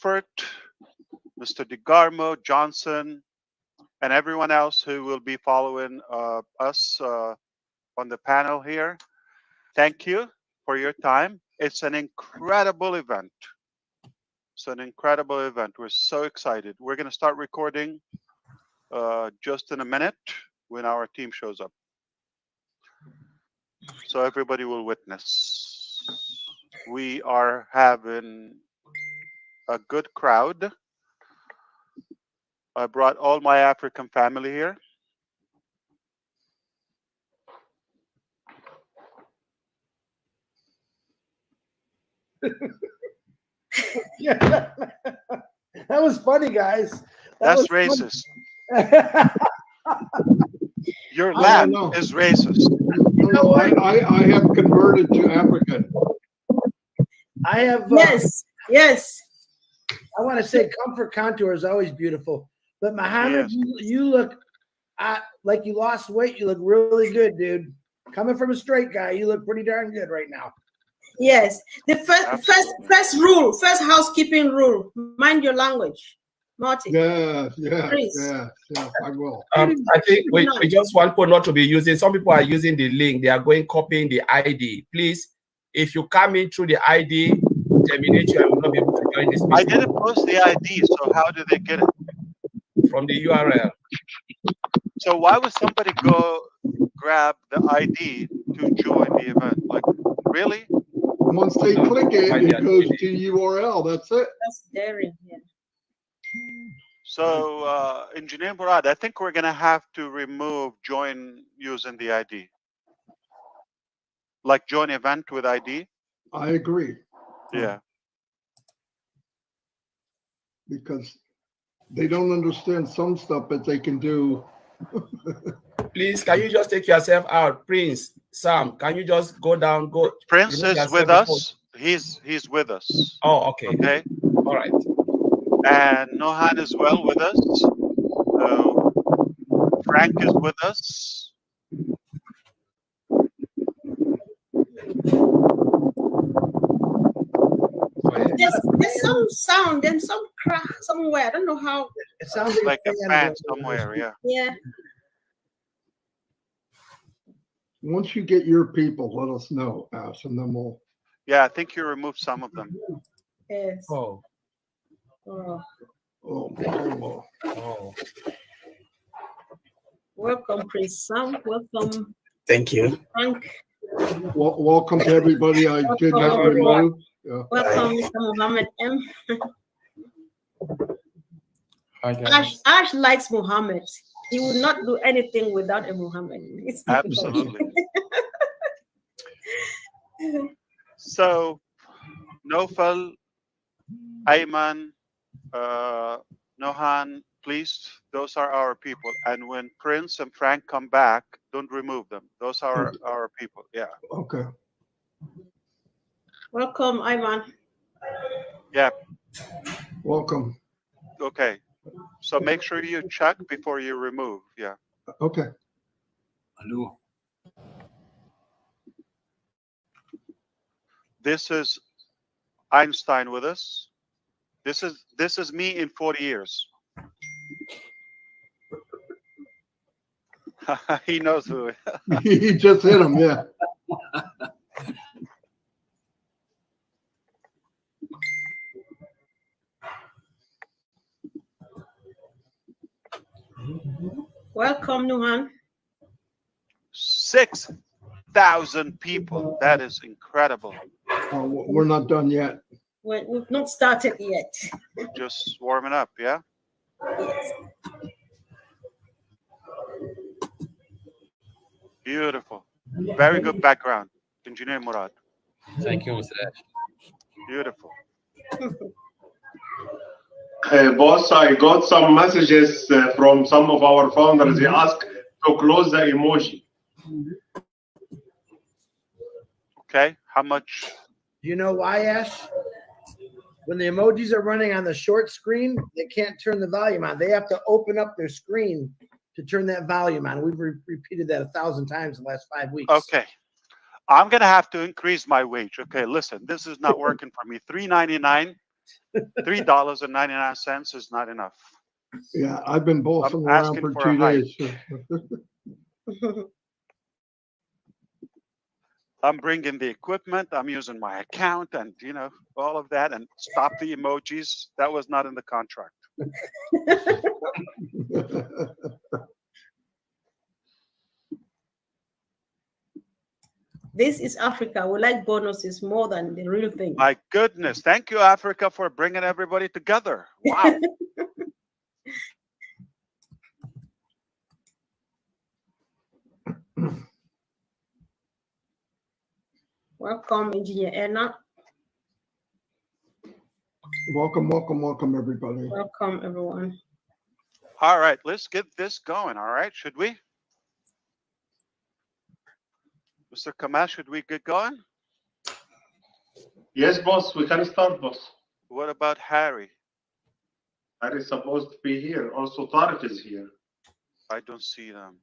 Frankfurt, Mr. DeGarmo, Johnson, and everyone else who will be following us on the panel here. Thank you for your time. It's an incredible event. It's an incredible event. We're so excited. We're going to start recording just in a minute when our team shows up. So everybody will witness. We are having a good crowd. I brought all my African family here. Yeah, that was funny, guys. That's racist. Your laugh is racist. No, I have converted to African. I have. Yes, yes. I want to say comfort contour is always beautiful, but Muhammad, Yes. you look like you lost weight. You look really good, dude. Coming from a straight guy, you look pretty darn good right now. Yes. The first housekeeping rule. Mind your language. Marty. Yeah, Please. I will. I think we just want people not to be using. Some people are using the link. They are going copying the ID. Please, if you come in through the ID, terminate you. I will not be able to join this meeting. I didn't post the ID, so how do they get it? From the URL. So why would somebody go grab the ID to join the event? Like, really? Once they click it, it goes to URL. That's it. That's daring. Yeah. So, Engineer Murad, I think we're going to have to remove join using the ID. Like join event with ID? I agree. Yeah. Because they don't understand some stuff that they can do. Please, can you just take yourself out? Prince, Sam, can you just go down? Prince is with us. He's with us. Oh, okay. Okay. All right. And Nohan is well with us. Frank is with us. There's some sound and some crack somewhere. I don't know how. It sounds like a fan somewhere. Yeah. Yeah. Once you get your people, let us know, Ash, and then we'll. Yeah, I think you removed some of them. Yes. Oh. Oh. Welcome, Prince Sam. Welcome. Thank you. Frank. Welcome to everybody. I did not remove. Yeah. Welcome, Mr. Muhammad M. Hi, guys. Ash likes Muhammad. He would not do anything without a Muhammad. It's Absolutely. So, Nofal, Ayman, Nohan, please, those are our people. And when Prince and Frank come back, don't remove them. Those are our people. Yeah. Okay. Welcome, Ayman. Yeah. Welcome. Okay. So make sure you check before you remove. Yeah. Okay. Hello. This is Einstein with us. This is me in 40 years. He knows who. He just hit him, yeah. Welcome, Nuhan. 6,000 people. That is incredible. We're not done yet. We've not started yet. Just warming up, yeah? Yes. Beautiful. Very good background, Engineer Murad. Thank you, Mr. Ash. Beautiful. Boss, I got some messages from some of our founders. They asked to close the emoji. Okay, how much? Do you know why, Ash? When the emojis are running on the short screen, they can't turn the volume on. They have to open up their screen to turn that volume on. We've repeated that 1,000 times in the last 5 weeks. Okay. I'm going to have to increase my wage. Okay, listen, this is not working for me. $3.99 $3.99 is not enough. Yeah, I've been bossing I'm around asking for for a 2 hike. days. I'm bringing the equipment. I'm using my account, and all of that. And stop the emojis. That was not in the contract. This is Africa. We like bonuses more than the real thing. My goodness. Thank you, Africa, for bringing everybody together. Wow. Welcome, Engineer Erna. Welcome, everybody. Welcome, everyone. All right. Let's get this going. All right. Should we? Mr. Kamal, should we get going? Yes, boss. We can start, boss. What about Harry? Harry is supposed to be here. Also, Tariq is here. I don't see them.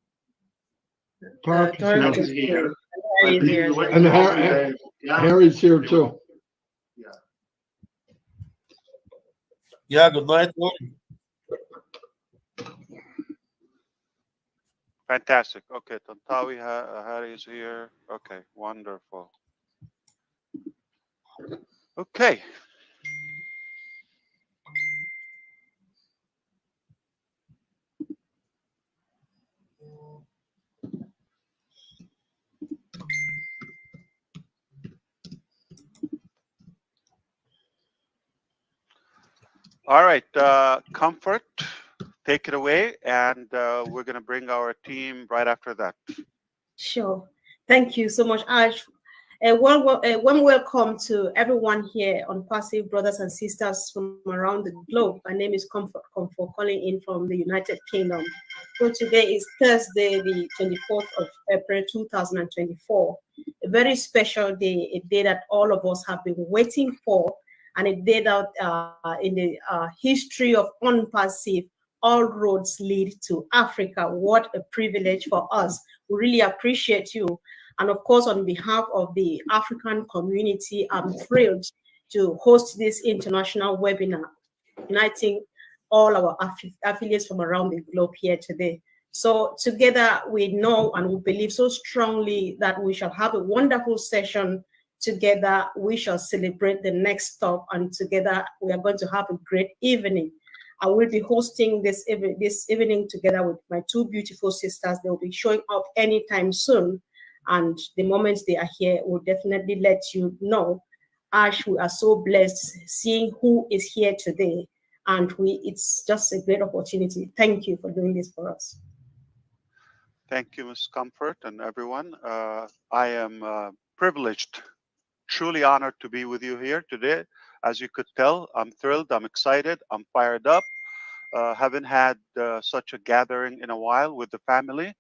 Tariq is here. Harry is here. And Harry's here too. Yeah. Yeah, good night. Fantastic. Okay, Tantawi Harry is here. Okay, wonderful. Okay. All right, Comfort, take it away, and we're going to bring our team right after that. Sure. Thank you so much, Ash. Warm welcome to everyone here on Passive, brothers and sisters from around the globe. My name is Comfort calling in from the United Kingdom. So today is Thursday, the 24th of April, 2024. A very special day, a day that all of us have been waiting for, and a day that in the history of ONPASSIVE, all roads lead to Africa. What a privilege for us. We really appreciate you. And of course, on behalf of the African community, I'm thrilled to host this international webinar, uniting all our affiliates from around the globe here today. So together we know and we believe so strongly that we shall have a wonderful session. Together we shall celebrate the next stop, and together we are going to have a great evening. I will be hosting this evening together with my two beautiful sisters. They will be showing up anytime soon. And the moment they are here, we'll definitely let you know. Ash, we are so blessed seeing who is here today. And it's just a great opportunity. Thank you for doing this for us. Thank you, Ms. Comfort, and everyone. I am privileged, truly honored to be with you here today. As you could tell, I'm thrilled, I'm excited, I'm fired up. Haven't had such a gathering in a while with the family.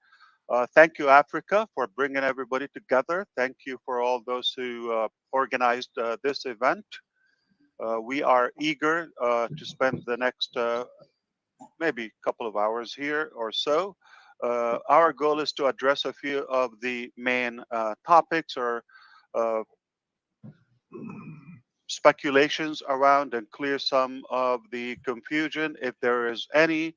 Thank you, Africa, for bringing everybody together. Thank you for all those who organized this event. We are eager to spend the next maybe couple of hours here or so. Our goal is to address a few of the main topics or speculations around and clear some of the confusion, if there is any,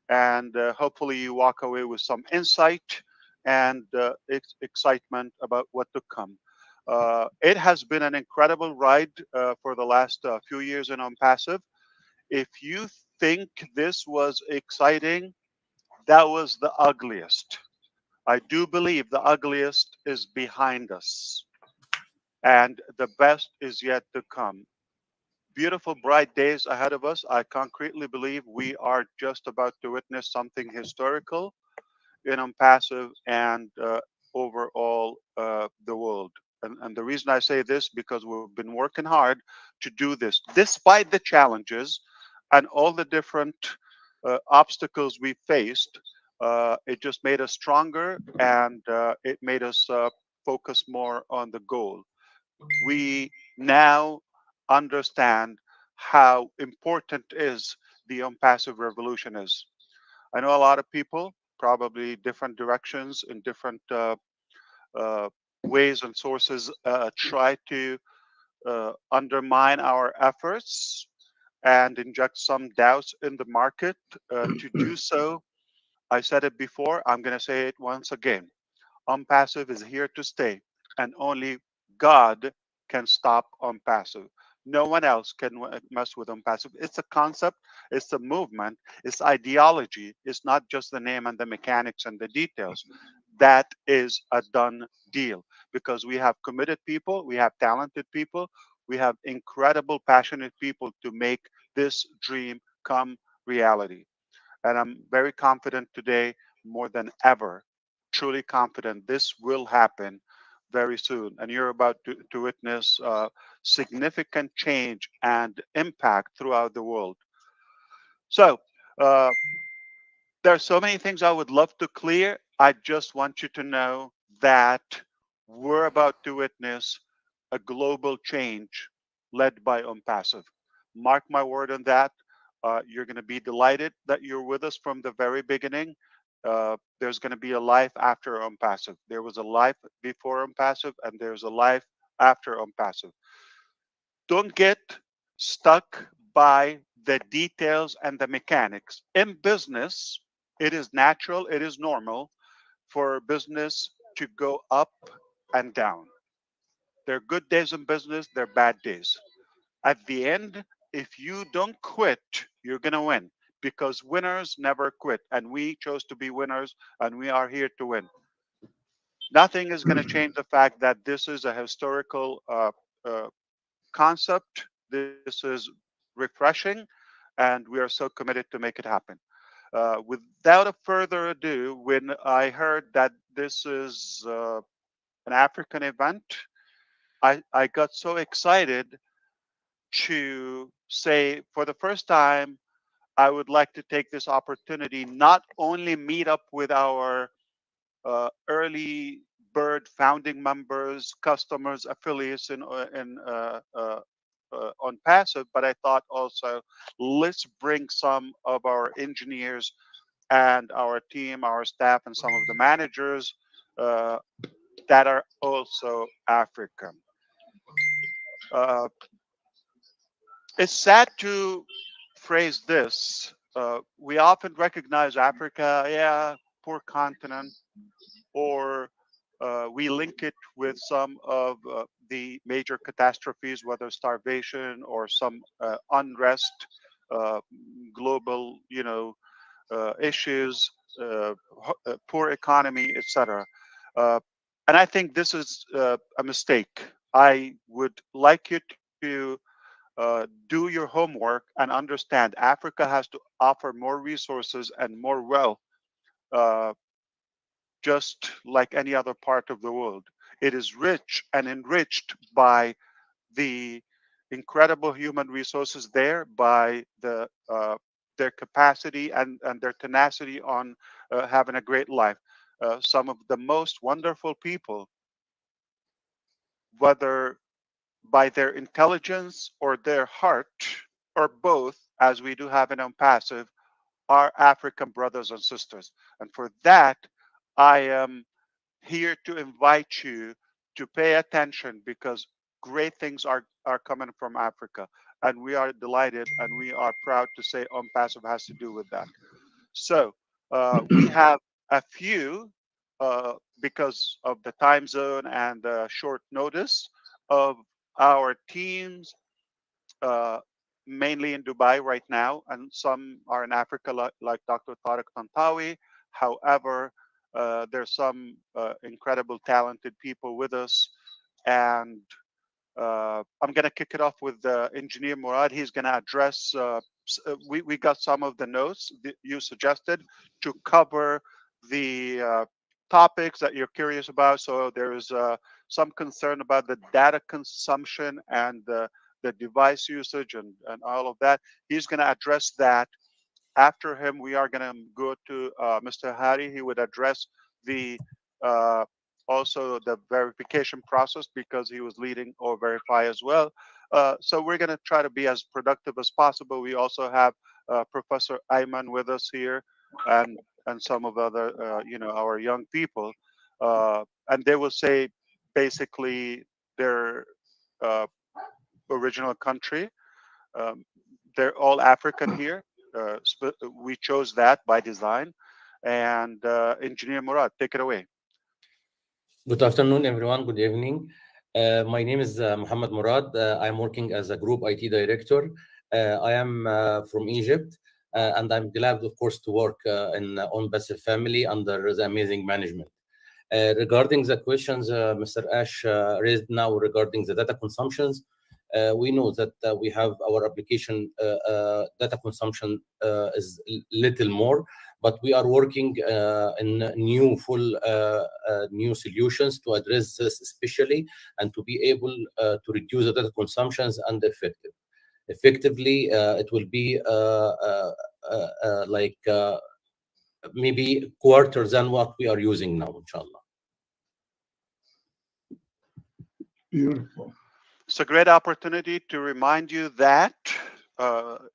and hopefully you walk away with some insight and excitement about what to come. It has been an incredible ride for the last few years in ONPASSIVE. If you think this was exciting, that was the ugliest. I do believe the ugliest is behind us, and the best is yet to come. Beautiful, bright days ahead of us. I concretely believe we are just about to witness something historical in ONPASSIVE and overall the world. And the reason I say this, because we've been working hard to do this, despite the challenges and all the different obstacles we faced. It just made us stronger, and it made us focus more on the goal. We now understand how important is the ONPASSIVE revolution is. I know a lot of people, probably different directions in different ways and sources, try to undermine our efforts and inject some doubts in the market. To do so, I said it before, I'm going to say it once again. ONPASSIVE is here to stay, and only God can stop ONPASSIVE. No one else can mess with ONPASSIVE. It's a concept, it's a movement, it's ideology. It's not just the name and the mechanics and the details. That is a done deal because we have committed people, we have talented people, we have incredible, passionate people to make this dream come reality. And I'm very confident today, more than ever, truly confident this will happen very soon. And you're about to witness significant change and impact throughout the world. So uh, there are so many things I would love to clear. I just want you to know that we're about to witness a global change led by ONPASSIVE. Mark my word on that. You're going to be delighted that you're with us from the very beginning. There's going to be a life after ONPASSIVE. There was a life before ONPASSIVE, and there's a life after ONPASSIVE. Don't get stuck by the details and the mechanics. In business, it is natural, it is normal for business to go up and down. There are good days in business, there are bad days. At the end, if you don't quit, you're going to win because winners never quit. And we chose to be winners and we are here to win. Nothing is going to change the fact that this is a historical uh, concept. This is refreshing, and we are so committed to make it happen. Without a further ado, when I heard that this is an African event, I got so excited to say for the first time, I would like to take this opportunity not only meet up with our early bird founding members, customers, affiliates on passive, but I thought also let's bring some of our engineers and our team, our staff, and some of the managers uh, that are also African. Uh, it's sad to phrase this. We often recognize Africa, yeah, poor continent, or we link it with some of the major catastrophes, whether starvation or some unrest, uh, global, issues, poor economy, etc. Uh, and I think this is a mistake. I would like you to do your homework and understand Africa has to offer more resources and more wealth, uh, just like any other part of the world. It is rich and enriched by the incredible human resources there, by their capacity and their tenacity on having a great life. Some of the most wonderful people, whether by their intelligence or their heart, or both, as we do have in Passive, are African brothers and sisters. And for that, I am here to invite you to pay attention because great things are coming from Africa. And we are delighted and we are proud to say ONPASSIVE has to do with that. So we have a few, because of the time zone and the short notice of our teams, uh, mainly in Dubai right now, and some are in Africa, like Dr. Tariq Tantawi. However, there's some incredible, talented people with us, and I'm going to kick it off with Engineer Murad. He's going to address. We got some of the notes that you suggested to cover the topics that you're curious about. So there is some concern about the data consumption and the device usage and all of that. He's going to address that. After him, we are going to go to Mr. Hari. He would address the uh, also the verification process because he was leading or verify as well. So we're going to try to be as productive as possible. We also have Professor Ayman with us here, and some of other our young people, and they will say basically their uh, original country. They're all African here. We chose that by design. And Engineer Murad, take it away. Good afternoon, everyone. Good evening. My name is Muhammad Murad. I'm working as a group IT director. I am from Egypt, and I'm glad, of course, to work in ONPASSIVE family under the amazing management. Regarding the questions Mr. Ash raised now regarding the data consumptions, we know that we have our application data consumption is little more, but we are working in new new solutions to address this especially, and to be able to reduce the data consumptions and effectively it will be like maybe quarter than what we are using now, inshallah. Beautiful. It's a great opportunity to remind you that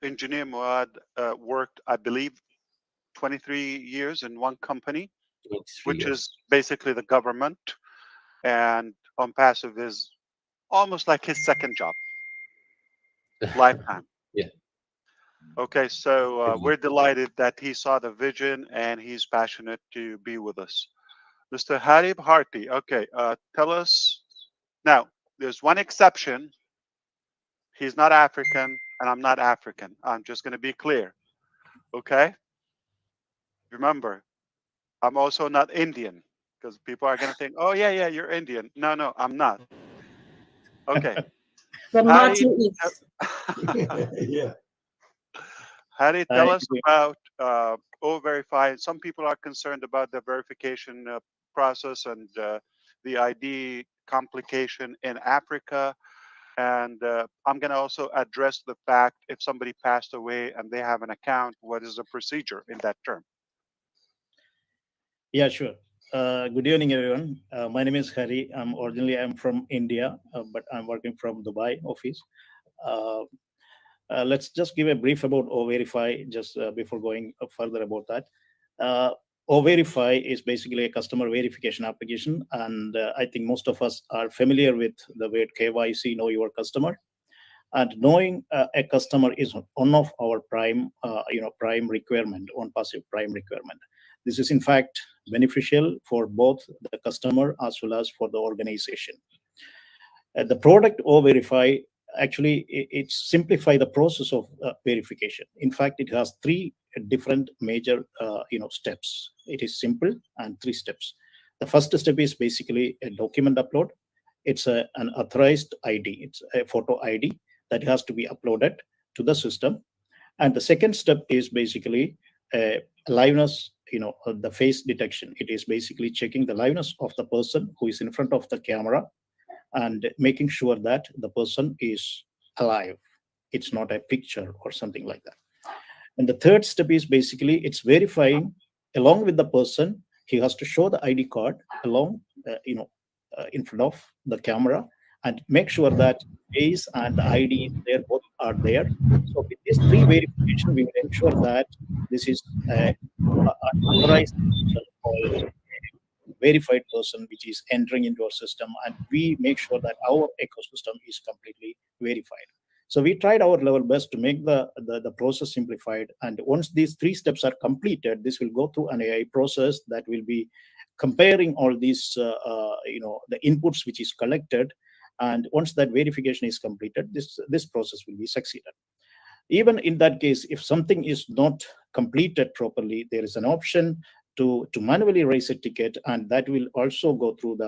Engineer Murad worked, I believe, 23 years in one company, which is basically the government, and ONPASSIVE is almost like his second job, lifetime. Yeah. Okay, so we're delighted that he saw the vision and he's passionate to be with us. Mr. Harib Harti, okay, tell us now. There's one exception. He's not African, and I'm not African. I'm just going to be clear. Okay? Remember, I'm also not Indian, because people are going to think, oh, yeah, you're Indian. No, I'm not. Okay. The Martin is. Yeah. Harry, tell us about O-Verify. Some people are concerned about the verification process and the ID complication in Africa. And I'm going to also address the fact if somebody passed away and they have an account, what is the procedure in that term? Yeah, sure. Good evening, everyone. My name is Hari. I'm from India, but I'm working from Dubai office. Let's just give a brief about O-Verify just before going further about that. O-Verify is basically a customer verification application, and I think most of us are familiar with the word KYC, know your customer. And knowing a customer is one of our prime requirement, ONPASSIVE prime requirement. This is in fact beneficial for both the customer as well as for the organization. The product O-Verify actually it simplify the process of verification. In fact, it has three different major steps. It is simple and three steps. The first step is basically a document upload. It's an authorized ID. It's a photo ID that has to be uploaded to the system. And the second step is basically liveness, the face detection. It is basically checking the liveness of the person who is in front of the camera and making sure that the person is alive. It's not a picture or something like that. And the third step is basically it's verifying along with the person. He has to show the ID card along, in front of the camera and make sure that face and the ID there both are there. So with these three verification, we will ensure that this is an authorized or verified person which is entering into our system, and we make sure that our ecosystem is completely verified. So we tried our level best to make the process simplified. And once these three steps are completed, this will go through an AI process that will be comparing all these, the inputs which is collected. And once that verification is completed, this process will be succeeded. Even in that case, if something is not completed properly, there is an option to manually raise a ticket, and that will also go through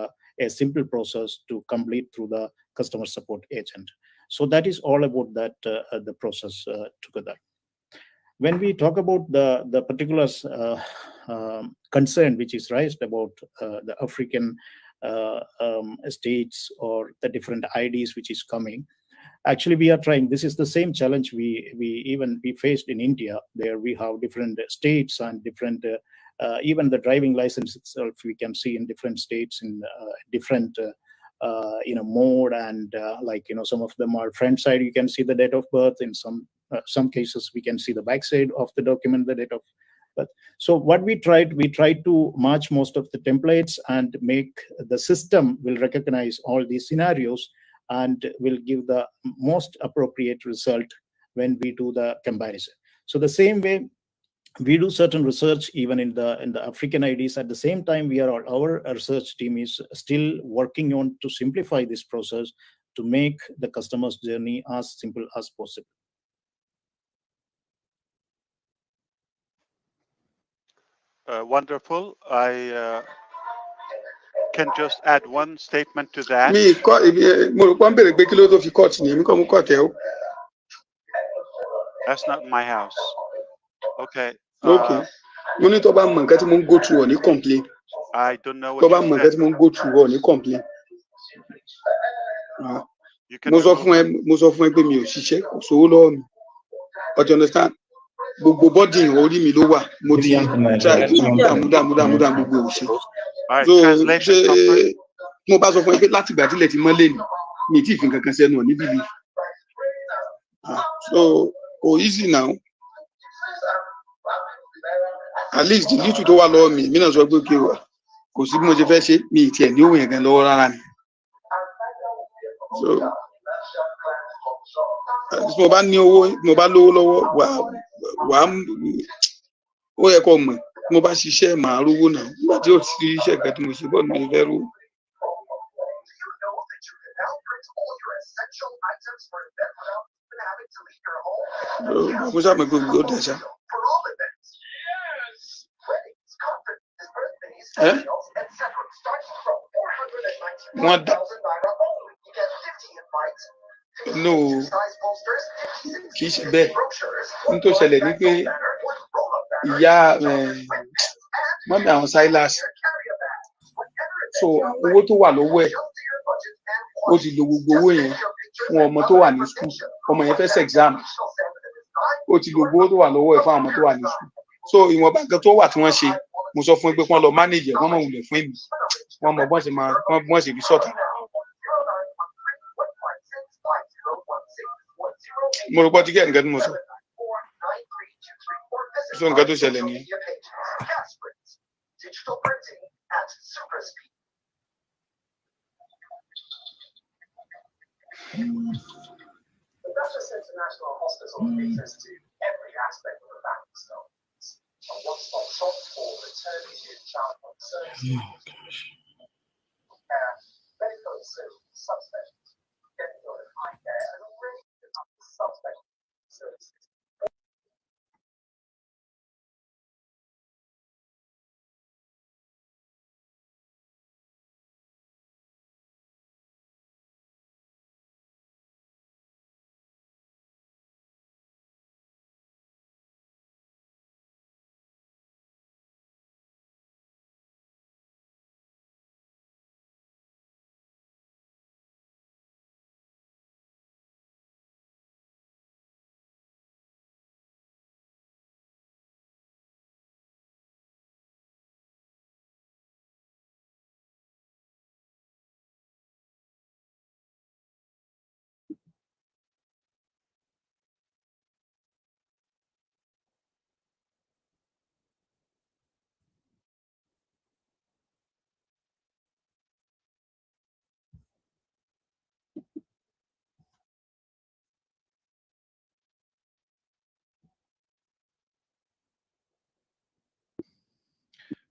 a simple process to complete through the customer support agent. So that is all about that the process together. When we talk about the particular concern which is raised about the African states or the different IDs which is coming, actually we are trying. This is the same challenge we faced in India. There we have different states and different even the driving license itself we can see in different states in different mode, and some of them are front side, you can see the date of birth. In some cases we can see the back side of the document, the date of birth. So what we tried to match most of the templates and make the system will recognize all these scenarios and will give the most appropriate result when we do the comparison. So the same way we do certain research even in the African IDs. At the same time, our research team is still working on to simplify this process to make the customer's journey as simple as possible. Wonderful. I can just add one statement to that. That's not my house. Okay. Okay. Mo ní tó bá mọ nǹkan tí mo ń go through ọ̀ ní complain. I don't know Tó what bá you mọ nǹkan said. tí mo ń go through ọ̀ ní complain. You can Mo sọ remove fún ẹ pé mi ò ṣiṣẹ́ kò sówó lọ́wọ́ mi. But you understand? Gbogbo bọ́dì orí mi ló wà. Mo ti try dààmú gbogbo òṣè. So ṣé mo bá sọ fún ẹ pé láti ìgbà tílẹ̀ ti mọ́lé ni mi ì tí ì fi nǹkan kan sẹ́nu ọ̀ ní bíbí. So kò easy now. At least the little tó wà lọ́wọ́ mi náà sọ pé kí o kò sí bí mo ṣe fẹ́ ṣe mi ì tiẹ̀ ní òun yẹn gan lọ́wọ́ rárá ni. So tí mo bá ní owó tí mo bá lówó lọ́wọ́ wà á ó yẹ kó mọ̀ tí mo bá ṣiṣẹ́ màá rówó náà nígbà tí ó ti iṣẹ́ ìgbà tí mo ṣe bọ́ọ̀lù mi fẹ́ rówó. Mo sábà gbogbo ó dẹ̀ ṣá. Wọ́n dà no kì í ṣe bẹ́ẹ̀ n tó ṣẹlẹ̀ ní pé ìyá mọ́mí àwọn Silas so owó tó wà lọ́wọ́ ẹ̀ ó ti lo gbogbo owó yẹn fún ọmọ tó wà ní school ọmọ yẹn fẹ́ ṣe exam ó ti lo gbogbo owó tó wà lọ́wọ́ ẹ̀ fún àwọn ọmọ tó wà ní school so ìwọ̀nba nǹkan tó wà tí wọ́n ṣe mo sọ fún ẹ pé kí wọ́n lọ manage ẹ̀ wọ́n mọ̀ wulẹ̀ fún èmi wọ́n mọ̀ bọ́n ṣe bí sọ̀tà. Mo rò pọ́ tí kẹ́ nǹkan tí mo sọ so nǹkan tó ṣẹlẹ̀ nìyẹn. International Hospital caters to every aspect of the family style. A one-stop shop for maternity and childhood services, medical subspecialties, dental and eye care, and already subspecialty services.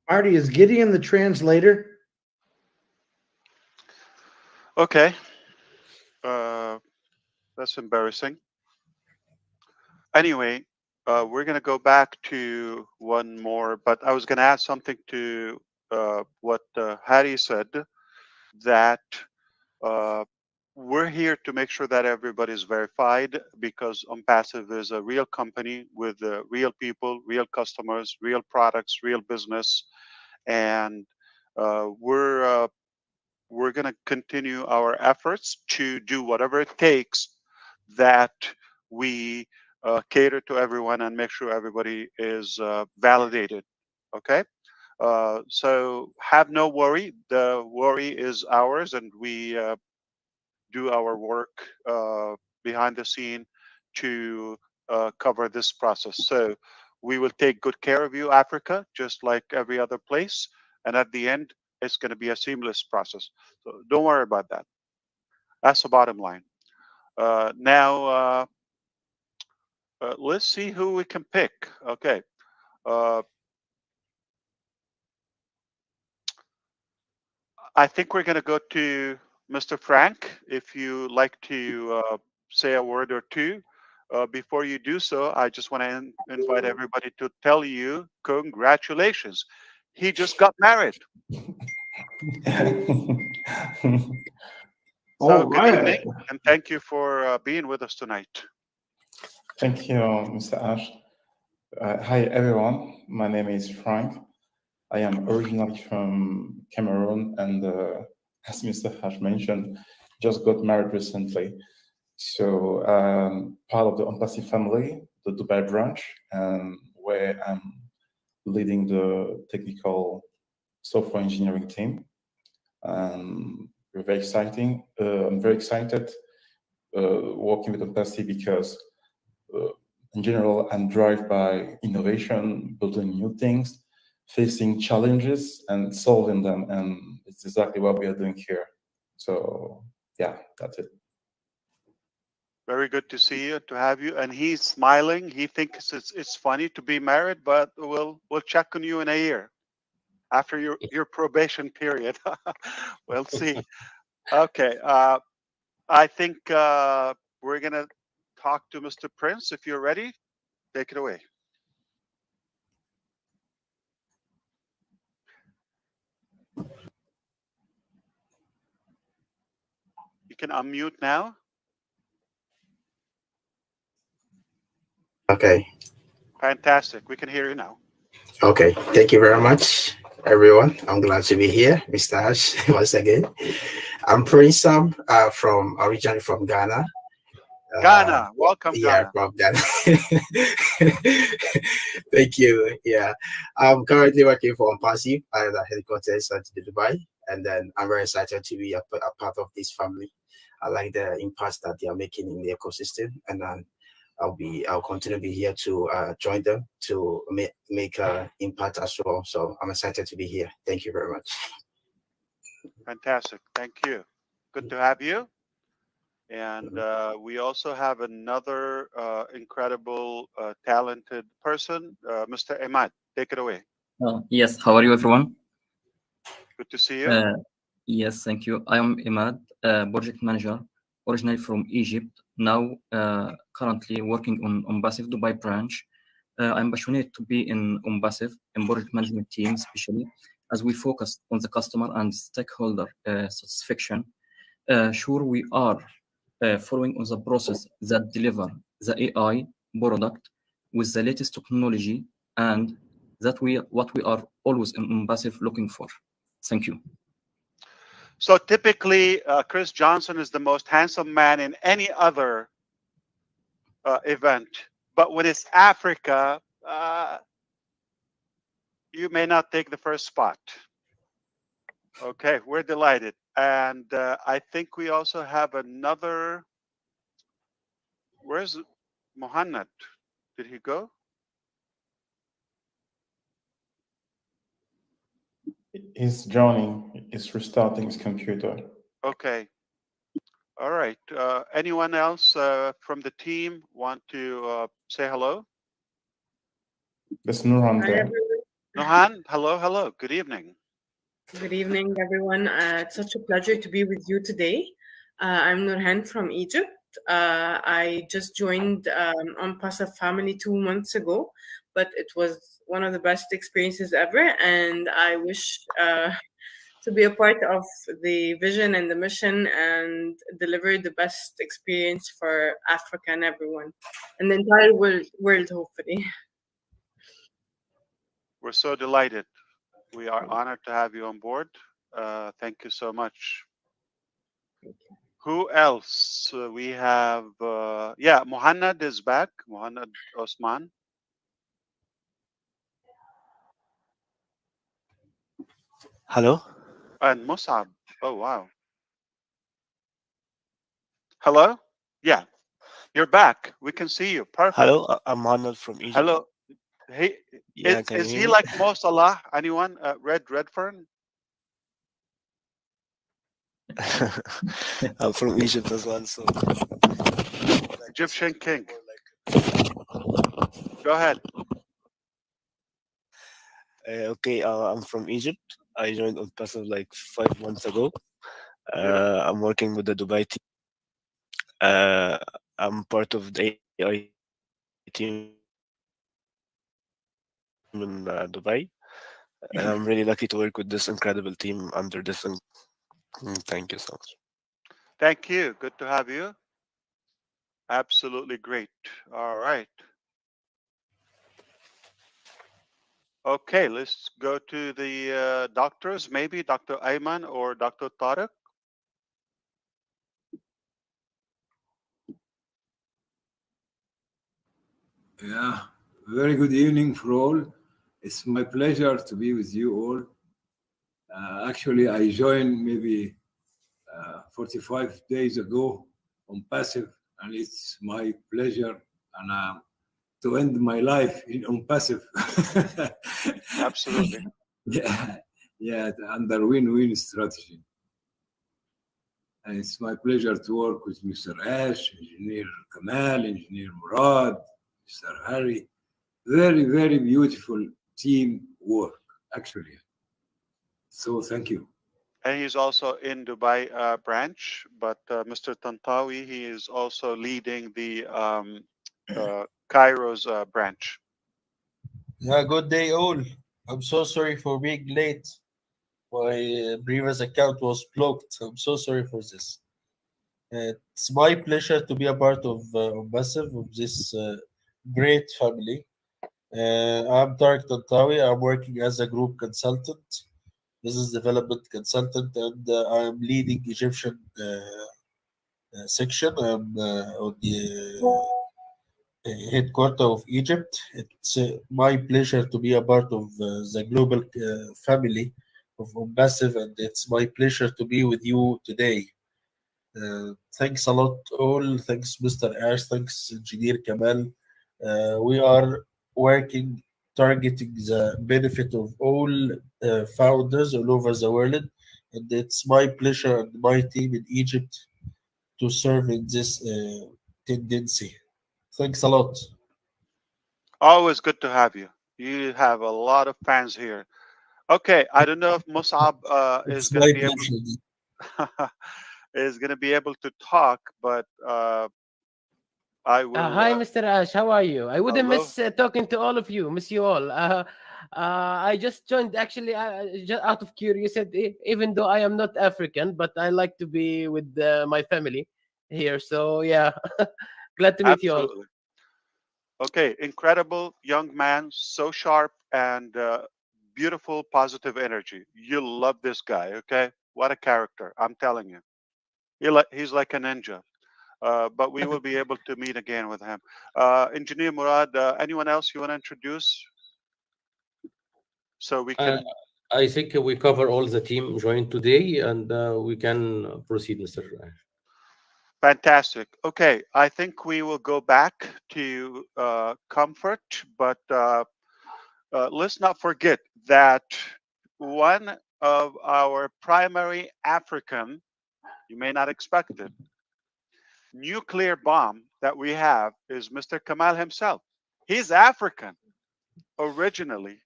Marty, is Gideon the translator? Okay. That's embarrassing. Anyway, we're going to go back to one more, but I was going to add something to what Hattie said, that we're here to make sure that everybody's verified, because ONPASSIVE is a real company with real people, real customers, real products, real business. And we're going to continue our efforts to do whatever it takes that we cater to everyone and make sure everybody is validated. Okay. So have no worry. The worry is ours, and we do our work behind the scene to cover this process. So we will take good care of you, Africa, just like every other place. And at the end, it's going to be a seamless process. So don't worry about that. That's the bottom line. Now, let's see who we can pick. Okay. I think we're going to go to Mr. Frank. If you like to say a word or two. Before you do so, I just want to invite everybody to tell you congratulations. He just got married. So good evening, and thank you for being with us tonight. Thank you, Mr. Ash. Hi, everyone. My name is Frank. I am originally from Cameroon, and as Mr. Ash mentioned, just got married recently. So part of the ONPASSIVE family, the Dubai branch, where I'm leading the technical software engineering team. We're very exciting. I'm very excited working with ONPASSIVE because in general, I'm driven by innovation, building new things, facing challenges and solving them. And it's exactly what we are doing here. So yeah, that's it. Very good to see you, to have you. And he's smiling. He thinks it's funny to be married, but we'll check on you in a year after your probation period. We'll see. Okay. I think we're going to talk to Mr. Prince. If you're ready, take it away. You can unmute now. Okay. Fantastic. We can hear you now. Okay. Thank you very much, everyone. I'm glad to be here, Mr. Ash, once again. I'm Prince Sam, originally from Ghana. Ghana. Welcome, yeah, Ghana. from Ghana. Thank you. Yeah. I'm currently working for ONPASSIVE at the headquarters at Dubai. And then I'm very excited to be a part of this family. I like the impact that they are making in the ecosystem. And then I'll continue to be here to join them to make an impact as well. So I'm excited to be here. Thank you very much. Fantastic. Thank you. Good to have you. And we also have another incredible, talented person, Mr. Ahmad. Take it away. Yes. How are you, everyone? Good to see you. Yes, thank you. I am Ahmad, project manager, originally from Egypt. Now, currently working on ONPASSIVE Dubai branch. I'm passionate to be in ONPASSIVE and project management team, especially as we focus on the customer and stakeholder satisfaction. Sure, we are following on the process that deliver the AI product with the latest technology, and what we are always in ONPASSIVE looking for. Thank you. So typically, Chris Johnson is the most handsome man in any other event. But when it's Africa, you may not take the first spot. Okay, we're delighted. And I think we also have another. Where's Mohanad? Did he go? He's joining. He's restarting his computer. Okay. All right. Anyone else from the team want to say hello? There's Nurhan there. Nurhan, hello, hello. Good evening. Good evening, everyone. It's such a pleasure to be with you today. I'm Nurhan from Egypt. I just joined ONPASSIVE family 2 months ago, but it was one of the best experiences ever, and I wish to be a part of the vision and the mission and deliver the best experience for Africa and everyone, and the entire world hopefully. We're so delighted. We are honored to have you on board. Thank you so much. Who else? We have, yeah, Mohanad is back. Mohanad Osman. Hello. And Musab. Oh, wow. Hello? Yeah, you're back. We can see you. Perfect. Hello, I'm Arnold from Egypt. Hello. Hey, Yeah, can you is hear he me? like Mo Salah? Anyone? Redfern? I'm from Egypt as well, so Egyptian king. Go ahead. Okay, I'm from Egypt. I joined ONPASSIVE like 5 months ago. I'm working with the Dubai team. I'm part of the AI team in Dubai. And I'm really lucky to work with this incredible team under this. Thank you so much. Thank you. Good to have you. Absolutely great. All right. Okay, let's go to the doctors. Maybe Dr. Ayman or Dr. Tariq. Yeah, very good evening for all. It's my pleasure to be with you all. Actually, I joined maybe 45 days ago on Passive, and it's my pleasure and to end my life on Passive. Absolutely. Yeah, under win-win strategy. And it's my pleasure to work with Mr. Ash, Engineer Kamal, Engineer Murad, Mr. Harry. Very, very beautiful team work, actually. So thank you. And he's also in Dubai branch, but Mr. Tantawi, he is also leading the Cairo's branch. Yeah, good day all. I'm so sorry for being late. My previous account was blocked. I'm so sorry for this. It's my pleasure to be a part of Massive, of this great family. I'm Tariq Tantawi. I'm working as a group consultant, business development consultant, and I'm leading Egyptian section. I'm on the headquarter of Egypt. It's my pleasure to be a part of the global family of ONPASSIVE, and it's my pleasure to be with you today. Thanks a lot, all. Thanks, Mr. Ash. Thanks, Engineer Kamal. We are working targeting the benefit of all founders all over the world, and it's my pleasure and my team in Egypt to serve in this tendency. Thanks a lot. Always good to have you. You have a lot of fans here. Okay, I don't know if Musab is It's going to my be pleasure. is going to be able to talk, but I will. Hi, Mr. Ash. How are you? I wouldn't Hello. miss talking to all of you. Miss you all. I just joined actually just out of curiosity, even though I am not African, but I like to be with my family here. So yeah, glad to meet you all. Absolutely. Okay, incredible young man, so sharp and beautiful, positive energy. You'll love this guy. Okay, what a character! I'm telling you, he's like a ninja. But we will be able to meet again with him. Engineer Murad, anyone else you want to introduce so we can? I think we cover all the team joined today, and we can proceed, Mr. Ash. Fantastic. Okay, I think we will go back to comfort, but let's not forget that one of our primary African, you may not expect it, nuclear bomb that we have is Mr. Kamal himself. He's African originally.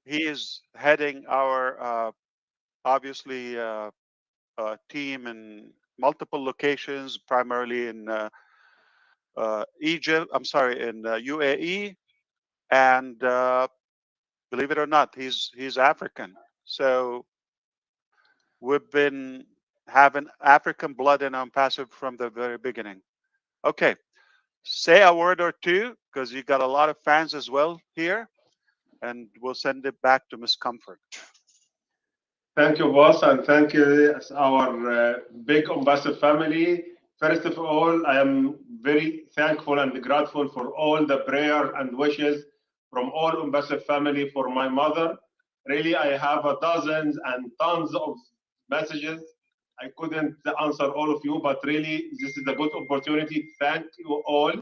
He is heading our obviously team in multiple locations, primarily in Egypt. I'm sorry, in UAE, and believe it or not, he's African. So we've been having African blood in ONPASSIVE from the very beginning. Okay, say a word or two because you got a lot of fans as well here, and we'll send it back to Miss Comfort. Thank you, boss, and thank you, our big ONPASSIVE family. First of all, I am very thankful and grateful for all the prayer and wishes from all ONPASSIVE family for my mother. Really, I have dozens and tons of messages. I couldn't answer all of you, but really, this is a good opportunity. Thank you all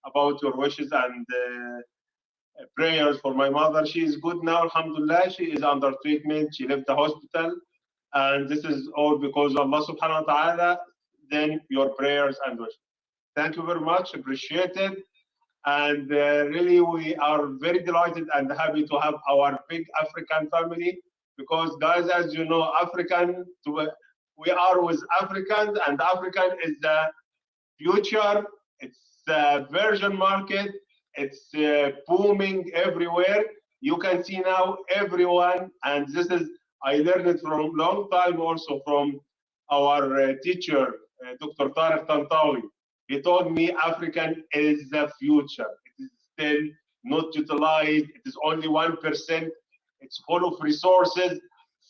about your wishes and prayers for my mother. She is good now, alhamdulillah. She is under treatment. She left the hospital. And this is all because of Allah subhanahu wa ta'ala, then your prayers and wishes. Thank you very much, appreciate it. And really, we are very delighted and happy to have our big African family because, guys, as you know, we are with Africans, and African is the future. It's a virgin market. It's booming everywhere. You can see now everyone, and this is, I learned it from long time also from our teacher, Dr. Tariq Tantawi. He told me African is the future. It is still not utilized. It is only 1%. It's full of resources,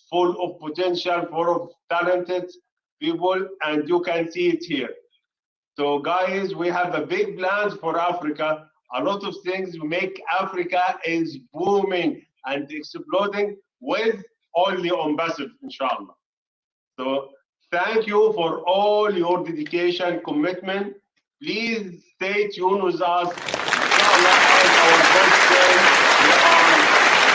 full of potential, full of talented people, and you can see it here. So guys, we have a big plans for Africa. A lot of things make Africa is booming and exploding with only ONPASSIVE, inshallah. So thank you for all your dedication, commitment. Please stay tuned with us. Inshallah, as our boss said, we are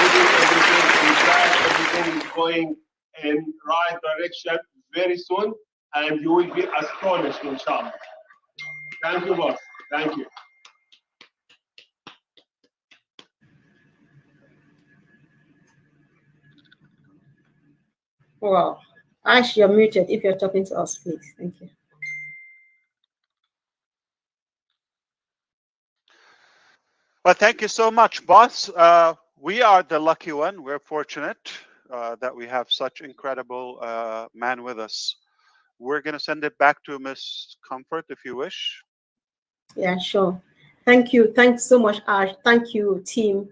putting everything in track. Everything is going in right direction very soon, and you will be astonished, inshallah. Thank you, boss. Thank you. Wow. Ash, you're muted if you're talking to us, please. Thank you. Well, thank you so much, boss. We are the lucky one. We're fortunate that we have such incredible man with us. We're going to send it back to Miss Comfort if you wish. Yeah, sure. Thank you. Thanks so much, Ash. Thank you, team.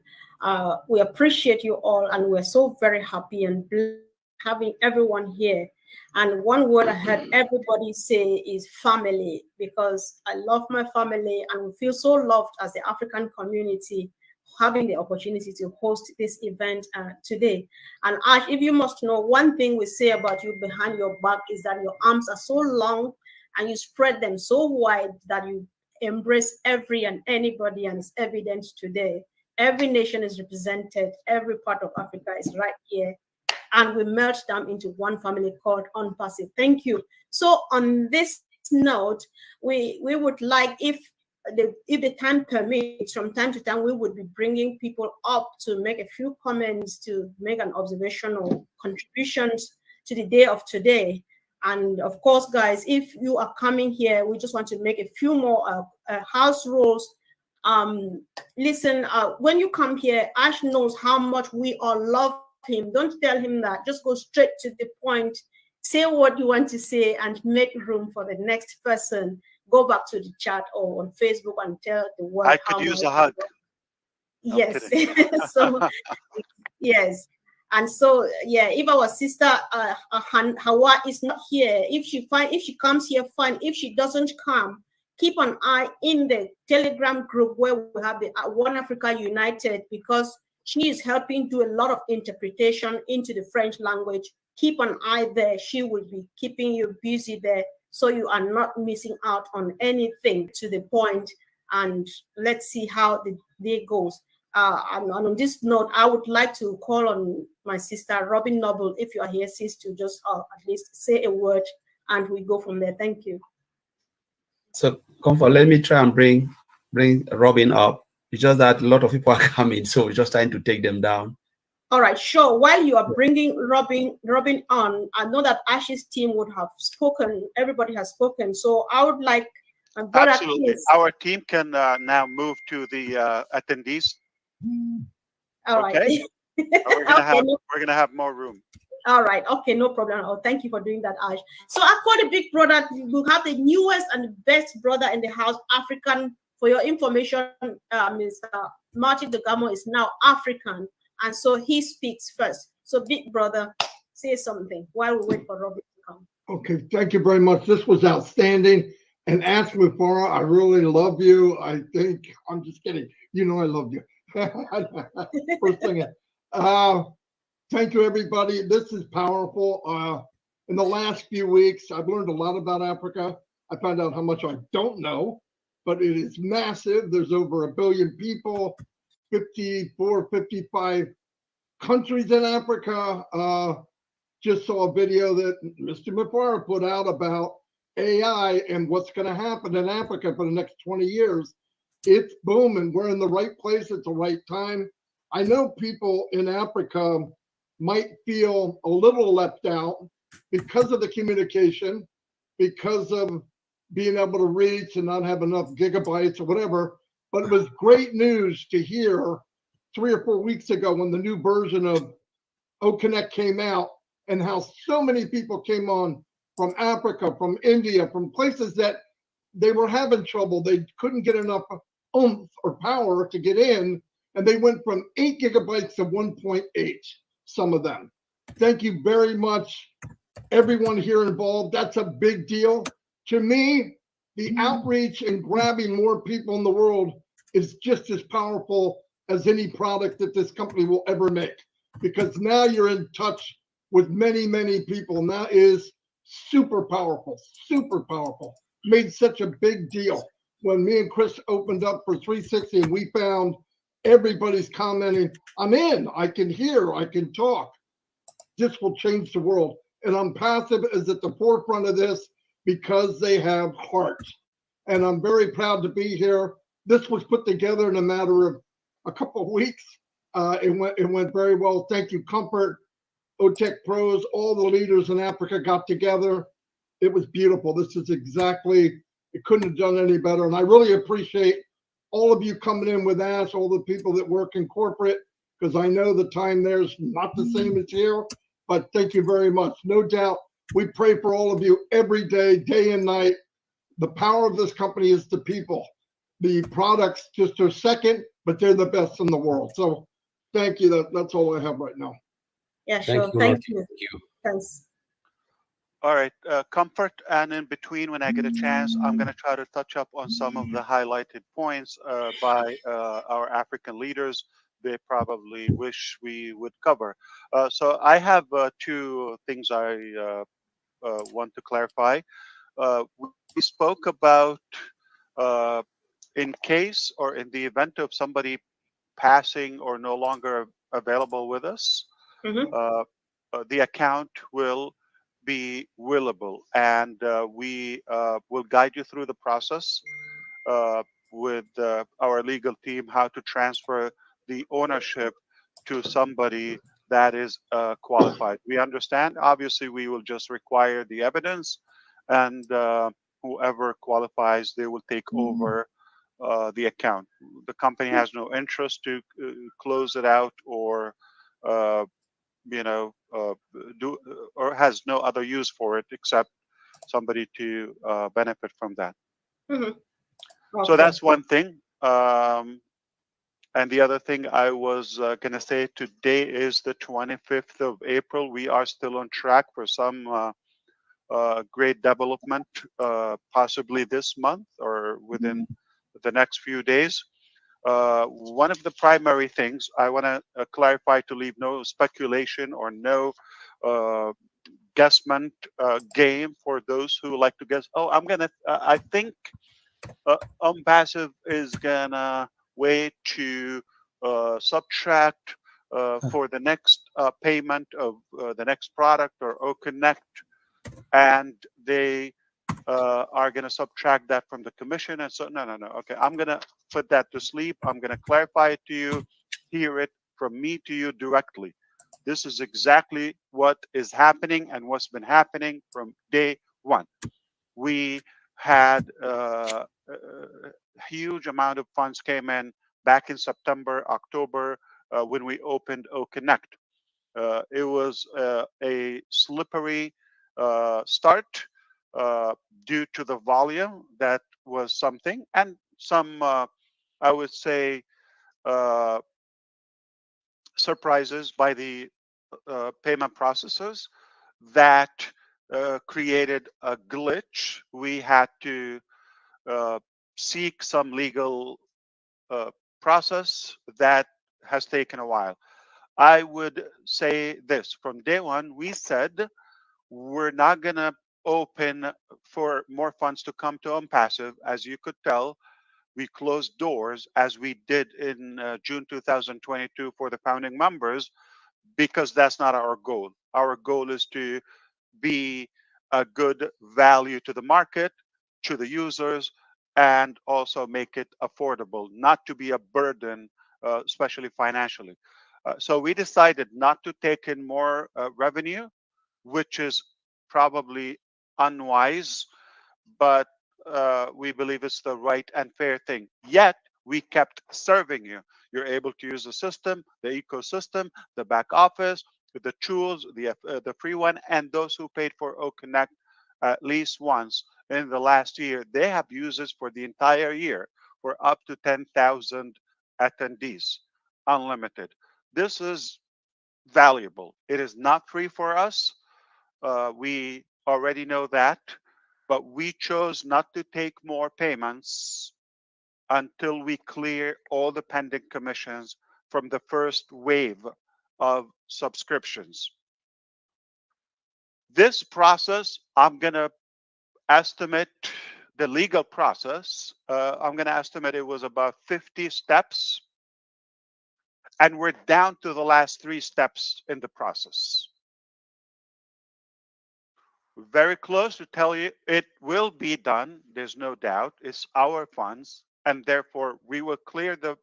We appreciate you all, and we're so very happy and blessed having everyone here. And one word I heard everybody say is family, because I love my family and we feel so loved as the African community having the opportunity to host this event today. And Ash, if you must know, one thing we say about you behind your back is that your arms are so long and you spread them so wide that you embrace every and anybody, and it's evident today. Every nation is represented, every part of Africa is right here, and we merged them into one family called ONPASSIVE. Thank you. So on this note, we would like, if the time permits, from time to time, we would be bringing people up to make a few comments, to make an observational contributions to the day of today. And of course, guys, if you are coming here, we just want to make a few more house rules. Listen, when you come here, Ash knows how much we all love him. Don't tell him that. Just go straight to the point. Say what you want to say and make room for the next person. Go back to the chat or on Facebook and tell the world. I could use a hug. Yes. So yes. And so, yeah, if our sister Hawa is not here, if she comes here, fine. If she doesn't come, keep an eye in the Telegram group where we have the One Africa United, because she is helping do a lot of interpretation into the French language. Keep an eye there. She will be keeping you busy there, so you are not missing out on anything, to the point. And let's see how the day goes. And on this note, I would like to call on my sister, Robin Noble, if you are here, sis, to just at least say a word, and we go from there. Thank you. So, Comfort, let me try and bring Robin up. It's just that a lot of people are coming, so we're just trying to take them down. All right, sure. While you are bringing Robin on, I know that Ash's team would have spoken. Everybody has spoken, so I would like my brother. Absolutely, Chris. our team can now move to the attendees. All okay. Right. We're gonna have more room. All right. Okay, no problem. Oh, thank you for doing that, Ash. So I call the big brother. We have the newest and the best brother in the house, African. For your information, Mr. Martin Degamo is now African, and so he speaks first. So big brother, say something while we wait for Robin to come. Okay, thank you very much. This was outstanding. And ask Mufareh, I really love you. I think, I'm just kidding. You know I love you. First thing. Thank you, everybody. This is powerful. In the last few weeks, I've learned a lot about Africa. I found out how much I don't know, but it is massive. There's over 1 billion people, 54, 55 countries in Africa. just saw a video that Mr. Mufareh put out about AI and what's going to happen in Africa for the next 20 years. It's booming. We're in the right place at the right time. I know people in Africa might feel a little left out because of the communication, because of being able to reach and not have enough gigabytes or whatever. But it was great news to hear 3 or 4 weeks ago when the new version of OConnect came out and how so many people came on from Africa, from India, from places that they were having trouble. They couldn't get enough oomph or power to get in. And they went from 8 gigabytes to 1.8, some of them. Thank you very much, everyone here involved. That's a big deal. To me, the outreach and grabbing more people in the world is just as powerful as any product that this company will ever make, because now you're in touch with many, many people. And that is super powerful, super powerful. Made such a big deal. When me and Chris opened up for 360 and we found everybody's commenting, I'm in, I can hear, I can talk. This will change the world. And ONPASSIVE is at the forefront of this because they have heart. And I'm very proud to be here. This was put together in a matter of a couple of weeks. It went very well. Thank you, Comfort, OTech Pros, all the leaders in Africa got together. It was beautiful. This is exactly, it couldn't have done any better. And I really appreciate all of you coming in with us, all the people that work in corporate, because I know the time there's not the same as here, but thank you very much. No doubt, we pray for all of you every day, day and night. The power of this company is the people. The products just are second, but they're the best in the world. So thank you. That's all I have right now. Yeah, sure. Thank you. Thanks. All right, Comfort, and in between, when I get a chance, I'm going to try to touch up on some of the highlighted points by our African leaders they probably wish we would cover. So I have 2 things I want to clarify. We spoke about in case or in the event of somebody passing or no longer available with us, the account will be willable, and we will guide you through the process with our legal team how to transfer the ownership to somebody that is qualified. We understand, obviously, we will just require the evidence, and whoever qualifies, they will take over the account. The company has no interest to close it out or do or has no other use for it except somebody to benefit from that. So that's one thing. And the other thing I was going to say, today is the 25th of April. We are still on track for some great development, possibly this month or within the next few days. One of the primary things I want to clarify, to leave no speculation or no guessment game for those who like to guess. Oh, I think ONPASSIVE is gonna wait to subtract for the next payment of the next product or OConnect, and they are going to subtract that from the commission. And so, no. Okay, I'm going to put that to sleep. I'm going to clarify it to you, hear it from me to you directly. This is exactly what is happening and what's been happening from day one. We had a huge amount of funds came in back in September, October, when we opened OConnect. It was a slippery start due to the volume. That was something, and some, I would say, surprises by the payment processors that created a glitch. We had to seek some legal process that has taken a while. I would say this, from day one, we said we're not going to open for more funds to come to ONPASSIVE. As you could tell, we closed doors as we did in June 2022 for the founding members because that's not our goal. Our goal is to be a good value to the market, to the users, and also make it affordable, not to be a burden, especially financially. So we decided not to take in more revenue, which is probably unwise, but we believe it's the right and fair thing. Yet we kept serving you. You're able to use the system, the ecosystem, the back office, the tools, the free one, and those who paid for O Connect at least once in the last year, they have uses for the entire year for up to 10,000 attendees, unlimited. This is valuable. It is not free for us. We already know that, but we chose not to take more payments until we clear all the pending commissions from the first wave of subscriptions. This process, I'm going to estimate the legal process. I'm going to estimate it was about 50 steps, and we're down to the last 3 steps in the process. Very close to tell you it will be done. There's no doubt. It's our funds, and therefore we will clear the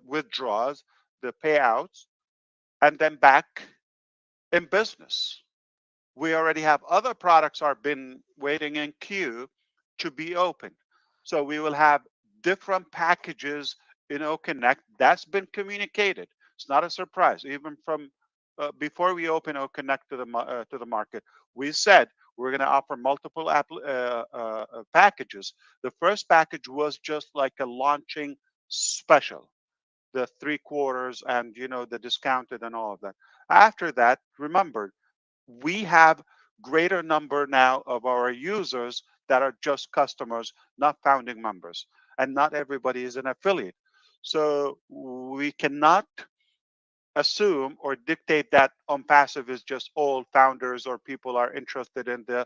withdrawals, the payouts, and then back in business. We already have other products are been waiting in queue to be open. So we will have different packages in OConnect. That's been communicated. It's not a surprise. Even from before we open OConnect to the market, we said we're going to offer multiple packages. The first package was just like a launching special, the 3/4 and the discounted and all of that. After that, remember, we have greater number now of our users that are just customers, not founding members, and not everybody is an affiliate. So we cannot assume or dictate that ONPASSIVE is just all founders or people are interested in the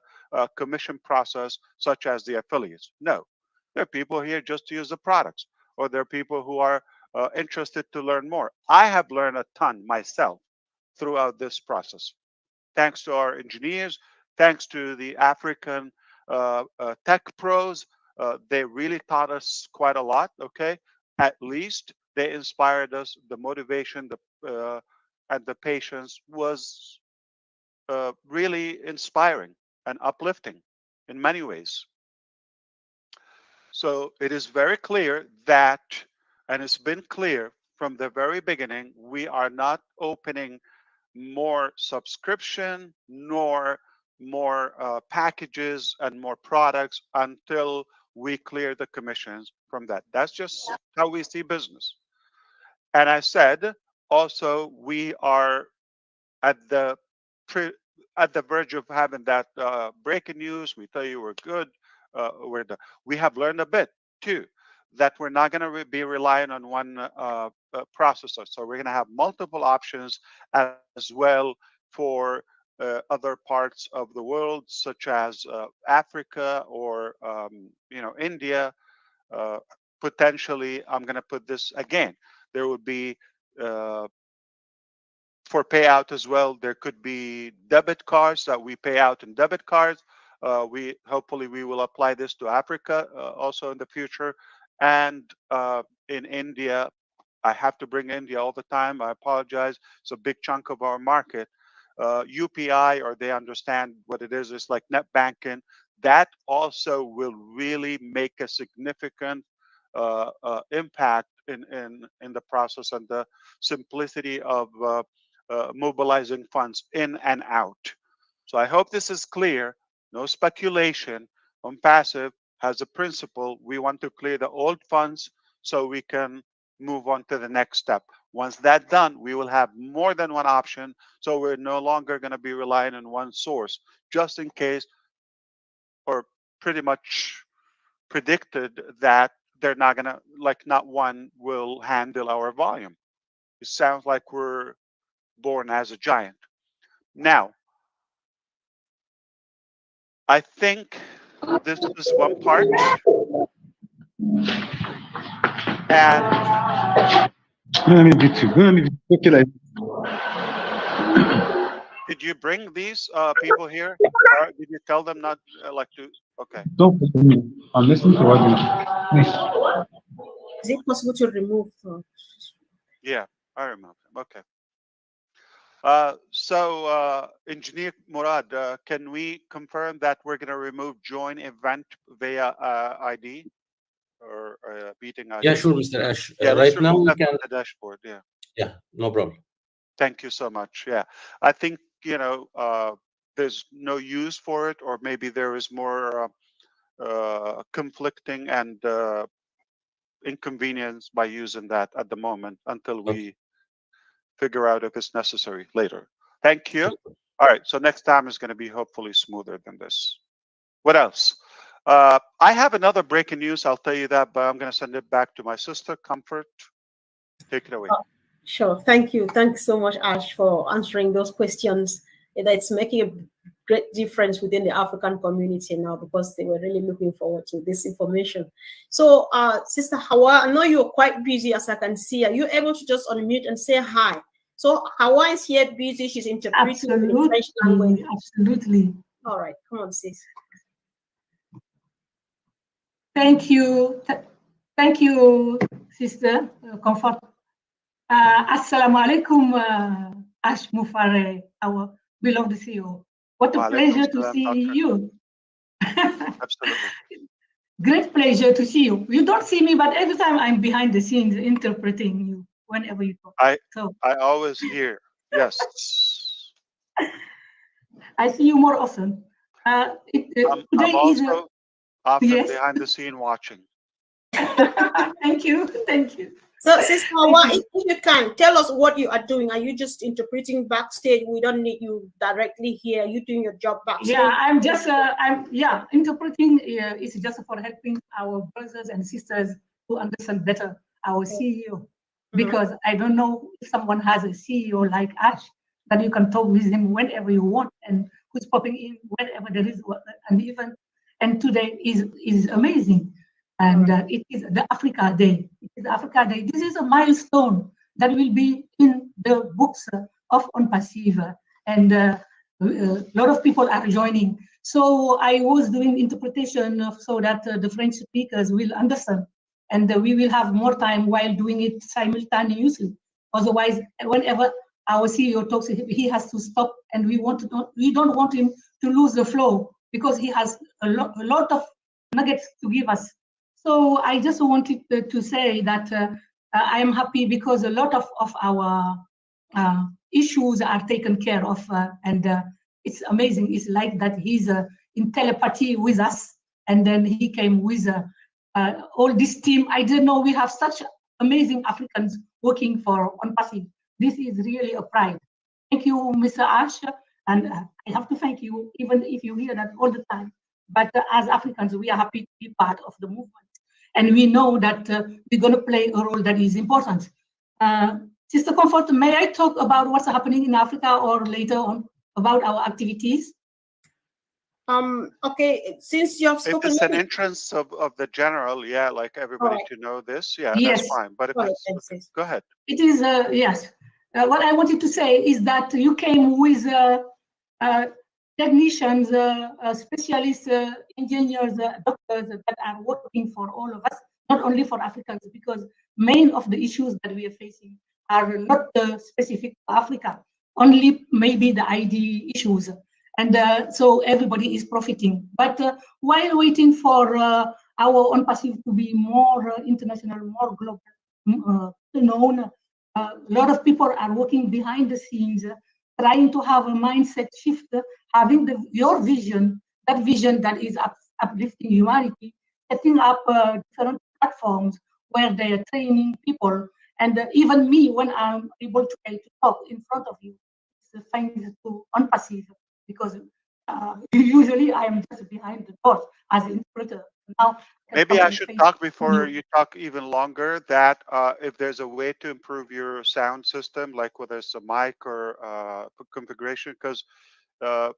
commission process, such as the affiliates. No, there are people here just to use the products, or there are people who are interested to learn more. I have learned a ton myself throughout this process, thanks to our engineers, thanks to the African tech pros. They really taught us quite a lot, okay? At least they inspired us. The motivation and the patience was really inspiring and uplifting in many ways. So it is very clear that, and it's been clear from the very beginning, we are not opening more subscription nor more packages and more products until we clear the commissions from that. That's just how we see business. And I said also we are at the verge of having that breaking news. We tell you we're good. We have learned a bit too, that we're not going to be relying on one processor. So we're going to have multiple options as well for other parts of the world, such as Africa or India. Potentially, I'm going to put this again. There would be for payout as well. There could be debit cards that we pay out in debit cards. Hopefully we will apply this to Africa also in the future. And in India, I have to bring India all the time. I apologize. It's a big chunk of our market. UPI, or they understand what it is. It's like net banking. That also will really make a significant impact in the process and the simplicity of mobilizing funds in and out. So I hope this is clear. No speculation. ONPASSIVE has a principle. We want to clear the old funds so we can move on to the next step. Once that's done, we will have more than one option. So we're no longer going to be relying on one source, just in case, or pretty much predicted that they're not going to, like, not one will handle our volume. It sounds like we're born as a giant. Now, I think this is one part. And Did you bring these people here? Did you tell them not like to? Okay. Don't put me. I'm listening to what you. Please. Is it possible to remove? Yeah, I remember. Okay. Engineer Murad, can we confirm that we're going to remove join event via ID or meeting ID? Yeah, sure, Mr. Ash. Yeah, Right now we that can. from the dashboard. Yeah. Yeah, no problem. Thank you so much. Yeah, I think there's no use for it, or maybe there is more conflicting and inconvenience by using that at the moment until we figure out if it's necessary later. Thank you. All right, so next time is going to be hopefully smoother than this. What else? I have another breaking news. I'll tell you that, but I'm going to send it back to my sister, Comfort. Take it away. Sure. Thank you. Thanks so much, Ash, for answering those questions. It's making a great difference within the African community now because they were really looking forward to this information. So, Sister Hawa, I know you're quite busy as I can see. Are you able to just unmute and say hi? So Hawa is here busy. She's interpreting the French language. Absolutely. All right. Come on, sis. Thank you. Thank you, Sister Comfort. Assalamu alaikum, Ash Mufareh, our beloved CEO. What a pleasure to see you. Absolutely. Great pleasure to see you. You don't see me, but every time I'm behind the scenes interpreting you whenever you talk. I always hear. Yes. I see you more often. I'm also often behind the scene watching. Thank you. Thank you. So, Sister Hawa, if you can, tell us what you are doing. Are you just interpreting backstage? We don't need you directly here. Are you doing your job backstage? Yeah, I'm just, interpreting is just for helping our brothers and sisters to understand better our CEO. Because I don't know if someone has a CEO like Ash, that you can talk with him whenever you want and who's popping in whenever there is an event. And today is amazing. And it is the Africa Day. It is Africa Day. This is a milestone that will be in the books of ONPASSIVE, and a lot of people are joining. So I was doing interpretation so that the French speakers will understand, and we will have more time while doing it simultaneously. Otherwise, whenever our CEO talks, he has to stop, and we don't want him to lose the flow because he has a lot of nuggets to give us. So I just wanted to say that I am happy because a lot of our issues are taken care of, and it's amazing. It's like that he's in telepathy with us, and then he came with all this team. I didn't know we have such amazing Africans working for ONPASSIVE. This is really a pride. Thank you, Mr. Ash, and I have to thank you, even if you hear that all the time. But as Africans, we are happy to be part of the movement. And we know that we're going to play a role that is important. Sister Comfort, may I talk about what's happening in Africa or later on about our activities? Okay, since you have spoken. If it's an entrance of the general, yeah, like everybody to know this, yeah, yes. That's fine. But if it's, go ahead. It is, yes. What I wanted to say is that you came with technicians, specialists, engineers, doctors that are working for all of us, not only for Africans, because many of the issues that we are facing are not specific to Africa, only maybe the ID issues. And so everybody is profiting. But while waiting for our ONPASSIVE to be more international, more global, known, a lot of people are working behind the scenes, trying to have a mindset shift, having your vision, that vision that is uplifting humanity, setting up different platforms where they are training people. And even me, when I'm able to talk in front of you, it's thanks to ONPASSIVE, because usually I am just behind the doors as an interpreter. Now, maybe I should talk before you talk even longer, that if there's a way to improve your sound system, like whether it's a mic or configuration, because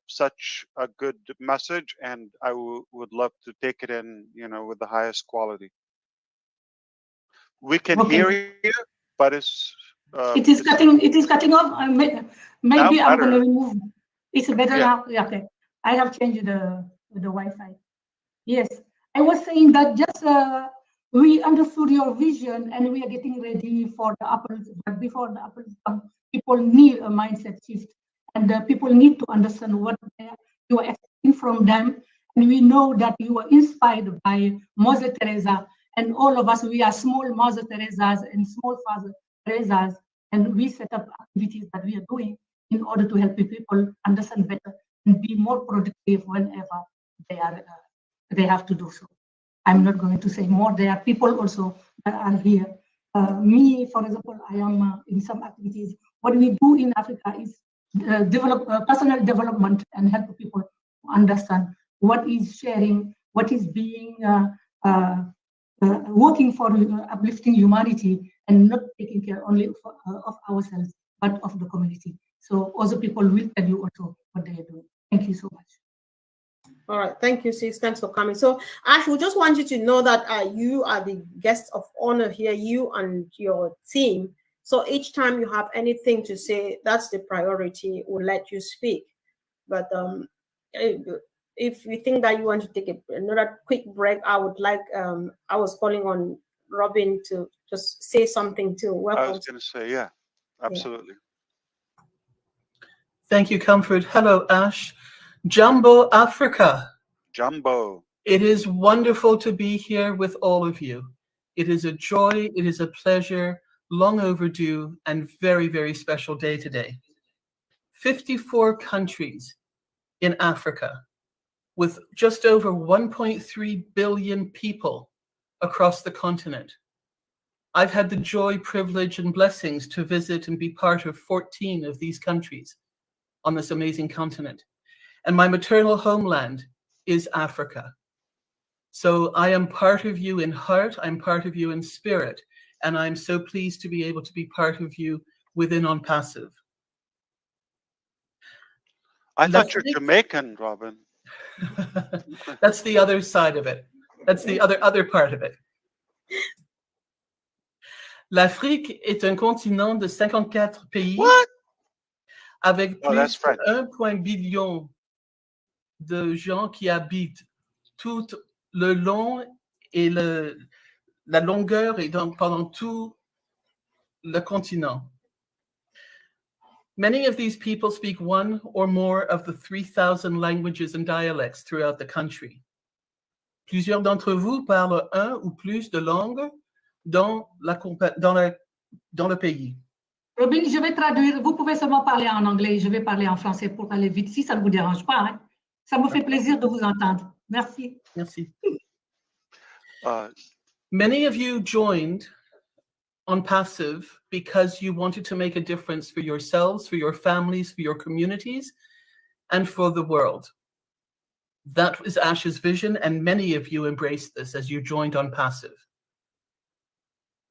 such a good message, and I would love to take it in, with the highest quality. We can hear you, but it is cutting off. Maybe Now I'm going to better. remove. It's better Yeah. now. Yeah, okay. I have changed the Wi-Fi. Yes, I was saying that just we understood your vision and we are getting ready for the apples. But before the apples come, people need a mindset shift, and people need to understand what you are expecting from them. And we know that you are inspired by Mother Teresa, and all of us, we are small Mother Teresas and small Father Teresas, and we set up activities that we are doing in order to help people understand better and be more productive whenever they have to do so. I'm not going to say more. There are people also that are here. Me, for example, I am in some activities. What we do in Africa is develop personal development and help people understand what is sharing, what is being working for uplifting humanity and not taking care only of ourselves, but of the community. So other people will tell you also what they are doing. Thank you so much. All right, thank you, sis. Thanks for coming. So, Ash, we just want you to know that you are the guest of honor here, you and your team. So each time you have anything to say, that's the priority. We'll let you speak. But if you think that you want to take another quick break, I would like, I was calling on Robin to just say something too. Welcome. I was going to say, yeah, absolutely. Thank you, Comfort. Hello, Ash. GOOO Africa. Jumbo. It is wonderful to be here with all of you. It is a joy, it is a pleasure, long overdue, and very, very special day today. 54 countries in Africa with just over 1.3 billion people across the continent. I've had the joy, privilege, and blessings to visit and be part of 14 of these countries on this amazing continent. And my maternal homeland is Africa. So I am part of you in heart, I'm part of you in spirit, and I'm so pleased to be able to be part of you within ONPASSIVE. I thought you're Jamaican, Robin. That's the other side of it. That's the other part of it. L'Afrique est un continent de 54 pays. What? Avec Oh, that's plus de French. 1 billion de gens qui habitent tout le long et la longueur et donc pendant tout le continent. Many of these people speak one or more of the 3,000 languages and dialects throughout the country. Plusieurs d'entre vous parlent un ou plus de langues dans le pays. Robin, je vais traduire. Vous pouvez seulement parler en anglais. Je vais parler en français pour aller vite, si ça ne vous dérange pas. Hein? Ça me fait plaisir de vous entendre. Merci. Merci. Many of you joined ONPASSIVE because you wanted to make a difference for yourselves, for your families, for your communities, and for the world. That was Ash's vision, and many of you embraced this as you joined ONPASSIVE.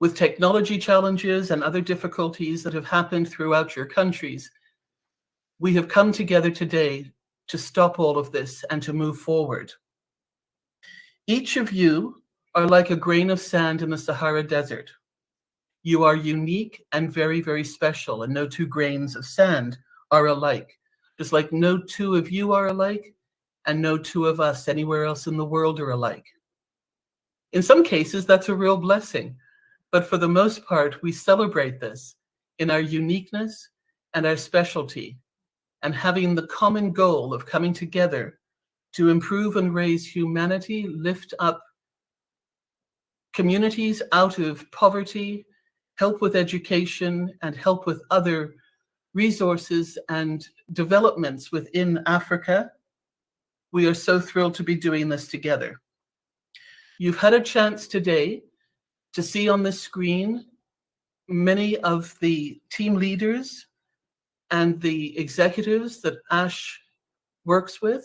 With technology challenges and other difficulties that have happened throughout your countries, we have come together today to stop all of this and to move forward. Each of you are like a grain of sand in the Sahara Desert. You are unique and very, very special, and no two grains of sand are alike, just like no two of you are alike, and no two of us anywhere else in the world are alike. In some cases, that's a real blessing. But for the most part, we celebrate this in our uniqueness and our specialty, and having the common goal of coming together to improve and raise humanity, lift up communities out of poverty, help with education, and help with other resources and developments within Africa. We are so thrilled to be doing this together. You've had a chance today to see on the screen many of the team leaders and the executives that Ash works with.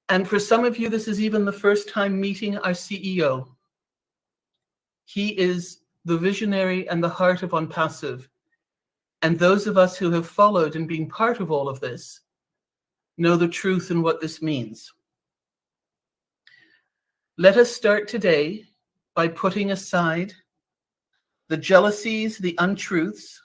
And for some of you, this is even the first time meeting our CEO. He is the visionary and the heart of ONPASSIVE. And those of us who have followed and been part of all of this know the truth and what this means. Let us start today by putting aside the jealousies, the untruths,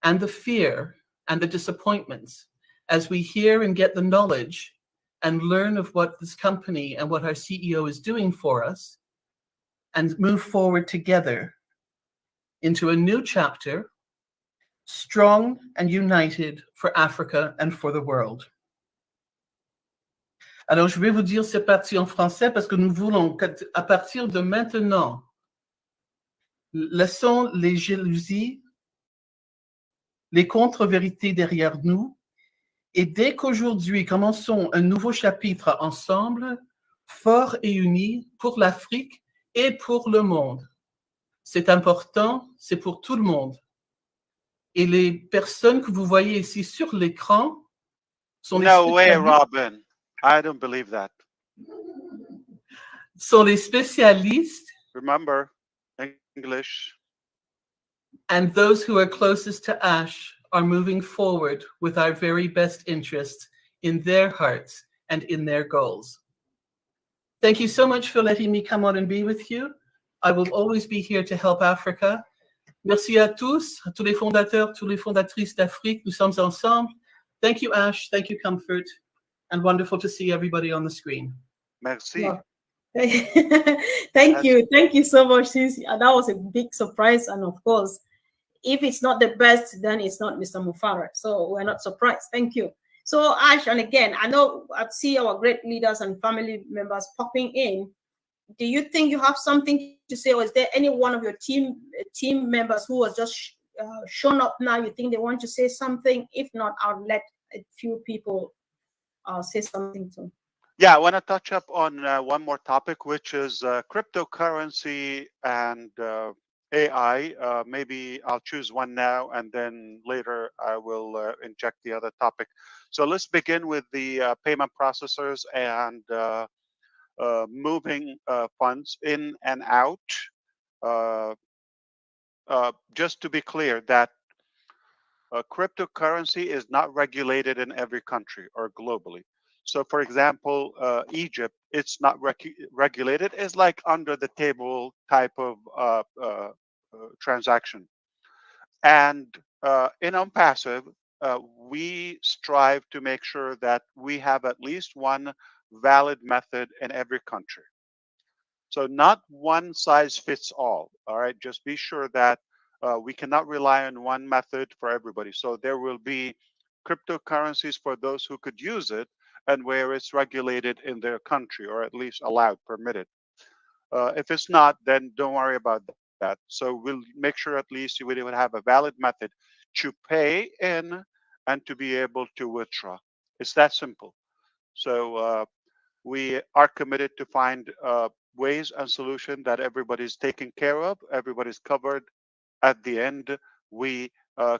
and the fear and the disappointments as we hear and get the knowledge and learn of what this company and what our CEO is doing for us, and move forward together into a new chapter, strong and united for Africa and for the world. Alors, je vais vous dire cette partie en français parce que nous voulons qu'à partir de maintenant, laissons les jalousies, les contre-vérités derrière nous, et dès qu'aujourd'hui, commençons un nouveau chapitre ensemble, forts et unis pour l'Afrique et pour le monde. C'est important, c'est pour tout le monde. Et les personnes que vous voyez ici sur l'écran sont les No way, spécialistes. Robin. I don't believe that. Sont les spécialistes. Remember, English. And those who are closest to Ash are moving forward with our very best interests in their hearts and in their goals. Thank you so much for letting me come on and be with you. I will always be here to help Africa. Merci à tous les fondateurs, toutes les fondatrices d'Afrique. Nous sommes ensemble. Thank you, Ash. Thank you, Comfort. And wonderful to see everybody on the screen. Merci. Yeah. Thank you so much. That was a big surprise, and of course, if it's not the best, then it's not Mr. Mufareh. So we're not surprised. Thank you. So Ash, and again, I know I see our great leaders and family members popping in. Do you think you have something to say, or is there any one of your team members who has just shown up now? You think they want to say something? If not, I'll let a few people say something too. Yeah, I want to touch up on one more topic, which is cryptocurrency and AI. Maybe I'll choose one now, and then later I will inject the other topic. So let's begin with the payment processors and moving funds in and out. Just to be clear, that cryptocurrency is not regulated in every country or globally. So, for example, Egypt, it's not regulated. It's like under the table type of transaction. And in ONPASSIVE, we strive to make sure that we have at least one valid method in every country. So not one size fits all right? Just be sure that we cannot rely on one method for everybody. So there will be cryptocurrencies for those who could use it, and where it's regulated in their country, or at least allowed, permitted. If it's not, then don't worry about that. So we'll make sure at least you would have a valid method to pay in and to be able to withdraw. It's that simple. So we are committed to find ways and solutions that everybody's taken care of, everybody's covered. At the end, we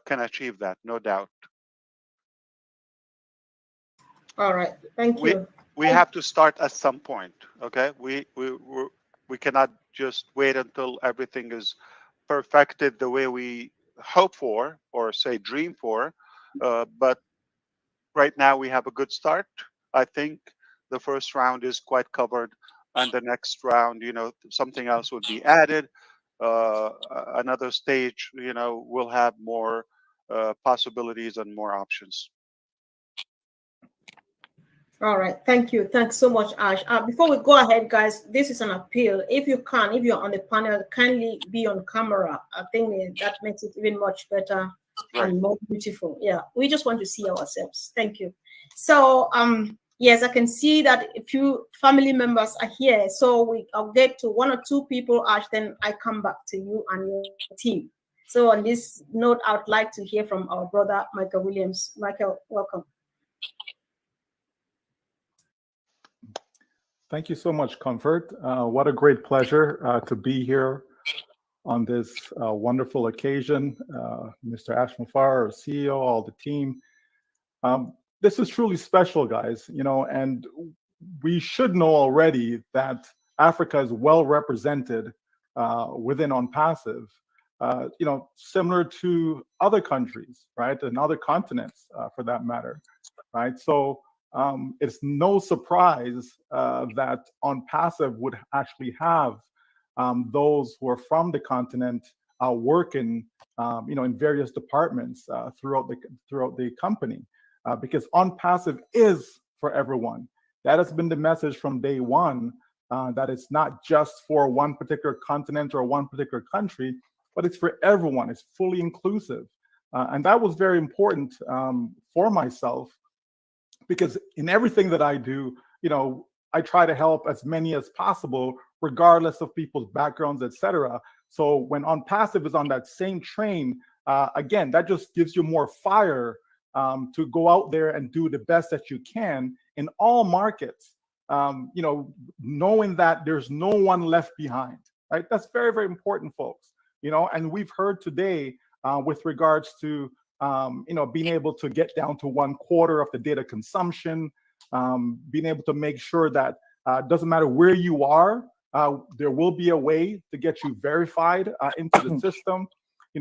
can achieve that, no doubt. All right, thank you. We have to start at some point, okay? We cannot just wait until everything is perfected the way we hope for, or say dream for. But right now we have a good start. I think the first round is quite covered, and the next round, something else would be added. Another stage, will have more possibilities and more options. All right, thank you. Thanks so much, Ash. Before we go ahead, guys, this is an appeal. If you're on the panel, kindly be on camera. I think that makes it even much better and more beautiful. Yeah, we just want to see ourselves. Thank you. So, yes, I can see that a few family members are here. So I'll get to one or two people, Ash, then I come back to you and your team. So on this note, I would like to hear from our brother, Michael Williams. Michael, welcome. Thank you so much, Comfort. What a great pleasure to be here on this wonderful occasion. Mr. Ash Mufareh, our CEO, all the team. This is truly special, guys, and we should know already that Africa is well represented within ONPASSIVE, similar to other countries, right, and other continents for that matter, right? So it's no surprise that ONPASSIVE would actually have those who are from the continent working in various departments throughout the company, because ONPASSIVE is for everyone. That has been the message from day one, that it's not just for one particular continent or one particular country, but it's for everyone. It's fully inclusive. And that was very important for myself, because in everything that I do, I try to help as many as possible, regardless of people's backgrounds, etc. So when ONPASSIVE is on that same train, again, that just gives you more fire to go out there and do the best that you can in all markets, knowing that there's no one left behind, right? That's very, very important, folks. And we've heard today with regards to, being able to get down to 1/4 of the data consumption, being able to make sure that doesn't matter where you are, there will be a way to get you verified into the system.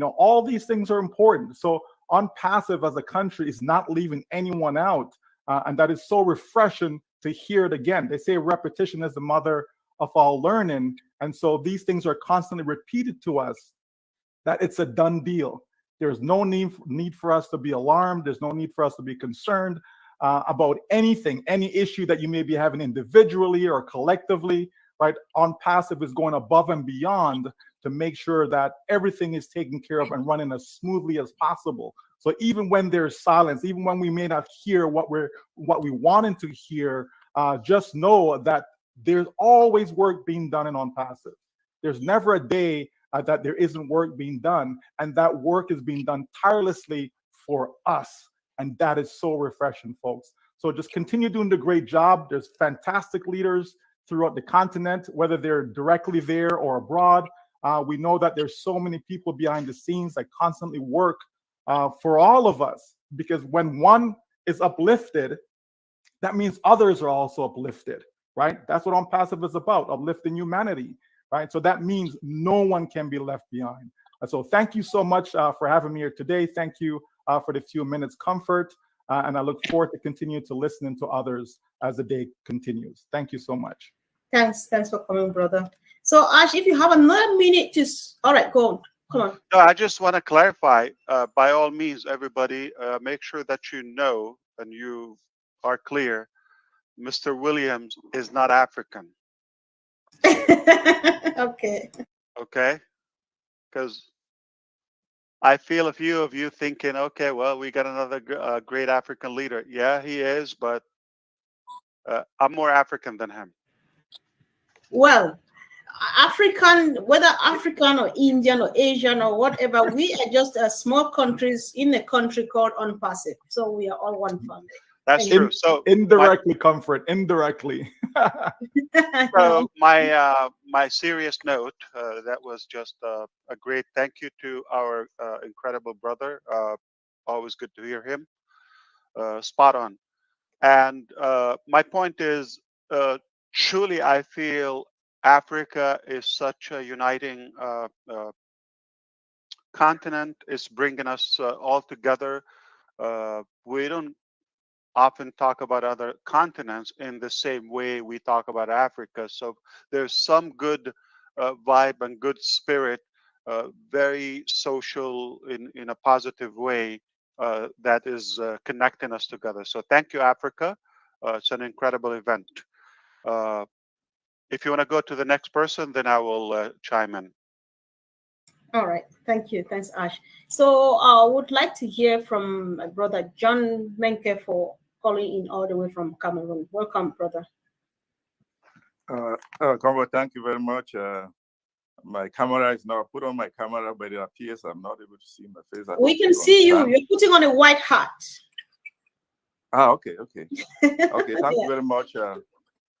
All these things are important. So ONPASSIVE as a country is not leaving anyone out. And that is so refreshing to hear it again. They say repetition is the mother of all learning. And so these things are constantly repeated to us, that it's a done deal. There's no need for us to be alarmed. There's no need for us to be concerned about anything, any issue that you may be having individually or collectively, right? ONPASSIVE is going above and beyond to make sure that everything is taken care of and running as smoothly as possible. So even when there's silence, even when we may not hear what we wanted to hear, just know that there's always work being done in ONPASSIVE. There's never a day that there isn't work being done, and that work is being done tirelessly for us. And that is so refreshing, folks. So just continue doing the great job. There's fantastic leaders throughout the continent, whether they're directly there or abroad. We know that there's so many people behind the scenes that constantly work for all of us, because when one is uplifted, that means others are also uplifted, right? That's what ONPASSIVE is about, uplifting humanity, right? So that means no one can be left behind. And so thank you so much for having me here today. Thank you for the few minutes comfort. And I look forward to continue to listening to others as the day continues. Thank you so much. Thanks for coming, brother. So Ash, if you have another minute to, all right, go on. Come on. No, I just want to clarify, by all means, everybody, make sure that you know and you are clear, Mr. Williams is not African. Okay. Okay? Because I feel a few of you thinking, okay, well, we got another great African leader. Yeah, he is, but I'm more African than him. Well, African, whether African or Indian or Asian or whatever, we are just small countries in a country called ONPASSIVE. So we are all one family. That's true. So indirectly, comfort, indirectly. So my serious note, that was just a great thank you to our incredible brother. Always good to hear him. Spot on. And my point is, truly, I feel Africa is such a uniting continent. It's bringing us all together. We don't often talk about other continents in the same way we talk about Africa. So there's some good vibe and good spirit, very social in a positive way, that is connecting us together. So thank you, Africa. It's an incredible event. If you want to go to the next person, then I will chime in. All right. Thank you. Thanks, Ash. So I would like to hear from my brother, John Menke, for calling in all the way from Cameroon. Welcome, brother. Kamal, thank you very much. My camera is now put on my camera, but it appears I'm not able to see my face. We can see you. You're putting on a white hat. Okay. Okay, thank you very much.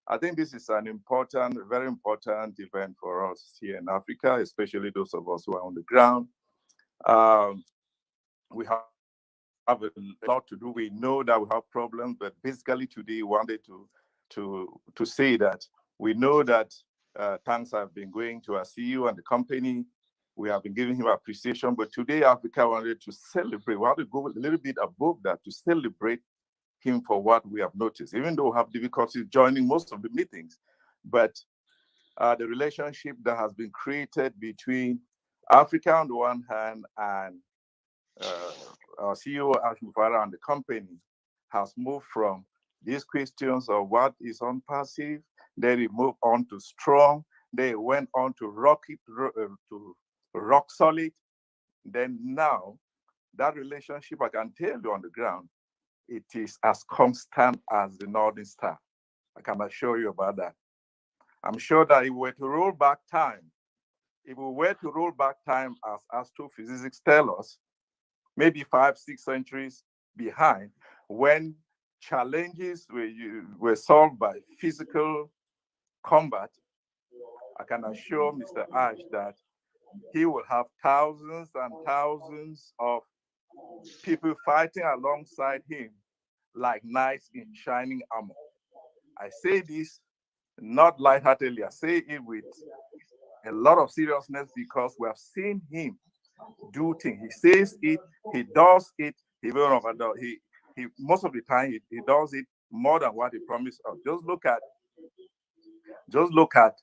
I think this is an important, very important event for us here in Africa, especially those of us who are on the ground. We have a lot to do. We know that we have problems, but basically today we wanted to say that we know that thanks have been going to our CEO and the company. We have been giving him appreciation, but today Africa wanted to celebrate. We want to go a little bit above that to celebrate him for what we have noticed, even though we have difficulties joining most of the meetings. But the relationship that has been created between Africa on the one hand, and our CEO, Mufareh, and the company has moved from these questions of what is ONPASSIVE, then they moved on to strong, they went on to rock solid. Then now, that relationship, I can tell you on the ground, it is as constant as the Northern Star. I can assure you about that. I'm sure that if we were to roll back time, as astrophysicists tell us, maybe 5-6 centuries behind, when challenges were solved by physical combat, I can assure Mr. Ash that he will have thousands and thousands of people fighting alongside him like knights in shining armor. I say this not lightheartedly, I say it with a lot of seriousness because we have seen him do things. He says it, he does it, he most of the time he does it more than what he promised us. Just look at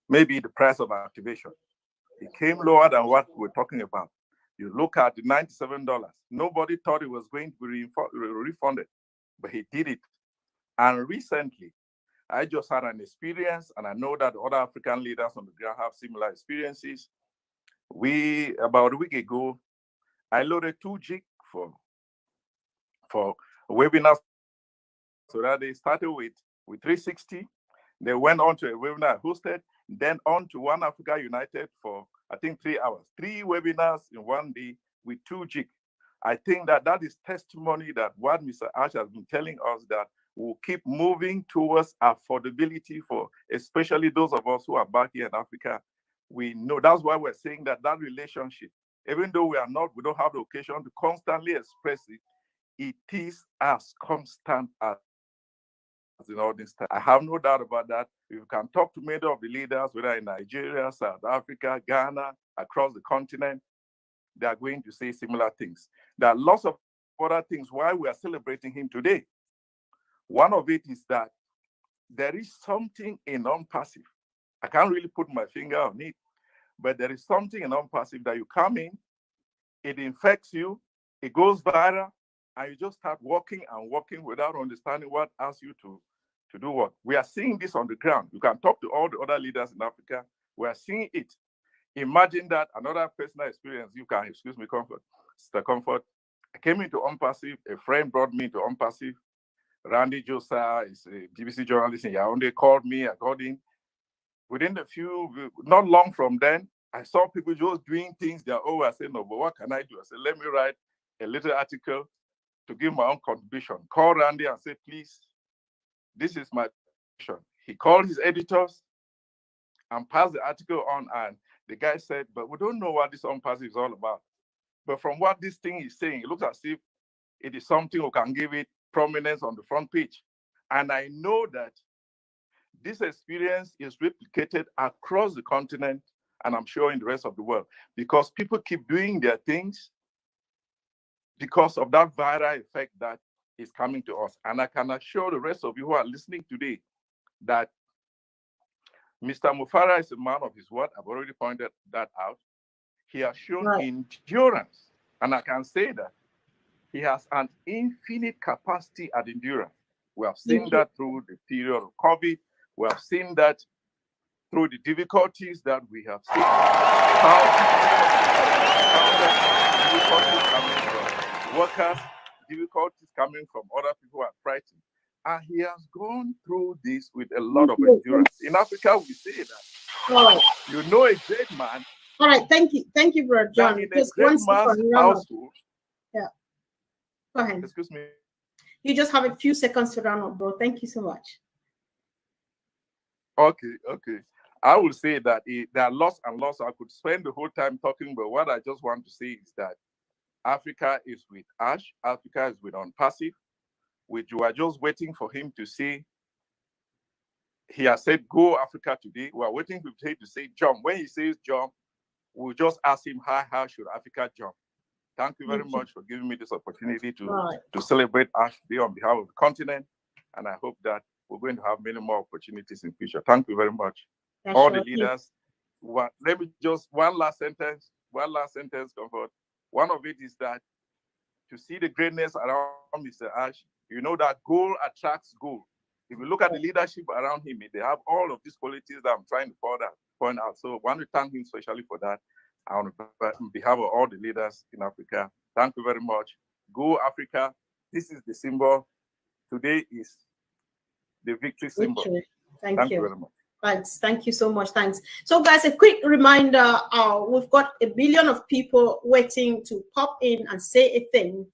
maybe the price of activation. It came lower than what we're talking about. You look at the $97. Nobody thought it was going to be refunded, but he did it. And recently, I just had an experience, and I know that other African leaders on the ground have similar experiences. About a week ago, I loaded 2 gig for webinars. So that they started with 360. They went on to a webinar I hosted, then on to One Africa United for, I think, 3 hours. 3 webinars in one day with 2 gig. I think that is testimony that what Mr. Ash has been telling us, that we'll keep moving towards affordability for especially those of us who are back here in Africa. We know that's why we're saying that relationship, even though we don't have the occasion to constantly express it, it is as constant as in all this time. I have no doubt about that. If you can talk to many of the leaders, whether in Nigeria, South Africa, Ghana, across the continent, they are going to say similar things. There are lots of other things why we are celebrating him today. One of it is that there is something in ONPASSIVE. I can't really put my finger on it, but there is something in ONPASSIVE that you come in, it infects you, it goes viral, and you just start walking and walking without understanding what asks you to do what. We are seeing this on the ground. You can talk to all the other leaders in Africa. We are seeing it. Imagine that another personal experience. You can excuse me, Comfort, Mr. Comfort. I came into ONPASSIVE. A friend brought me to ONPASSIVE. Randy Josa is a BBC journalist in Yaoundé, called me. I got in. Within not long from then, I saw people just doing things their own. I said, no, but what can I do? I said, let me write a little article to give my own contribution. Call Randy and say, please, this is my contribution. He called his editors and passed the article on, and the guy said, but we don't know what this ONPASSIVE is all about. But from what this thing is saying, it looks as if it is something who can give it prominence on the front page. And I know that this experience is replicated across the continent, and I'm sure in the rest of the world, because people keep doing their things because of that viral effect that is coming to us. And I can assure the rest of you who are listening today that Mr. Mufareh is a man of his word. I've already pointed that out. He has shown endurance, and I can say that he has an infinite capacity at endurance. We have seen that through the period of COVID. We have seen that through the difficulties that we have seen. How difficulties coming from workers, difficulties coming from other people who are frightened. And he has gone through this with a lot of endurance. In Africa, we say that. All right. You know a great man. All right, thank you, Brother John. In a great man's household. Yeah. Go ahead. Excuse me. You just have a few seconds to round up, bro. Thank you so much. Okay. I will say that there are lots and lots. I could spend the whole time talking, but what I just want to say is that Africa is with Ash. Africa is with ONPASSIVE. You are just waiting for him to say, he has said, GOOO Africa today. We are waiting for him to say jump. When he says jump, we'll just ask him, how should Africa jump? Thank you very much for giving me this opportunity to celebrate Ash today on behalf of the continent. And I hope that we're going to have many more opportunities in future. Thank you very much. All the leaders. Let me just, one last sentence. one last sentence, Comfort. One of it is that to see the greatness around Mr. Ash, you know that goal attracts goal. If you look at the leadership around him, they have all of these qualities that I'm trying to point out. So I want to thank him especially for that. On behalf of all the leaders in Africa, thank you very much. GOOO Africa, this is the symbol. Today is the victory symbol. Thank you very much. Thanks. Thank you so much. Thanks. So, guys, a quick reminder: we've got 1 billion of people waiting to pop in and say a thing.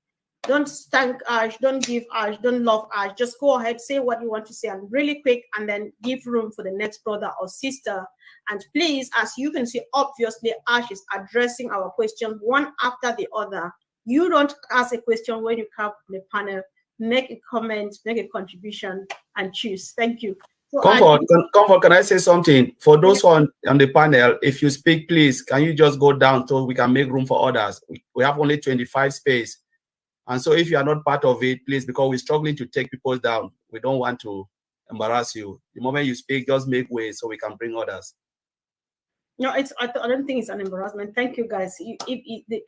Don't thank Ash. Don't give Ash. Don't love Ash. Just go ahead, say what you want to say, and really quick, and then give room for the next brother or sister. And please, as you can see, obviously, Ash is addressing our questions one after the other. You don't ask a question when you come to the panel. Make a comment, make a contribution, and choose. Thank you. So Comfort, can I say something? For those on the panel, if you speak, please, can you just go down so we can make room for others? We have only 25 space. And so if you are not part of it, please, because we're struggling to take people down, we don't want to embarrass you. The moment you speak, just make way so we can bring others. No, I don't think it's an embarrassment. Thank you, guys.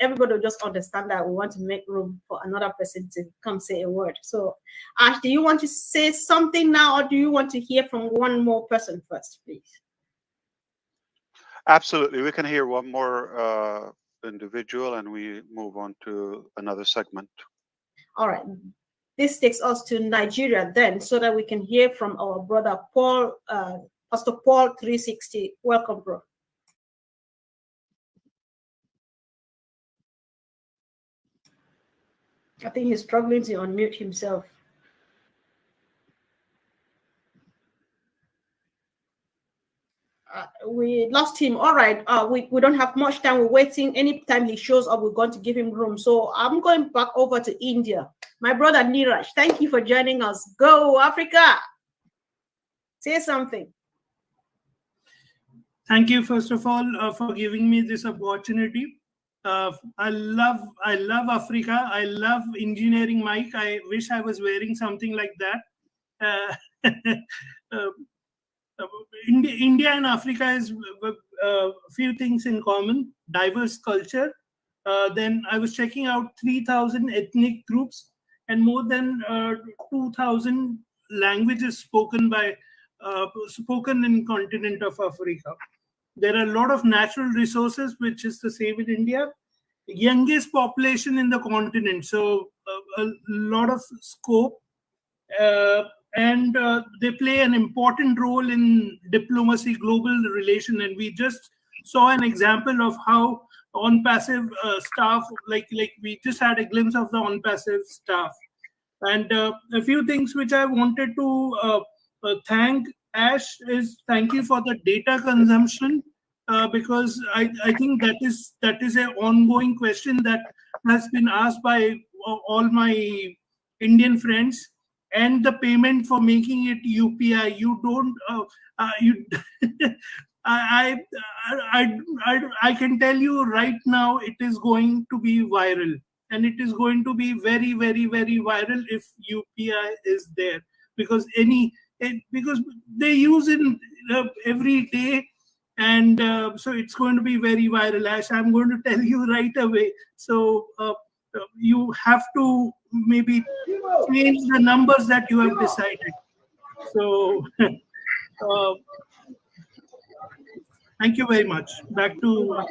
Everybody will just understand that we want to make room for another person to come say a word. So, Ash, do you want to say something now, or do you want to hear from one more person first, please? Absolutely. We can hear one more individual, and we move on to another segment. All right. This takes us to Nigeria then, so that we can hear from our brother Paul, Pastor Paul 360. Welcome, bro. I think he's struggling to unmute himself. We lost him. All right. We don't have much time. We're waiting. Anytime he shows up, we're going to give him room. So I'm going back over to India. My brother Niraj, thank you for joining us. Go Africa. Say something. Thank you, first of all, for giving me this opportunity. I love Africa. I love engineering, Mike. I wish I was wearing something like that. India and Africa is a few things in common: diverse culture. Then I was checking out 3,000 ethnic groups and more than 2,000 languages spoken in continent of Africa. There are a lot of natural resources, which is the same in India. Youngest population in the continent, so a lot of scope, and they play an important role in diplomacy, global relation. And we just saw an example of how ONPASSIVE staff, like we just had a glimpse of the ONPASSIVE staff. And a few things which I wanted to thank Ash is thank you for the data consumption, because I think that is an ongoing question that has been asked by all my Indian friends. And the payment for making it UPI, you don't I can tell you right now, it is going to be viral, and it is going to be very, very, very viral if UPI is there, because because they use it every day, and so it's going to be very viral. Ash, I'm going to tell you right away. So you have to maybe change the numbers that you have decided. So thank you very much. Back to.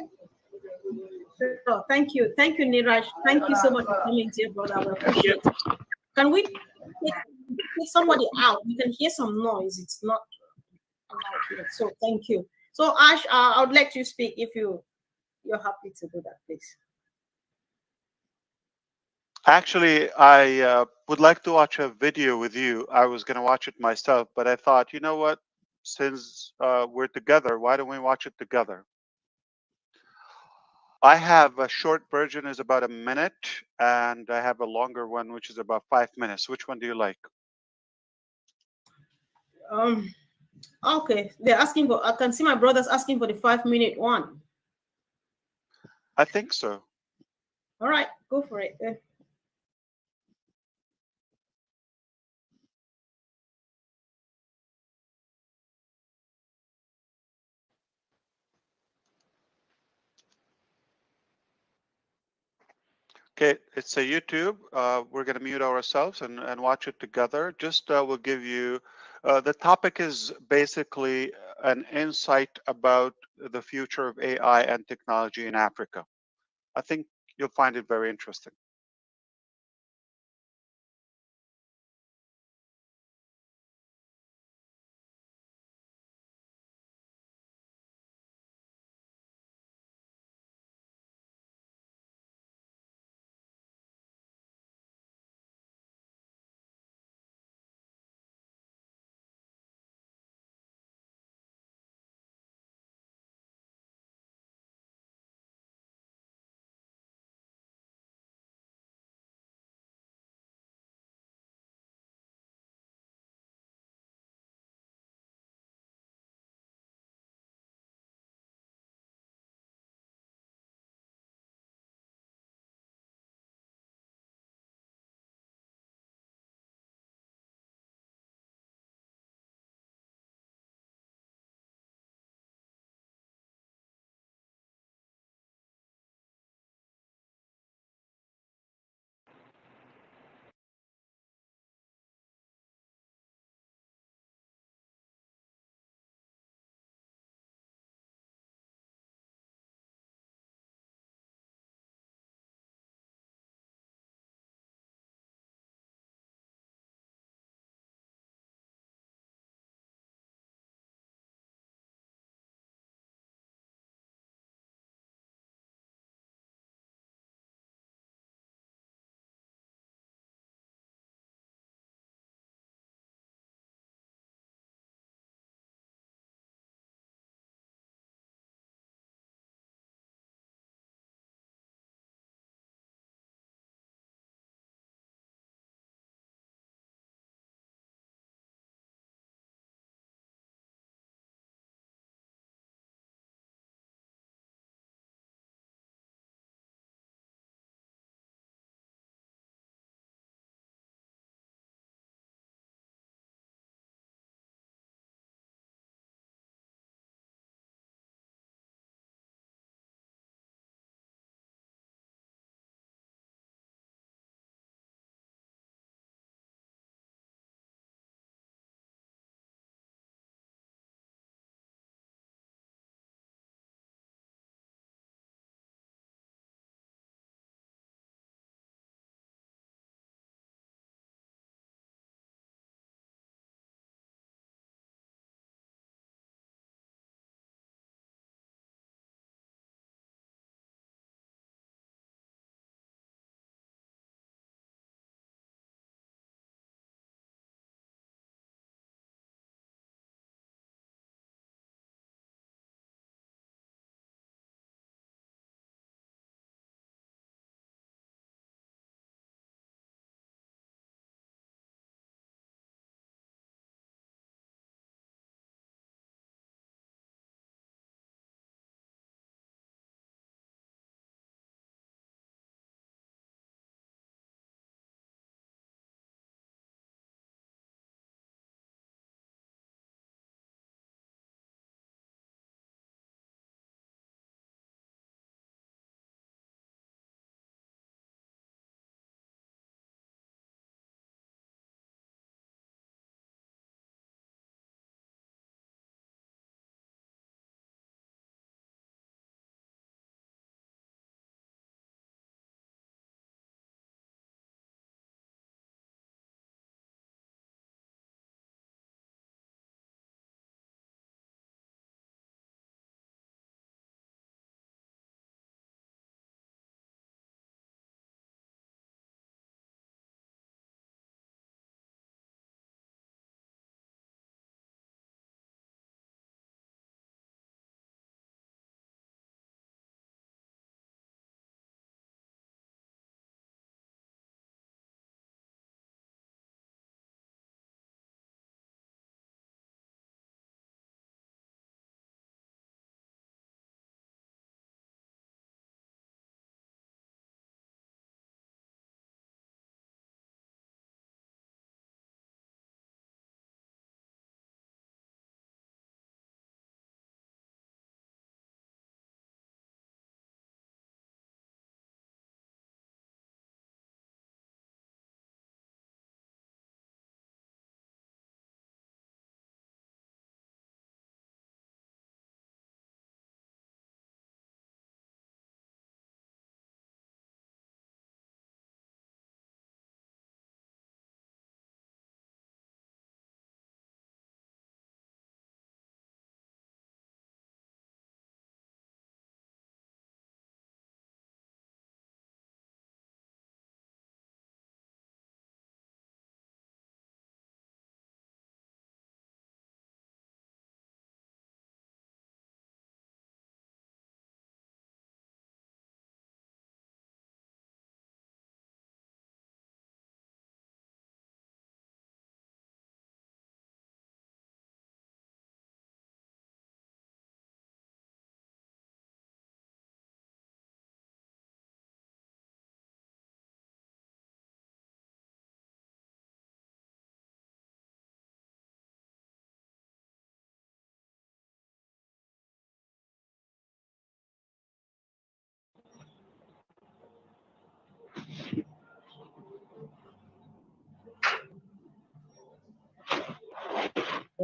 Oh, thank you, Niraj. Thank you so much for coming, dear brother. We appreciate it. Can we take somebody out? You can hear some noise. It's not allowed here. So thank you. So Ash, I would like to speak if you're happy to do that, please. Actually, I would like to watch a video with you. I was going to watch it myself, but I thought, you know what? Since we're together, why don't we watch it together? I have a short version is about a minute, and I have a longer one, which is about 5 minutes. Which one do you like? Okay, they're asking for. I can see my brothers asking for the 5-minute one. I think so. All right, go for it. Okay, it's a YouTube. We're going to mute ourselves and watch it together. Just we'll give you, the topic is basically an insight about the future of AI and technology in Africa. I think you'll find it very interesting.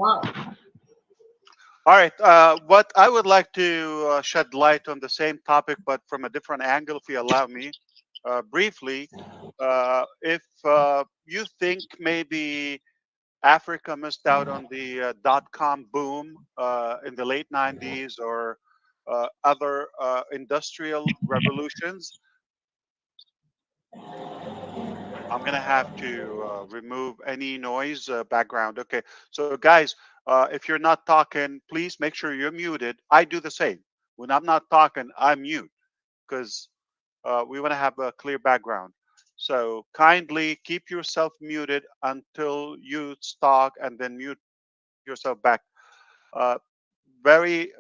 Wow. All right. What I would like to shed light on the same topic, but from a different angle, if you allow me, briefly. If you think maybe Africa missed out on the dot-com boom in the late 90s or other industrial revolutions, I'm going to have to remove any noise background. Okay. So, guys, if you're not talking, please make sure you're muted. I do the same. When I'm not talking, I mute because we want to have a clear background. So kindly keep yourself muted until you talk and then mute yourself back. Uh, very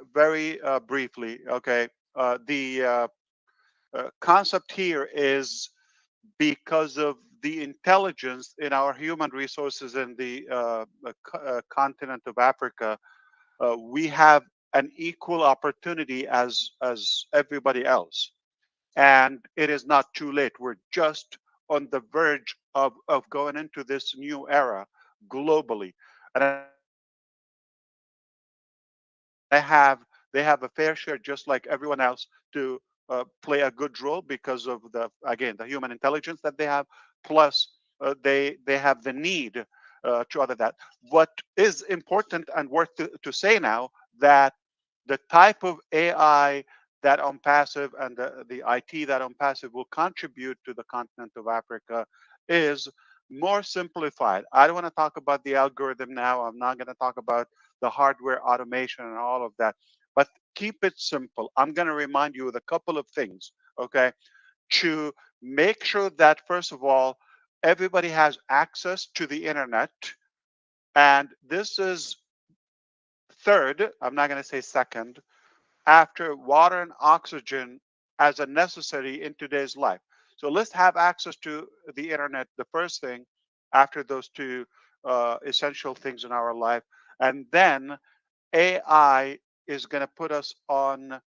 briefly, okay. The concept here is because of the intelligence in our human resources in the continent of Africa, we have an equal opportunity as everybody else, and it is not too late. We're just on the verge of going into this new era globally. And they have a fair share, just like everyone else, to play a good role because of the human intelligence that they have. Plus, they have the need to other that. What is important and worth to say now that the type of AI that ONPASSIVE and the IT that ONPASSIVE will contribute to the continent of Africa is more simplified. I don't want to talk about the algorithm now. I'm not going to talk about the hardware automation and all of that, but keep it simple. I'm going to remind you of a couple of things, okay, to make sure that, first of all, everybody has access to the internet. And this is third, I'm not going to say second, after water and oxygen as a necessary in today's life. So let's have access to the internet, the first thing after those two essential things in our life. And then AI is going to put us on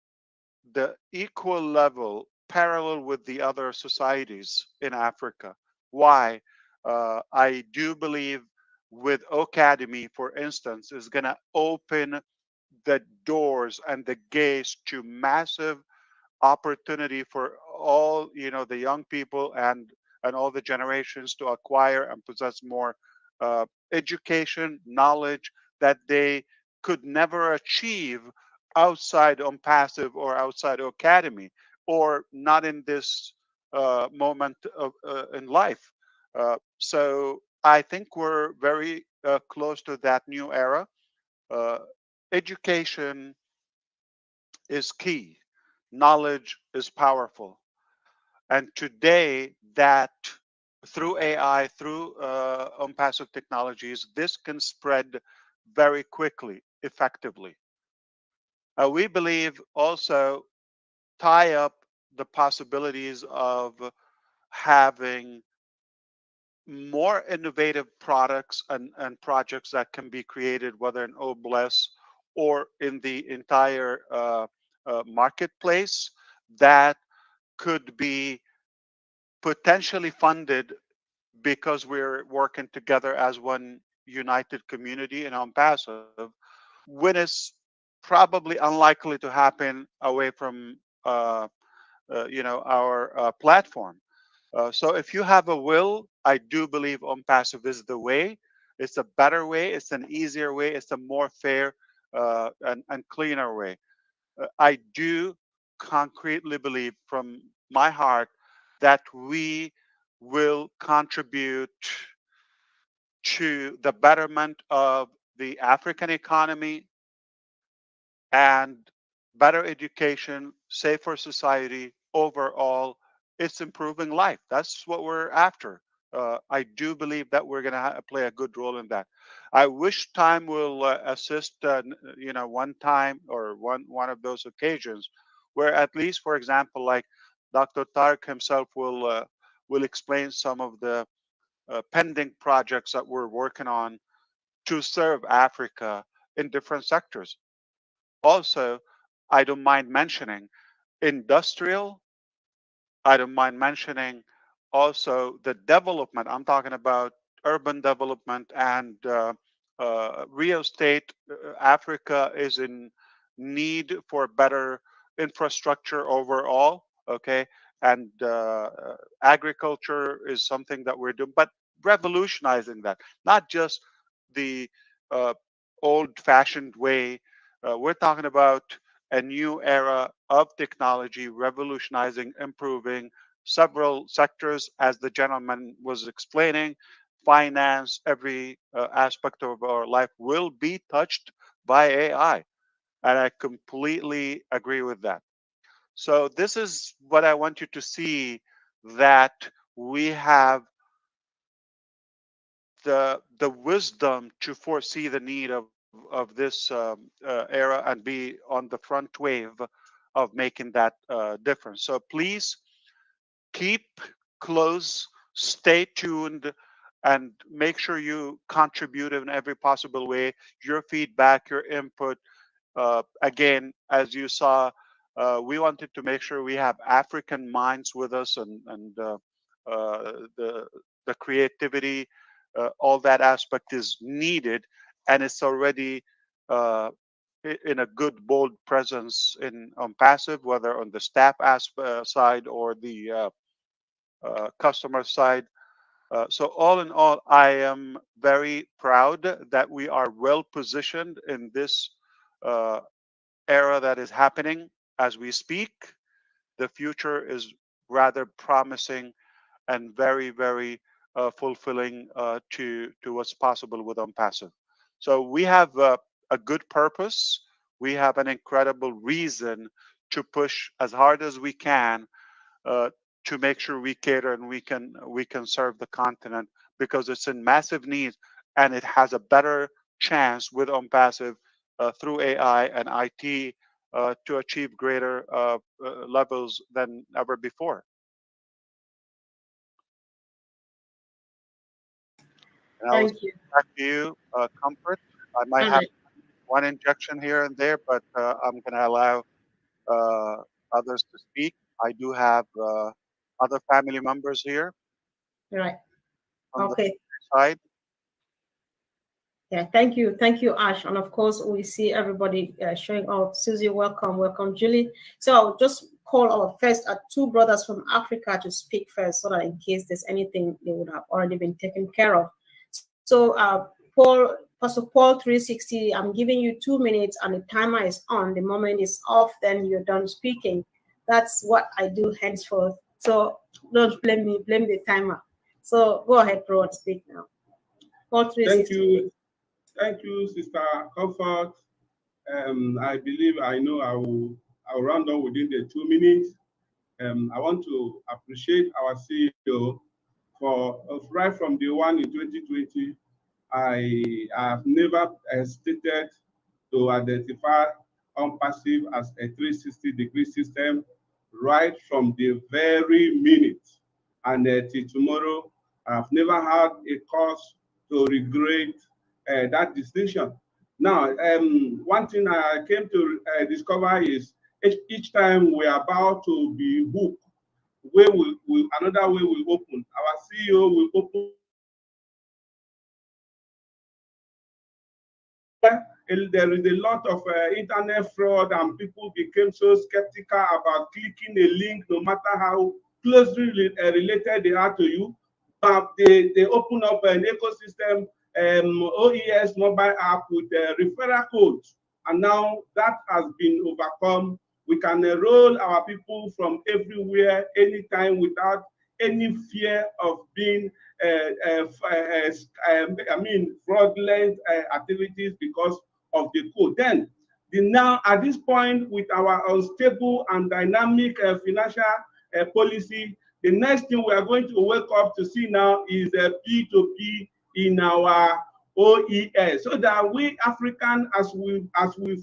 the equal level, parallel with the other societies in Africa. Why? I do believe with Academy, for instance, is going to open the doors and the gates to massive opportunity for all the young people and all the generations to acquire and possess more education knowledge that they could never achieve outside on passive or outside academy, or not in this moment of in life. So I think we're very close to that new era. uh, Education is key. Knowledge is powerful. And today, that through AI, through passive technologies, this can spread very quickly, effectively. We believe also tie up the possibilities of having more innovative products and projects that can be created, whether in OBLES or in the entire marketplace, that could be potentially funded because we're working together as one united community and on passive, when it's probably unlikely to happen away from our platform. So if you have a will, I do believe on passive is the way. It's a better way. It's an easier way. It's a more fair and cleaner way. I do concretely believe from my heart that we will contribute to the betterment of the African economy and better education, safer society overall. It's improving life. That's what we're after. I do believe that we're going to play a good role in that. I wish time will assist, one time or one of those occasions where at least, for example, like Dr. Tarek himself will explain some of the pending projects that we're working on to serve Africa in different sectors. Also, I don't mind mentioning industrial. I don't mind mentioning also the development. I'm talking about urban development and real estate. Africa is in need for better infrastructure overall. Okay, and agriculture is something that we're doing, but revolutionizing that, not just the old-fashioned way. We're talking about a new era of technology, revolutionizing, improving several sectors, as the gentleman was explaining. Finance, every aspect of our life will be touched by AI. And I completely agree with that. So this is what I want you to see, that we have the wisdom to foresee the need of this era and be on the front wave of making that difference. So please keep close, stay tuned, and make sure you contribute in every possible way. Your feedback, your input. Again, as you saw, we wanted to make sure we have African minds with us, and the creativity, all that aspect is needed, and it's already in a good, bold presence in ONPASSIVE, whether on the staff side or the customer side. So all in all, I am very proud that we are well positioned in this era that is happening as we speak. The future is rather promising and very, very fulfilling to what's possible with ONPASSIVE. So we have a good purpose. We have an incredible reason to push as hard as we can to make sure we cater and we can serve the continent, because it's in massive need, and it has a better chance with ONPASSIVE through AI and IT to achieve greater levels than ever before. And I'll Thank you. back to you, Comfort. I might have one injection here and there, but I'm going to allow others to speak. I do have other family members here Right. on Okay. the side. Yeah, thank you, Ash, and of course we see everybody showing up. Susie, welcome, Julie. So I'll just call our first two brothers from Africa to speak first, so that in case there's anything, they would have already been taken care of. So Pastor Paul 360, I'm giving you 2 minutes, and the timer is on. The moment it's off, then you're done speaking. That's what I do henceforth. So don't blame me, blame the timer. So go ahead, bro, and speak now. Paul 360. Thank you, Sister Comfort. I believe I know I'll round up within the 2 minutes. I want to appreciate our CEO for right from the one in 2020. I have never hesitated to identify ONPASSIVE as a 360-degree system right from the very minute. And till tomorrow, I've never had a cause to regret that distinction. Now, one thing I came to discover is each time we're about to be hooked, another way will open. Our CEO will open. There is a lot of internet fraud, and people became so skeptical about clicking a link, no matter how closely related they are to you. But they open up an ecosystem, OES mobile app with referral codes, and now that has been overcome. We can enroll our people from everywhere, anytime, without any fear of being fraudulent activities because of the code. Then, now at this point, with our unstable and dynamic financial policy, the next thing we are going to wake up to see now is P2P in our OES, so that we African, as we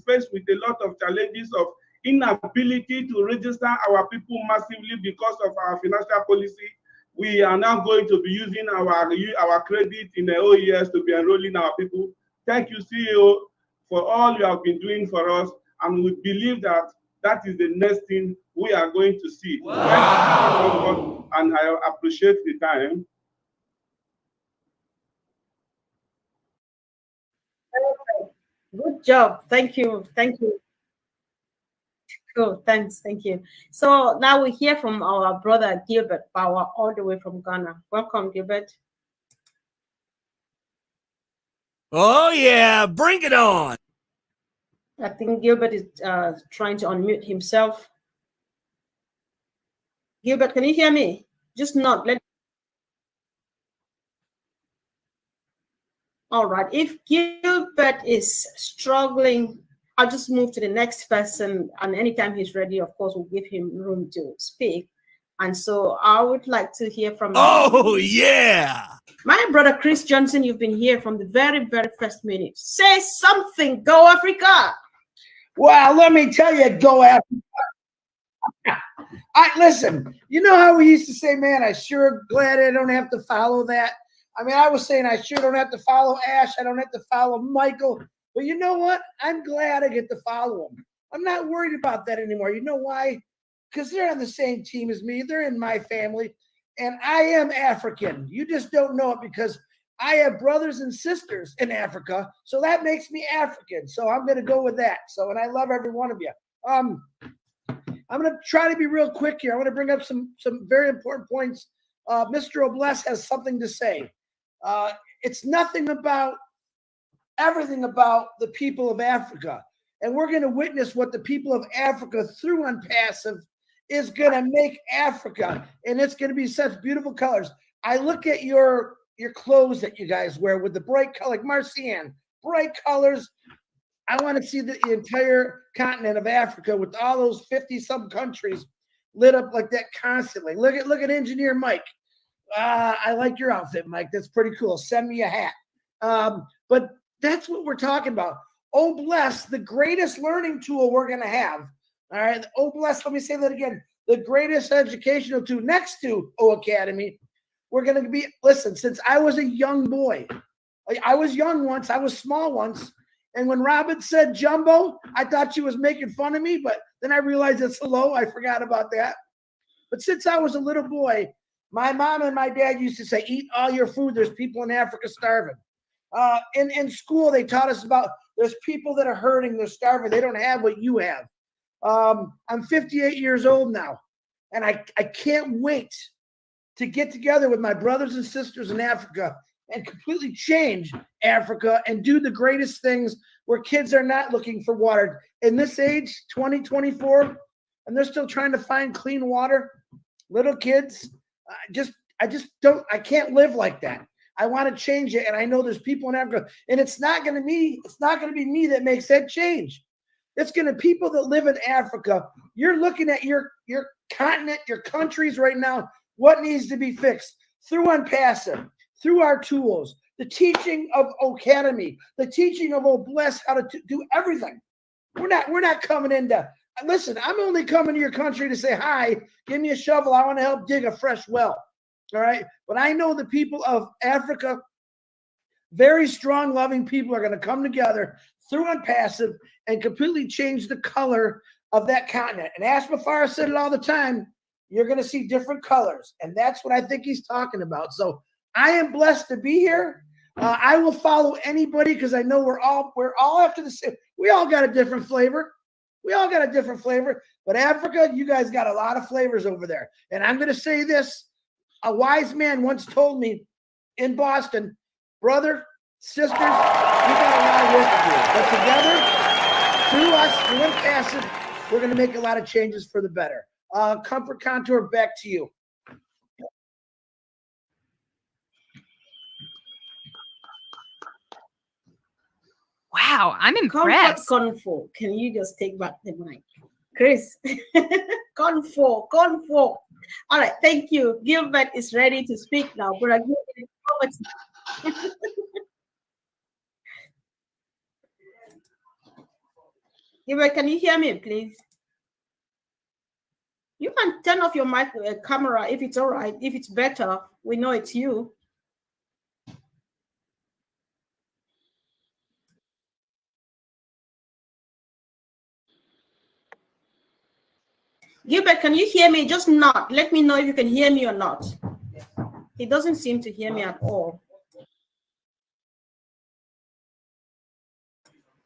face with a lot of challenges of inability to register our people massively because of our financial policy, we are now going to be using our credit in the OES to be enrolling our people. Thank you, CEO, for all you have been doing for us, and we believe that that is the next thing we are going to see. Wow. And I appreciate the time. Perfect. Good job. Thank you. Thank you. Cool. Thanks. Thank you. So now we hear from our brother Gilbert Power, all the way from Ghana. Welcome, Gilbert. Oh, yeah. Bring it on. I think Gilbert is trying to unmute himself. Gilbert, can you hear me? Just not let. All right. If Gilbert is struggling, I'll just move to the next person. And anytime he's ready, of course, we'll give him room to speak. And so I would like to hear from. Oh, yeah. My brother Chris Johnson, you've been here from the very, very first minute. Say something. Go Africa. Well, let me tell you, go Africa. Listen, you know how we used to say, man, I sure glad I don't have to follow that. I mean, I was saying I sure don't have to follow Ash. I don't have to follow Michael. But you know what? I'm glad I get to follow them. I'm not worried about that anymore. You know why? Because they're on the same team as me. They're in my family. And I am African. You just don't know it because I have brothers and sisters in Africa. So that makes me African. So I'm going to go with that. So, and I love every one of you. I'm going to try to be real quick here. I want to bring up some very important points. Mr. Obless has something to say. It's nothing about everything about the people of Africa. And we're going to witness what the people of Africa through ONPASSIVE is going to make Africa. And it's going to be such beautiful colors. I look at your clothes that you guys wear with the bright color, like Marcian, bright colors. I want to see the entire continent of Africa with all those 50-some countries lit up like that constantly. Look at Engineer Mike. I like your outfit, Mike. That's pretty cool. Send me a hat. But that's what we're talking about. Oh, bless, the greatest learning tool we're going to have. All right. Oh, bless, let me say that again. The greatest educational tool next to O Academy. We're going to be, listen, since I was a young boy, I was young once, I was small once. And when Robin said jumbo, I thought she was making fun of me, but then I realized it's hello. I forgot about that. But since I was a little boy, my mom and my dad used to say, eat all your food. There's people in Africa starving. In school, they taught us about there's people that are hurting, they're starving. They don't have what you have. I'm 58 years old now, and I can't wait to get together with my brothers and sisters in Africa and completely change Africa and do the greatest things where kids are not looking for water. In this age, 2024, and they're still trying to find clean water, little kids, I can't live like that. I want to change it, and I know there's people in Africa, and it's not going to be me that makes that change. It's going to be people that live in Africa. You're looking at your continent, your countries right now, what needs to be fixed through ONPASSIVE, through our tools, the teaching of Academy, the teaching of Bless how to do everything. We're not coming into, listen, I'm only coming to your country to say, hi, give me a shovel. I want to help dig a fresh well. All right. But I know the people of Africa, very strong, loving people, are going to come together through ONPASSIVE and completely change the color of that continent. And Ash Mufareh said it all the time. You're going to see different colors. And that's what I think he's talking about. So I am blessed to be here. I will follow anybody because I know we're all after the same. We all got a different flavor. But Africa, you guys got a lot of flavors over there. And I'm going to say this. A wise man once told me in Boston, brother, sisters, we got a lot of work to do. But together, through us, through ONPASSIVE, we're going to make a lot of changes for the better. Comfort Contour, back to you. Wow, I'm impressed. Comfort. Can you just take back the mic? Chris. Comfort. All right, thank you. Gilbert is ready to speak now. But Gilbert, can you hear me, please? You can turn off your mic camera if it's all right. If it's better, we know it's you. Gilbert, can you hear me? Just nod. Let me know if you can hear me or not. He doesn't seem to hear me at all.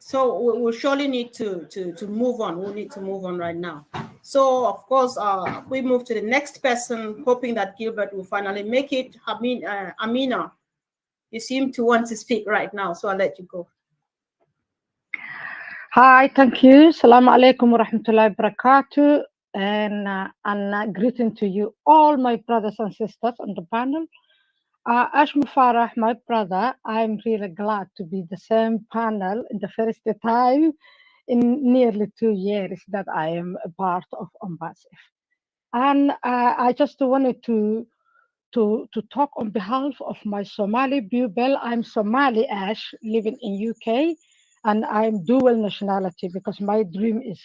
So we'll surely need to move on. We'll need to move on right now. So of course, we move to the next person, hoping that Gilbert will finally make it. Amina, you seem to want to speak right now, so I'll let you go. Hi, thank you. Assalamu alaikum wa rahmatullahi wa barakatuh. And greeting to you, all my brothers and sisters on the panel. Ash Mufareh, my brother, I'm really glad to be the same panel in the first time in nearly 2 years that I am a part of ONPASSIVE. And I just wanted to talk on behalf of my Somali people. I'm Somali, Ash, living in UK, and I'm dual nationality because my dream is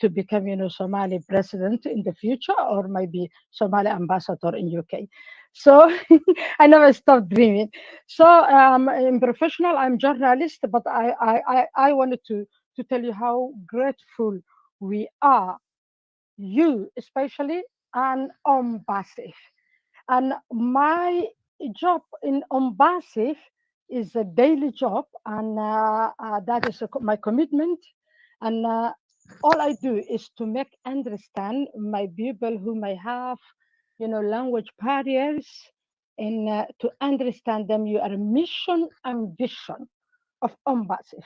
to become, Somali president in the future, or maybe Somali ambassador in UK. So I never stop dreaming. So in professional, I'm journalist, but I wanted to tell you how grateful we are, you especially, and ONPASSIVE. And my job in ONPASSIVE is a daily job, and that is my commitment. And all I do is to make understand my people who may have, language barriers, and to understand them. You are a mission and vision of ONPASSIVE.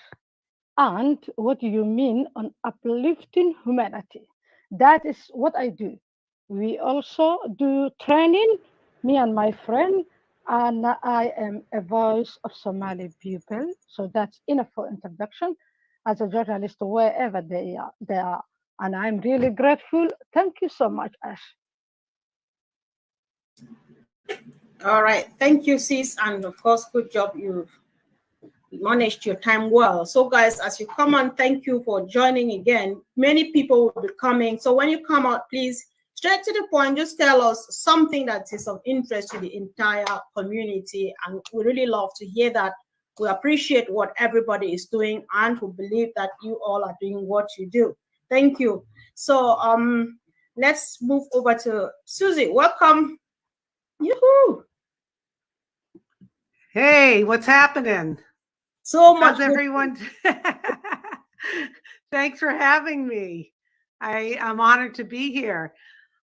And what do you mean on uplifting humanity? That is what I do. We also do training, me and my friend, and I am a voice of Somali people. So that's enough for introduction as a journalist wherever they are. And I'm really grateful. Thank you so much, Ash. All right, thank you, sis, and of course, good job. You've managed your time well. So guys, as you come on, thank you for joining again. Many people will be coming. So when you come out, please, straight to the point, just tell us something that is of interest to the entire community. And we really love to hear that. We appreciate what everybody is doing, and we believe that you all are doing what you do. Thank you. So let's move over to Susie. Welcome. Yoo-hoo. Hey, what's happening? So much. How's everyone? Thanks for having me. I'm honored to be here.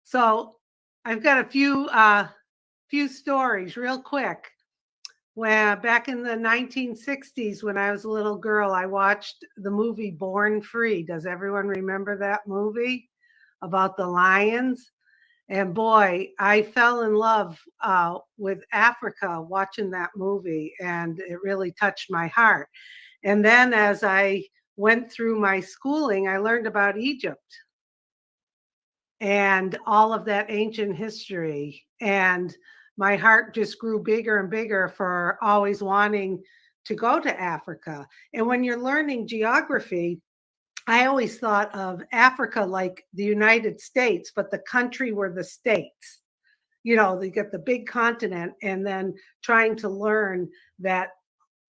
So I've got a few stories real quick. When back in the 1960s, when I was a little girl, I watched the movie Born Free. Does everyone remember that movie about the lions? And boy, I fell in love with Africa watching that movie, and it really touched my heart. And then as I went through my schooling, I learned about Egypt and all of that ancient history. And my heart just grew bigger and bigger for always wanting to go to Africa. And when you're learning geography, I always thought of Africa like the United States, but the country were the states. They get the big continent, and then trying to learn that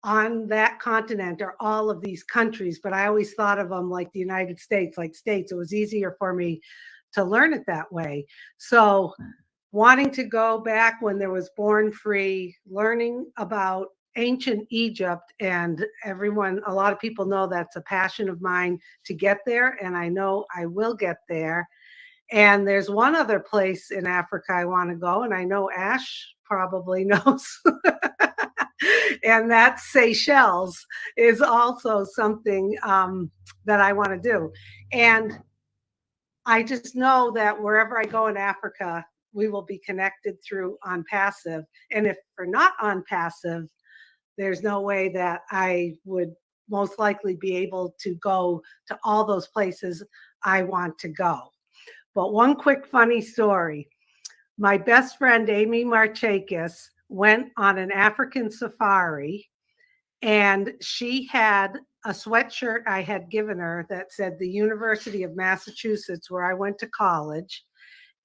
on that continent are all of these countries. But I always thought of them like the United States, like states. It was easier for me to learn it that way. So wanting to go back when there was Born Free, learning about ancient Egypt, and a lot of people know that's a passion of mine to get there, and I know I will get there. And there's one other place in Africa I want to go, and I know Ash probably knows, and that's Seychelles is also something that I want to do. And I just know that wherever I go in Africa, we will be connected through ONPASSIVE. And if we're not ONPASSIVE, there's no way that I would most likely be able to go to all those places I want to go. But one quick funny story. My best friend, Amy Marchakis, went on an African safari, and she had a sweatshirt I had given her that said the University of Massachusetts, where I went to college.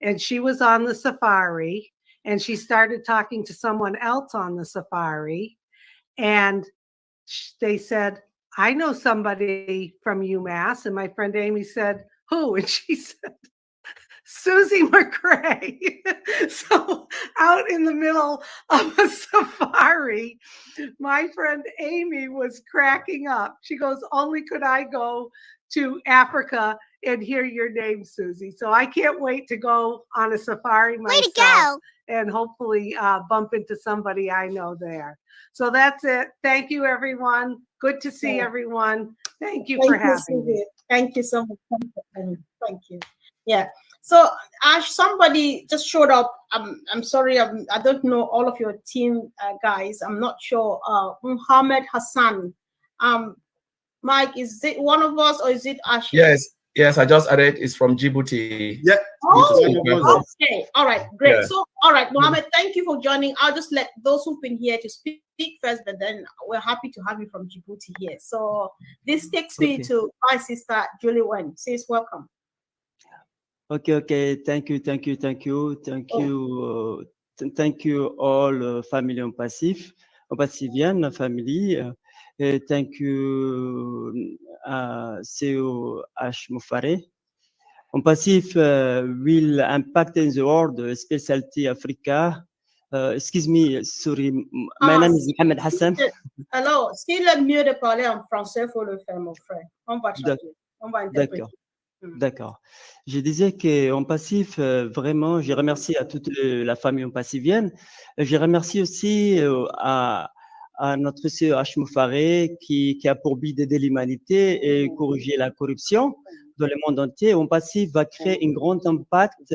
And she was on the safari, and she started talking to someone else on the safari. And they said, I know somebody from UMass. And my friend Amy said, who? And she said, Susie McCrae. So out in the middle of a safari, my friend Amy was cracking up. She goes, only could I go to Africa and hear your name, Susie. So I can't wait to go on a safari myself and hopefully bump into somebody I know there. So that's it. Thank you, everyone. Good to see everyone. Thank you for having me. Thank you so much. Thank you. Yeah. So Ash, somebody just showed up. I'm sorry. I don't know all of your team guys. I'm not sure. Muhammad Hassan. Mike, is it one of us or is it Ash? Yes, I just added. It's from Djibouti. Yeah. Oh, okay. All right, great. Yeah. So, all right, Mohammed, thank you for joining. I'll just let those who've been here to speak first, but then we're happy to have you from Djibouti here. So this takes me to my sister, Julie Wen. Says welcome. Okay. Thank you. Thank you all family ONPASSIVIAN family. Thank you CEO Mufareh. ONPASSIVE will impact in the world, specialty Africa. Excuse me, sorry, my name is Mohamed Hassan. Alors, s'il est mieux de parler en français, il faut le faire, mon frère. On va changer. On va interpréter. D'accord. Je disais que ONPASSIVE, vraiment, je remercie à toute la famille ONPASSIVIenne. Je remercie aussi à notre CEO Mufareh qui a pour but d'aider l'humanité et corriger la corruption dans le monde entier. ONPASSIVE va créer un grand impact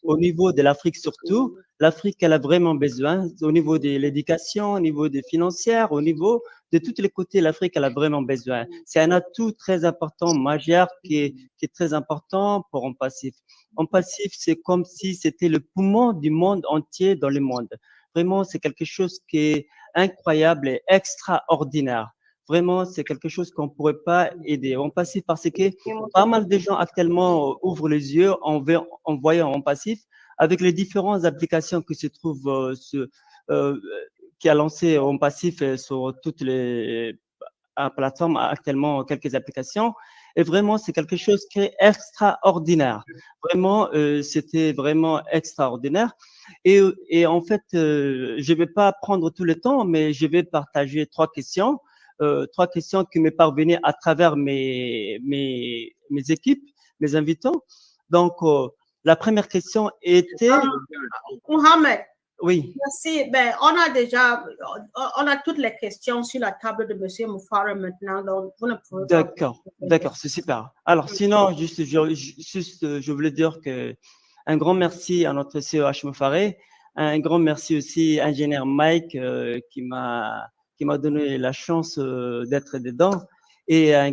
au niveau de l'Afrique surtout. L'Afrique, elle a vraiment besoin, au niveau de l'éducation, au niveau des financières, au niveau de tous les côtés, l'Afrique, elle a vraiment besoin. C'est un atout très important, majeur, qui est très important pour ONPASSIVE. ONPASSIVE, c'est comme si c'était le poumon du monde entier dans le monde. Vraiment, c'est quelque chose qui est incroyable et extraordinaire. Vraiment, c'est quelque chose qu'on ne pourrait pas aider. ONPASSIVE parce que pas mal de gens actuellement ouvrent les yeux en voyant ONPASSIVE avec les différentes applications qui se trouvent qui a lancé ONPASSIVE sur toutes les plateformes actuellement, quelques applications. Et vraiment, c'est quelque chose qui est extraordinaire. Vraiment, c'était vraiment extraordinaire. Et en fait, je ne vais pas prendre tout le temps, mais je vais partager trois questions qui me parvenaient à travers mes équipes, mes invitants. Donc, la première question était… Mohamed. Oui. Merci. Ben, on a toutes les questions sur la table de M. Mufareh maintenant. Donc, vous ne pouvez pas… D'accord, c'est super. Alors, sinon, je voulais dire un grand merci à notre CEO Mufareh, un grand merci aussi à l'ingénieur Mike qui m'a donné la chance d'être dedans, et un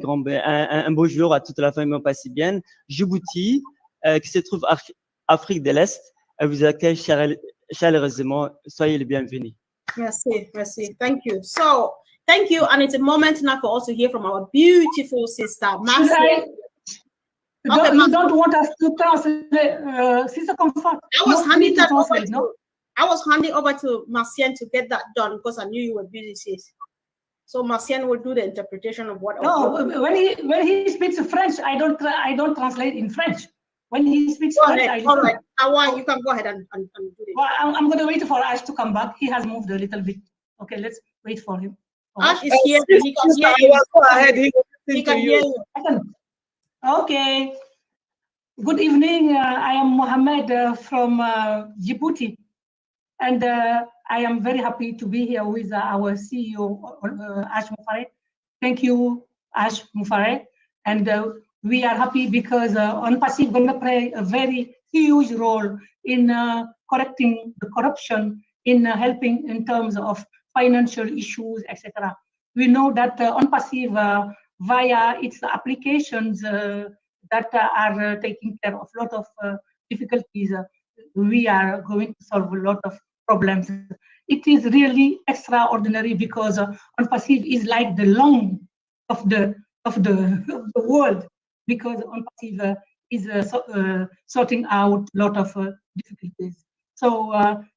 beau jour à toute la famille ONPASSIVIenne. Djibouti, qui se trouve en Afrique de l'Est, elle vous accueille chaleureusement. Soyez les bienvenus. Merci. Thank you. So, thank you. And it's a moment now for us to hear from our beautiful sister, Marcia. You don't want us to translate, Sister Comfort. I was handing over to Marcian to get that done because I knew you were busy, sis. So Marcian will do the interpretation of what. No, when he speaks French, I don't translate in French. When he speaks French, all right. Awan, you can go ahead and do it. Well, I'm going to wait for Ash to come back. He has moved a little bit. Okay, let's wait for him. Ash is here. He can hear you. Go ahead. He can hear you. Okay. Good evening. I am Mohammed from Djibouti. And I am very happy to be here with our CEO, Ash Mufareh. Thank you, Ash Mufareh. And we are happy because ONPASSIVE is going to play a very huge role in correcting the corruption, in helping in terms of financial issues, etc. We know that ONPASSIVE, via its applications that are taking care of a lot of difficulties, we are going to solve a lot of problems. It is really extraordinary because ONPASSIVE is like the lung of the world, because ONPASSIVE is sorting out a lot of difficulties. So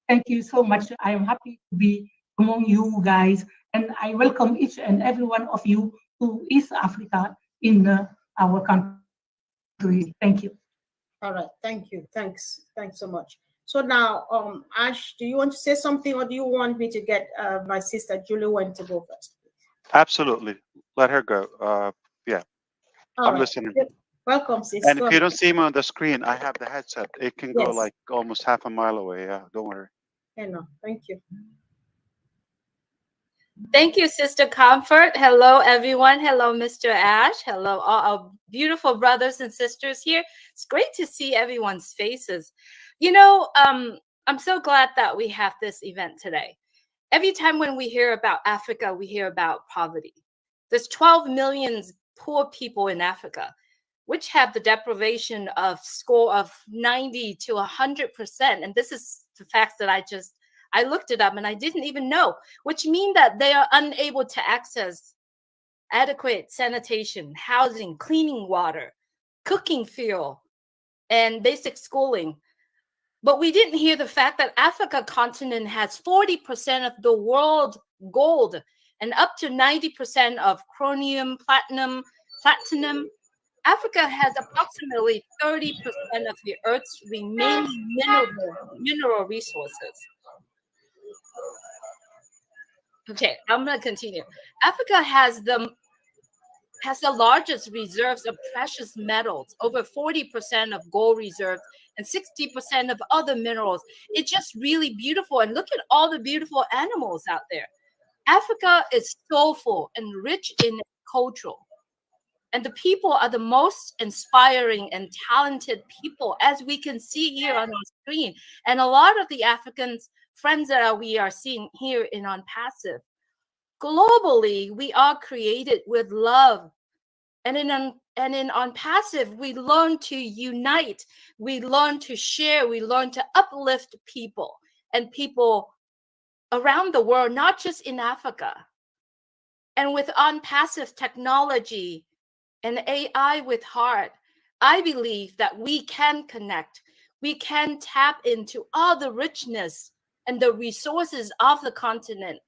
thank you so much. I am happy to be among you guys, and I welcome each and every one of you to East Africa in our country. Thank you. All right, thank you. Thanks so much. So now, Ash, do you want to say something, or do you want me to get my sister Julie went to go first? Absolutely. Let her go. Yeah, All I'm right. listening. Welcome, sis. And Go if you ahead. don't see me on the screen, I have the headset. It can go Yes. like almost half a mile away. Yeah, don't worry. Okay, no, thank you. Thank you, Sister Comfort. Hello, everyone. Hello, Mr. Ash. Hello, all our beautiful brothers and sisters here. It's great to see everyone's faces. You know, I'm so glad that we have this event today. Every time when we hear about Africa, we hear about poverty. There's 12 million poor people in Africa, which have the deprivation of score of 90 to 100%. And this is the facts that I looked it up and I didn't even know, which mean that they are unable to access adequate sanitation, housing, cleaning water, cooking fuel, and basic schooling. But we didn't hear the fact that Africa continent has 40% of the world gold and up to 90% of chromium, platinum. Africa has approximately 30% of the Earth's remaining mineral resources. Okay, I'm going to continue. Africa has the largest reserves of precious metals, over 40% of gold reserves and 60% of other minerals. It's just really beautiful. And look at all the beautiful animals out there. Africa is soulful and rich in culture. And the people are the most inspiring and talented people, as we can see here on our screen. And a lot of the African friends that we are seeing here in ONPASSIVE. Globally, we are created with love. And in ONPASSIVE, we learn to unite, we learn to share, we learn to uplift people and people around the world, not just in Africa. And with ONPASSIVE technology and AI with heart, I believe that we can connect, we can tap into all the richness and the resources of the continent.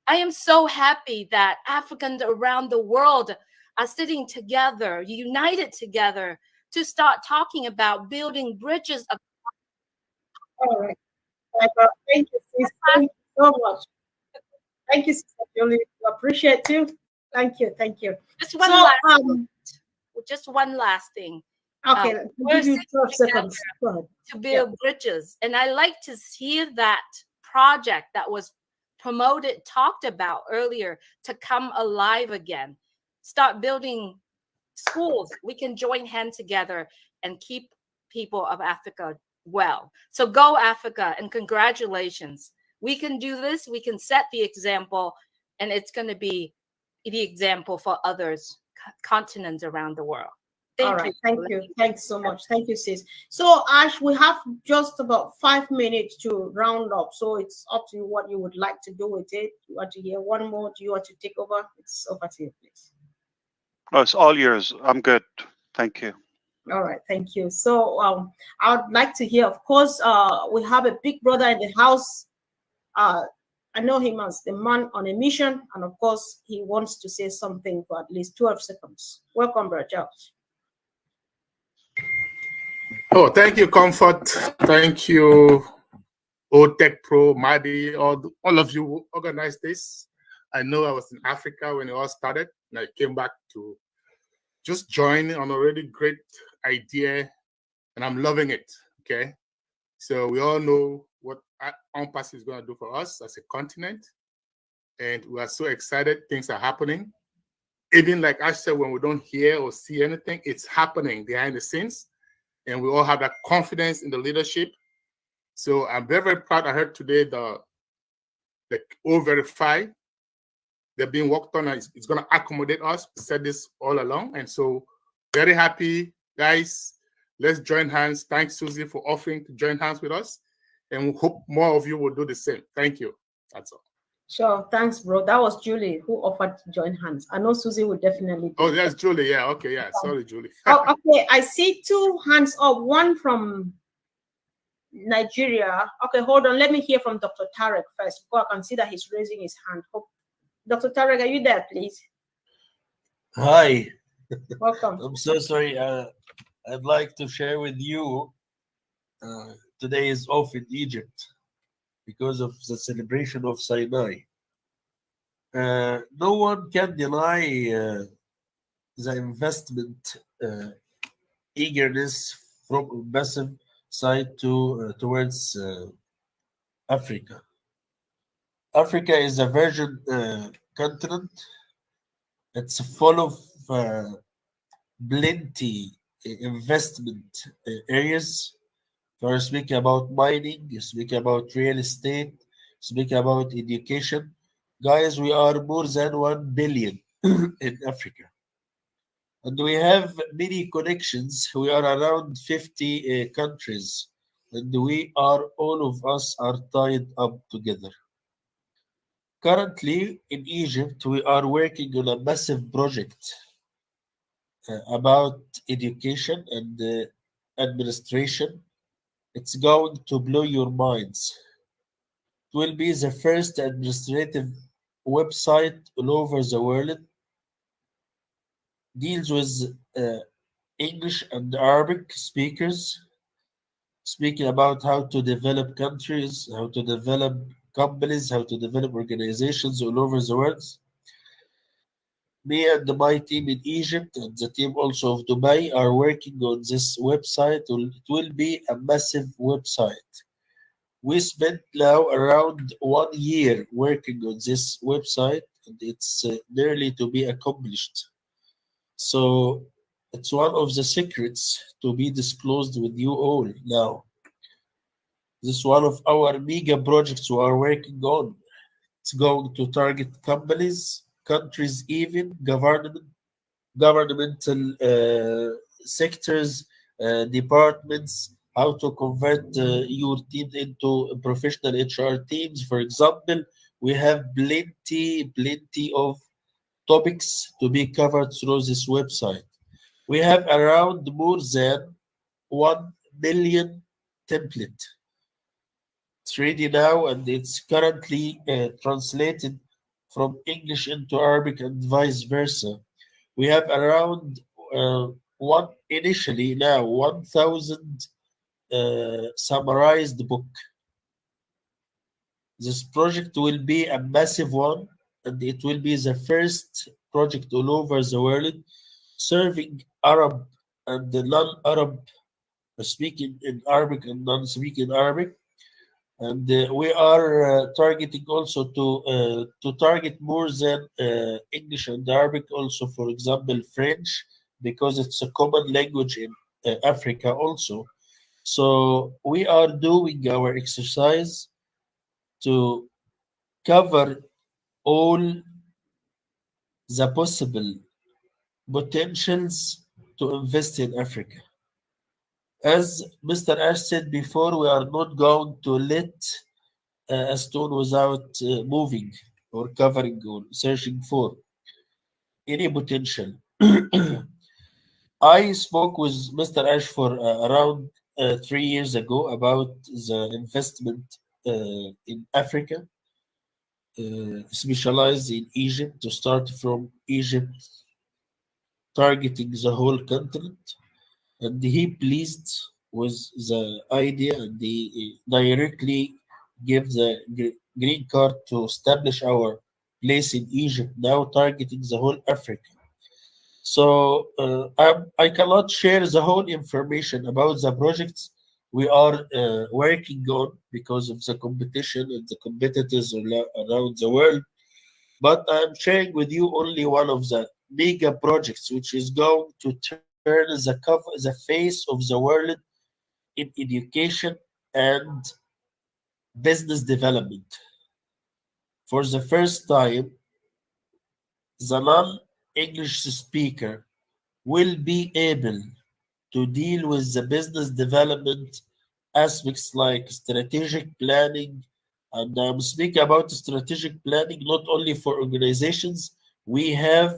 I am so happy that Africans around the world are sitting together, united together, to start talking about building bridges. All right. Thank you, sis. Thank you so much. Thank you, Sister Julie. Appreciate you. Thank you. Thank you. Just one last thing. Okay, we're give you sitting 12 seconds. Go ahead. to build bridges, and I like to hear that project that was promoted, talked about earlier, to come alive again. Start building schools. We can join hands together and keep people of Africa well. So go Africa, and congratulations. We can do this. We can set the example, and it's going to be the example for others, continents around the world. All right, thank you. Thanks so much. Thank you, sis. So, Ash, we have just about 5 minutes to round up. So it's up to you what you would like to do with it. You want to hear one more? Do you want to take over? It's over to you, please. Oh, it's all yours. I'm good. Thank you. All right, thank you. So I would like to hear, of course, we have a big brother in the house. I know him as the man on a mission. And of course, he wants to say something for at least 12 seconds. Welcome, Brother Charles. Oh, thank you, Comfort. Thank you, OTech Pro, Madi, all of you who organized this. I know I was in Africa when it all started, and I came back to just join on a really great idea, and I'm loving it, okay? So we all know what ONPASSIVE is going to do for us as a continent, and we are so excited. Things are happening. Even like I said, when we don't hear or see anything, it's happening behind the scenes. And we all have that confidence in the leadership. So I'm very, very proud. I heard today the O Verify, they're being worked on. It's going to accommodate us. We said this all along. And so very happy, guys. Let's join hands. Thanks, Susie, for offering to join hands with us. And we hope more of you will do the same. Thank you. That's all. Sure. Thanks, bro. That was Julie who offered to join hands. I know Susie would definitely. Oh, that's Julie. Yeah. Okay. Yeah. Sorry, Julie. Oh, okay. I see 2 hands up. One from Nigeria. Okay, hold on. Let me hear from Dr. Tarek first, because I can see that he's raising his hand. Dr. Tarek, are you there, please? Hi. Welcome. I'm so sorry. I'd like to share with you. Today is off in Egypt because of the celebration of Sinai. No one can deny the investment eagerness from massive side towards Africa. Africa is a virgin continent. It's full of plenty investment areas. We're speaking about mining, speaking about real estate, speaking about education. Guys, we are more than 1 billion in Africa. And we have many connections. We are around 50 countries. And all of us are tied up together. Currently, in Egypt, we are working on a massive project about education and administration. It's going to blow your minds. It will be the first administrative website all over the world. Deals with English and Arabic speakers, speaking about how to develop countries, how to develop companies, how to develop organizations all over the world. Me and my team in Egypt and the team also of Dubai are working on this website. It will be a massive website. We spent now around 1 year working on this website, and it's nearly to be accomplished. So it's one of the secrets to be disclosed with you all now. This is one of our mega projects we are working on. It's going to target companies, countries, even governmental sectors, departments, how to convert your team into professional HR teams. For example, we have plenty of topics to be covered through this website. We have around more than 1 million template. It's ready now and it's currently translated from English into Arabic and vice versa. We have around initially now 1,000 summarized book. This project will be a massive one, and it will be the first project all over the world serving Arab and the non-Arab speaking in Arabic and non-speaking Arabic. And we are targeting also to target more than English and Arabic, also, for example, French, because it's a common language in Africa also. So we are doing our exercise to cover all the possible potentials to invest in Africa. As Mr. Ash said before, we are not going to let a stone without moving or covering or searching for any potential. I spoke with Mr. Ash for around 3 years ago about the investment in Africa, specialized in Egypt, to start from Egypt, targeting the whole continent. And he pleased with the idea, and he directly gave the green card to establish our place in Egypt, now targeting the whole Africa. So I cannot share the whole information about the projects we are working on because of the competition and the competitors around the world. But I'm sharing with you only one of the mega projects, which is going to turn the face of the world in education and business development. For the first time, the non-English speaker will be able to deal with the business development aspects like strategic planning. And I'm speaking about strategic planning not only for organizations. We have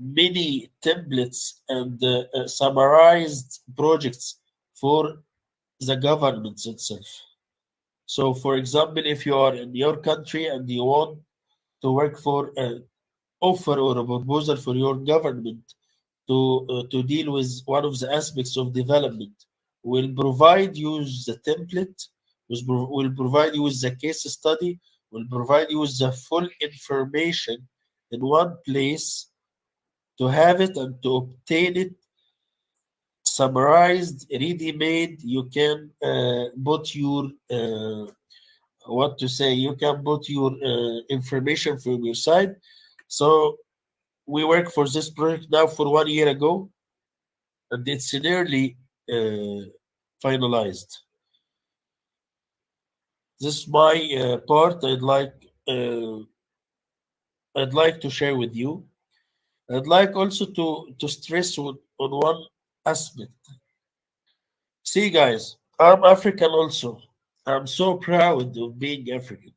many templates and summarized projects for the governments itself. So, for example, if you are in your country and you want to work for an offer or a proposal for your government to deal with one of the aspects of development. We'll provide you the template, we'll provide you with the case study, we'll provide you with the full information in one place to have it and to obtain it summarized, ready-made. You can put your you can put your information from your side. So we work for this project now for 1 year ago, and it's nearly finalized. This is my part. I'd like to share with you. I'd like also to stress on one aspect. See, guys, I'm African also. I'm so proud of being African.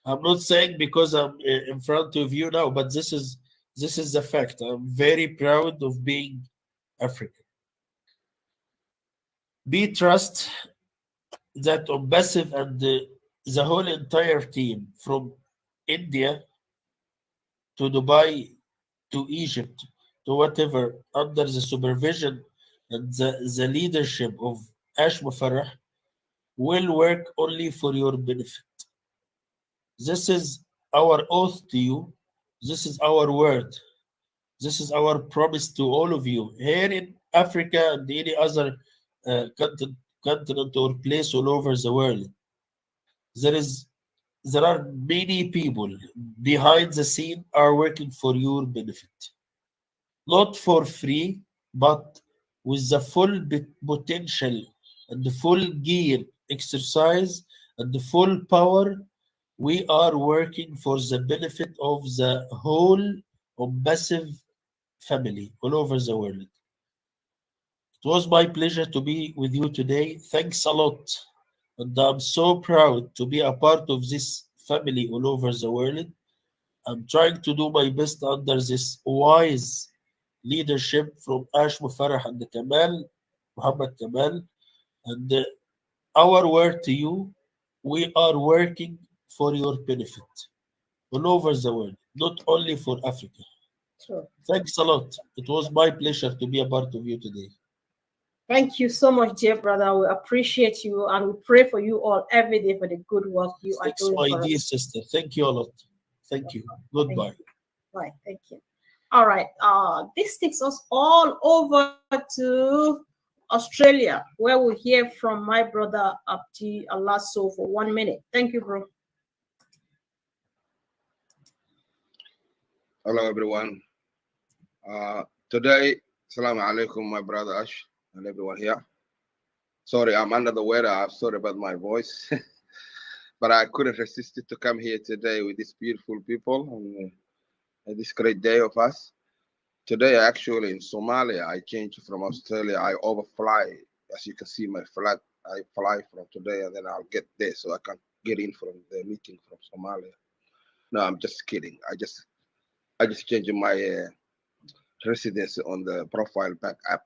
I'm not saying because I'm in front of you now, but this is the fact. I'm very proud of being African. Be trust that ONPASSIVE and the whole entire team from India to Dubai to Egypt to whatever, under the supervision and the leadership of Mufareh, will work only for your benefit. This is our oath to you. This is our word. This is our promise to all of you here in Africa and any other continent or place all over the world. There are many people behind the scene are working for your benefit. Not for free, but with the full potential and the full gear exercise and the full power. We are working for the benefit of the whole ONPASSIVE family all over the world. It was my pleasure to be with you today. Thanks a lot. And I'm so proud to be a part of this family all over the world. I'm trying to do my best under this wise leadership from Mufareh and Kamal, Muhammad Kamal. And our word to you, we are working for your benefit all over the world, not only for Africa. Sure. Thanks a lot. It was my pleasure to be a part of you today. Thank you so much, dear brother. We appreciate you and we pray for you all every day for the good work you are doing my for dear us. sister. Thank you a lot. Thank you. Goodbye. Thank you. Right. Thank you. All right. This takes us all over to Australia, where we hear from my brother Abdi Alaso for 1 minute. Thank you, bro. Hello, everyone. Today, Assalamu alaikum, my brother Ash and everyone here. Sorry, I'm under the weather. I'm sorry about my voice. But I couldn't resist it to come here today with these beautiful people and this great day of us. Today, actually, in Somalia, I changed from Australia. I overfly. As you can see, my flight, I fly from today, and then I'll get there so I can get in from the meeting from Somalia. No, I'm just kidding. I just changed my residence on the profile back app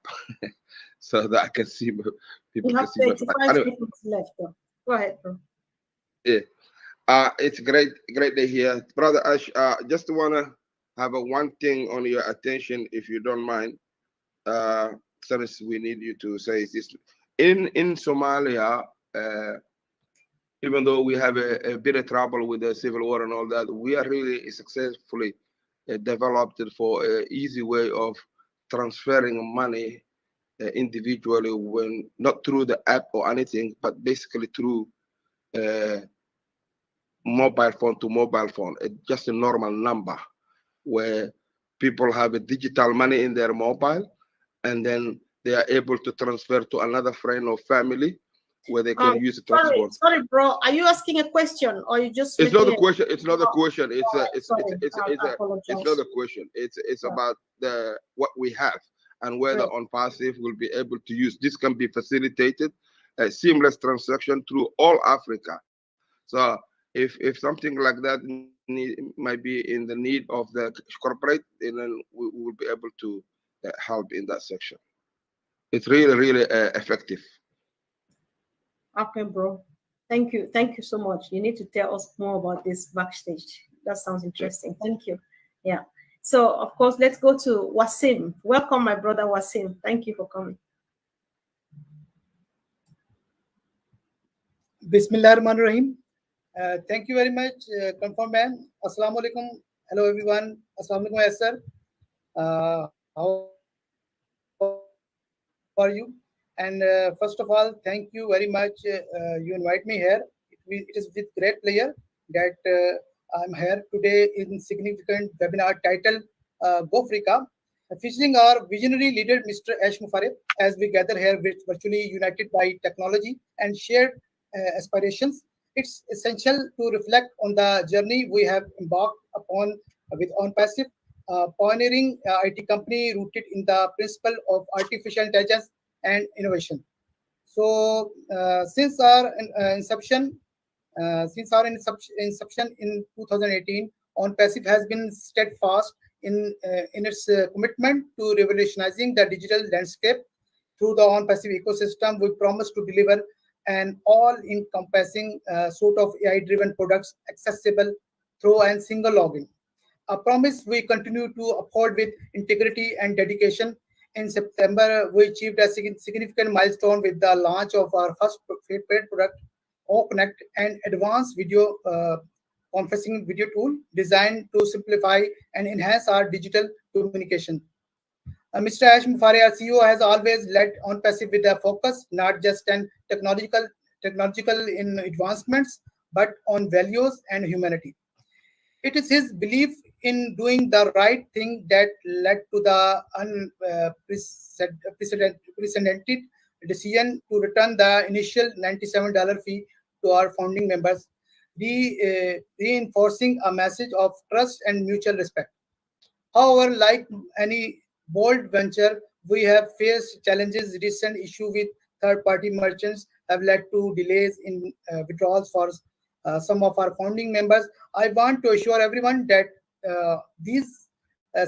so that I can see people. You have 35 seconds left, though. Go ahead, bro. Yeah. It's great day here, brother Ash. Just wanna have one thing on your attention, if you don't mind. Since we need you to say this in Somalia. Even though we have a bit of trouble with the civil war and all that, we are really successfully developed it for an easy way of transferring money individually, when not through the app or anything, but basically through mobile phone to mobile phone. It's just a normal number where people have a digital money in their mobile, and then they are able to transfer to another friend or family where they can use it. Sorry, bro. Are you asking a question or you just? It's not a question. It's not a question. It's not a question. It's about what we have and whether ONPASSIVE will be able to use. This can be facilitated a seamless transaction through all Africa. So if something like that might be in the need of the corporate, then we will be able to help in that section. It's really effective. Okay, bro. Thank you so much. You need to tell us more about this backstage. That sounds interesting. Thank you. Yeah. So, of course, let's go to Wasim. Welcome, my brother Wasim. Thank you for coming. Bismillahirrahmanirrahim. Thank you very much, Confirm Man. Assalamu alaikum. Hello, everyone. Assalamu alaikum, yes, sir. How are you? And first of all, thank you very much. You invite me here. It is with great pleasure that I'm here today in significant webinar titled GOOO Africa, featuring our visionary leader, Mr. Mufareh, as we gather here virtually united by technology and shared aspirations. It's essential to reflect on the journey we have embarked upon with ONPASSIVE, pioneering IT company rooted in the principle of artificial intelligence and innovation. So since our inception in 2018, ONPASSIVE has been steadfast in its commitment to revolutionizing the digital landscape. Through the ONPASSIVE ecosystem, we promise to deliver an all-encompassing suite of AI-driven products accessible through a single login. A promise we continue to uphold with integrity and dedication. In September, we achieved a significant milestone with the launch of our first paid product, OConnect, an advanced video conferencing video tool designed to simplify and enhance our digital communication. Mr. Mufareh, our CEO, has always led ONPASSIVE with a focus, not just on technological in advancements, but on values and humanity. It is his belief in doing the right thing that led to the unprecedented decision to return the initial $97 fee to our founding members, reinforcing a message of trust and mutual respect. However, like any bold venture, we have faced challenges. Recent issue with third-party merchants have led to delays in withdrawals for some of our founding members. I want to assure everyone that these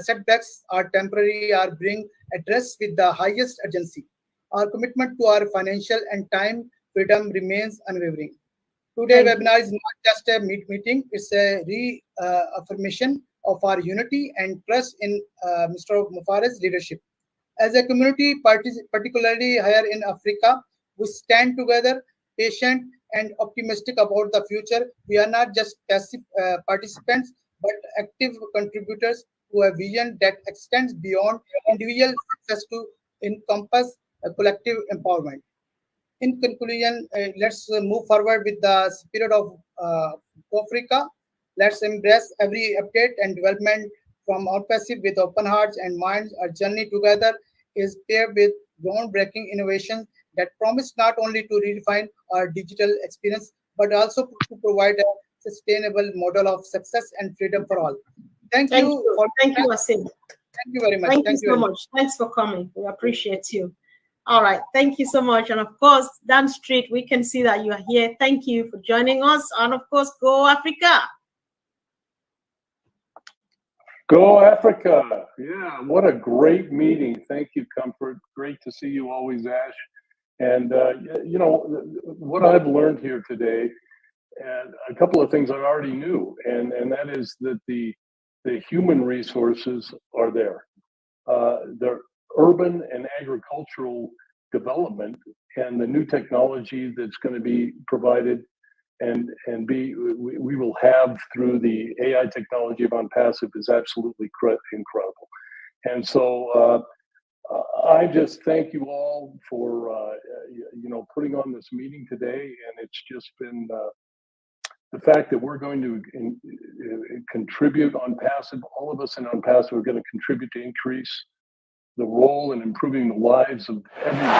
setbacks are temporary, are being addressed with the highest urgency. Our commitment to our financial and time freedom remains unwavering. Today's webinar is not just a meeting, it's a reaffirmation of our unity and trust in Mr. Mufareh's leadership. As a community, particularly here in Africa, we stand together, patient and optimistic about the future. We are not just passive participants, but active contributors to a vision that extends beyond individual success to encompass collective empowerment. In conclusion, let's move forward with the spirit of Africa. Let's embrace every update and development from ONPASSIVE with open hearts and minds. Our journey together is paired with groundbreaking innovations that promise not only to redefine our digital experience, but also to provide a sustainable model of success and freedom for all. Thank you, Wasim. Thank you very much. Thank you so much. Thanks for coming. We appreciate you. All right. Thank you so much. And of course, down the street, we can see that you are here. Thank you for joining us. And of course, GOOO Africa. GOOO Africa. Yeah, what a great meeting. Thank you, Comfort. Great to see you always, Ash. And, you know, what I've learned here today, and a couple of things I already knew, and that is that the human resources are there. The urban and agricultural development and the new technology that's going to be provided and we will have through the AI technology of ONPASSIVE is absolutely incredible. And so I just thank you all for you know, putting on this meeting today, and it's just been the fact that we're going to contribute ONPASSIVE. All of us in ONPASSIVE are going to contribute to increase the role in improving the lives of everyone.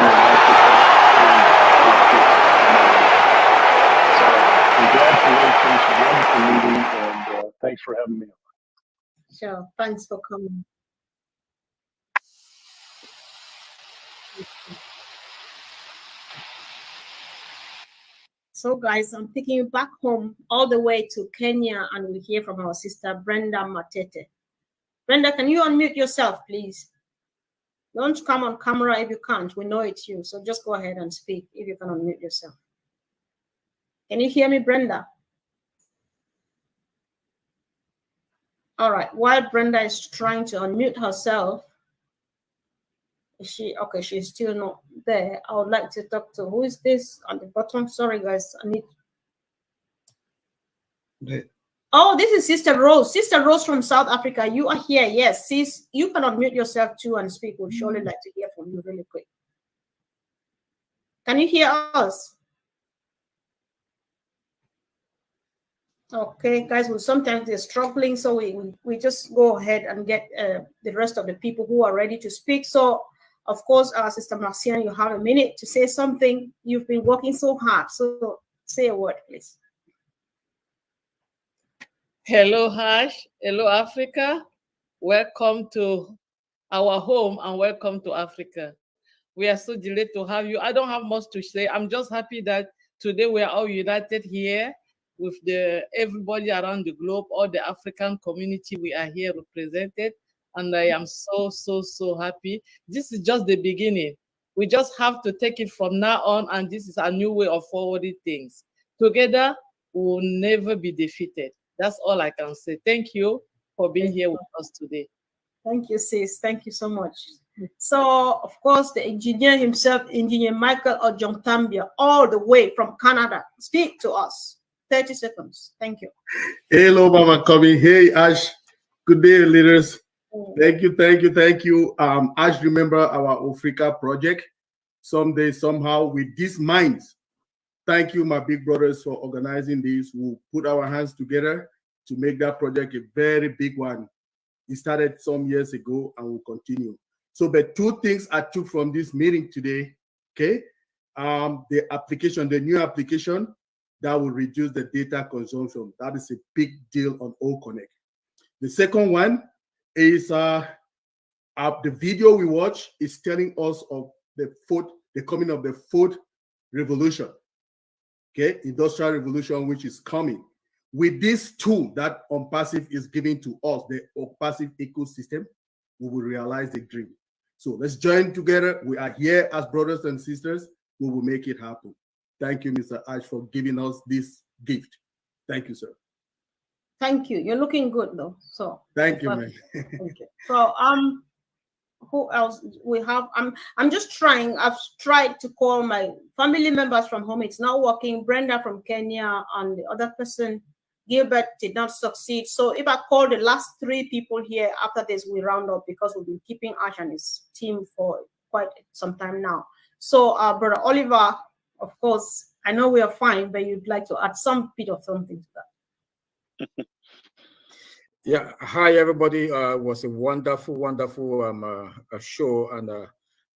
Congratulations, wonderful meeting, and thanks for having me on. Sure, thanks for coming. So guys, I'm taking you back home all the way to Kenya, and we'll hear from our sister Brenda Matete. Brenda, can you unmute yourself, please? Don't come on camera if you can't. We know it's you, so just go ahead and speak if you can unmute yourself. Can you hear me, Brenda? All right. While Brenda is trying to unmute herself, is she okay? She's still not there. I would like to talk to who is this on the bottom? Sorry, guys. I need. Oh, this is Sister Rose. Sister Rose from South Africa. You are here. Yes, sis. You can unmute yourself too and speak. We'd surely like to hear from you really quick. Can you hear us? Okay, guys, well, sometimes they're struggling, so we just go ahead and get the rest of the people who are ready to speak. So, of course, Sister Marciana, you have a minute to say something. You've been working so hard, so say a word, please. Hello, Ash. Hello, Africa. Welcome to our home and welcome to Africa. We are so delighted to have you. I don't have much to say. I'm just happy that today we are all united here with everybody around the globe, all the African community. We are here represented, and I am so happy. This is just the beginning. We just have to take it from now on, and this is a new way of forwarding things. Together, we will never be defeated. That's all I can say. Thank you for being here with us today. Thank you, sis. Thank you so much. So, of course, the engineer himself, Engineer Michael Ojontambia, all the way from Canada. Speak to us. 30 seconds. Thank you. Hello, Mama Kobe. Hey, Ash. Good day, leaders. Thank you. Ash, remember our Africa project. Someday, somehow, with these minds. Thank you, my big brothers, for organizing this. We'll put our hands together to make that project a very big one. It started some years ago and will continue. So, but two things I took from this meeting today, okay? The application, the new application that will reduce the data consumption. That is a big deal on O Connect. The second one is the video we watch is telling us of the coming of the fourth revolution, okay? Industrial revolution, which is coming. With this tool that ONPASSIVE is giving to us, the ONPASSIVE ecosystem, we will realize the dream. So let's join together. We are here as brothers and sisters. We will make it happen. Thank you, Mr. Ash, for giving us this gift. Thank you, sir. Thank you. You're looking good, though. So thank you, man. Okay. So who else we have? I'm just trying. I've tried to call my family members from home. It's not working. Brenda from Kenya and the other person, Gilbert, did not succeed. So if I call the last three people here, after this we round up because we've been keeping Ash and his team for quite some time now. So Brother Oliver, of course, I know we are fine, but you'd like to add some bit of something to that. Yeah, hi everybody. It was a wonderful show, and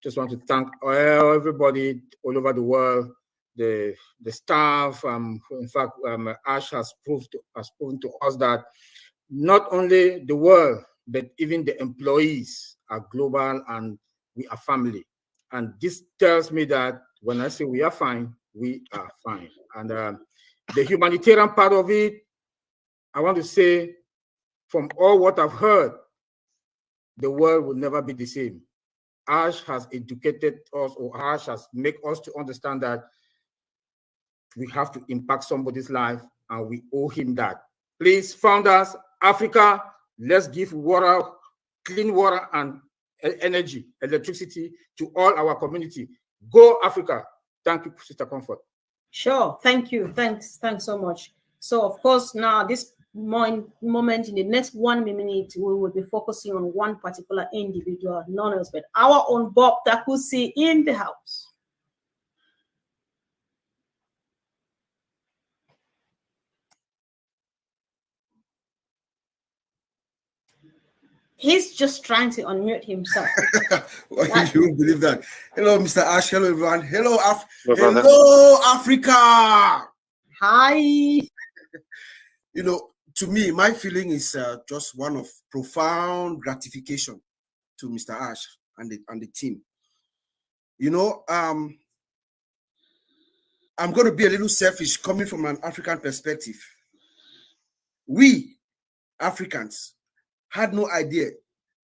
just want to thank everybody all over the world, the staff. In fact, Ash has proven to us that not only the world, but even the employees are global and we are family. And this tells me that when I say we are fine, we are fine. And the humanitarian part of it, I want to say, from all what I've heard, the world will never be the same. Ash has educated us, or Ash has made us to understand that we have to impact somebody's life, and we owe him that. Please, founders, Africa, let's give water, clean water and energy, electricity to all our community. Go Africa. Thank you, Sister Comfort. Sure. Thank you. Thanks so much. So, of course, now this moment in the next 1 minute, we will be focusing on one particular individual, none else but our own Bob Takusi in the house. He's just trying to unmute himself. You won't believe that. Hello, Mr. Ash. Hello, everyone. Hello, Africa. Hi. You know, to me, my feeling is just one of profound gratification to Mr. Ash and the team. You know, I'm going to be a little selfish coming from an African perspective. We, Africans, had no idea,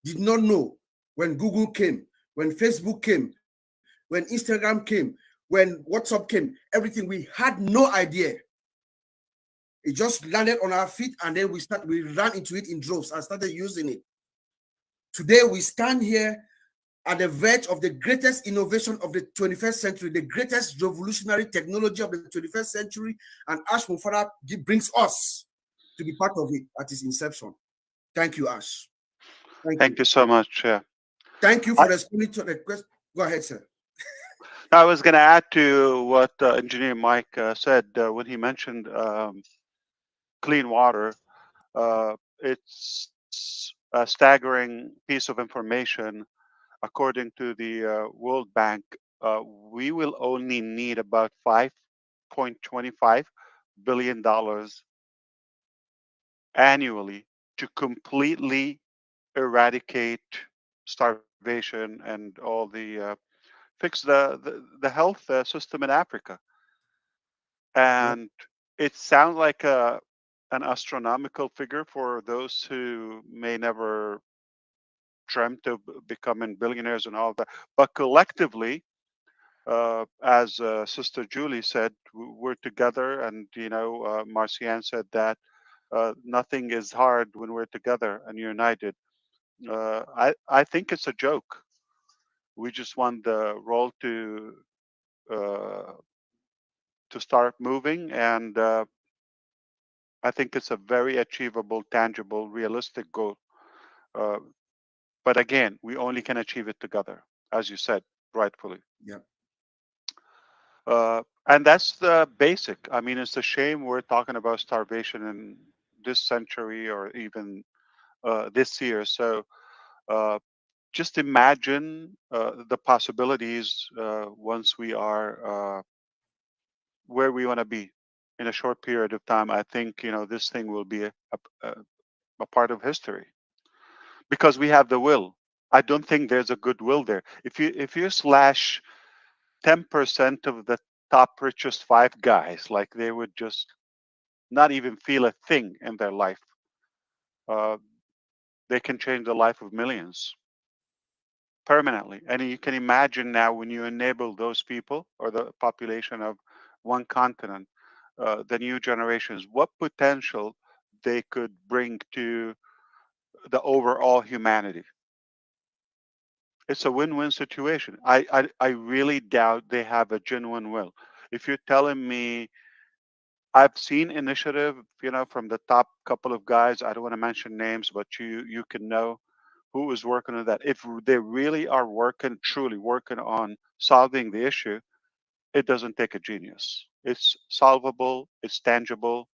did not know when Google came, when Facebook came, when Instagram came, when WhatsApp came, everything, we had no idea. It just landed on our feet, and then we ran into it in droves and started using it. Today, we stand here at the verge of the greatest innovation of the 21st century, the greatest revolutionary technology of the 21st century, and Ash Mufareh brings us to be part of it at its inception. Thank you, Ash. Thank you so much. Yeah. Thank you for responding to the question. Go ahead, sir. I was going to add to what Engineer Mike said when he mentioned clean water. It's a staggering piece of information. According to the World Bank, we will only need about $5.25 billion annually to completely eradicate starvation and all the fix the health system in Africa. And it sounds like an astronomical figure for those who may never dreamt of becoming billionaires and all that. But collectively, as Sister Julie said, we're together, and Marcianne said that nothing is hard when we're together and united. I think it's a joke. We just want the role to start moving, and I think it's a very achievable, tangible, realistic goal. But again, we only can achieve it together, as you said, rightfully. Yeah. And that's the basic. I mean, it's a shame we're talking about starvation in this century or even this year. So just imagine the possibilities once we are where we want to be in a short period of time. I think this thing will be a part of history because we have the will. I don't think there's a goodwill there. If you slash 10% of the top richest 5 guys, like they would just not even feel a thing in their life. They can change the life of millions permanently. And you can imagine now when you enable those people or the population of one continent, the new generations, what potential they could bring to the overall humanity. It's a win-win situation. I really doubt they have a genuine will. If you're telling me, I've seen initiative, from the top couple of guys. I don't want to mention names, but you can know who is working on that. If they really are truly working on solving the issue, it doesn't take a genius. It's solvable. It's tangible.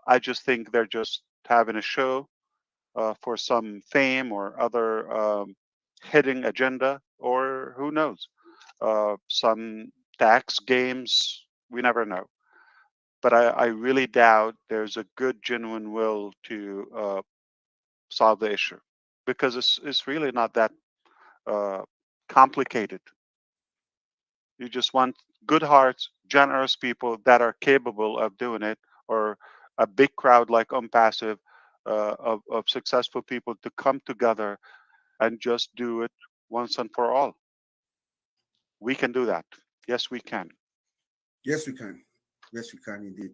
I just think they're just having a show for some fame or other hidden agenda, or who knows, some tax games. We never know. But I really doubt there's a good, genuine will to solve the issue because it's really not that complicated. You just want good hearts, generous people that are capable of doing it, or a big crowd like ONPASSIVE of successful people to come together and just do it once and for all. We can do that. Yes, we can. Yes, we can. Yes, we can indeed.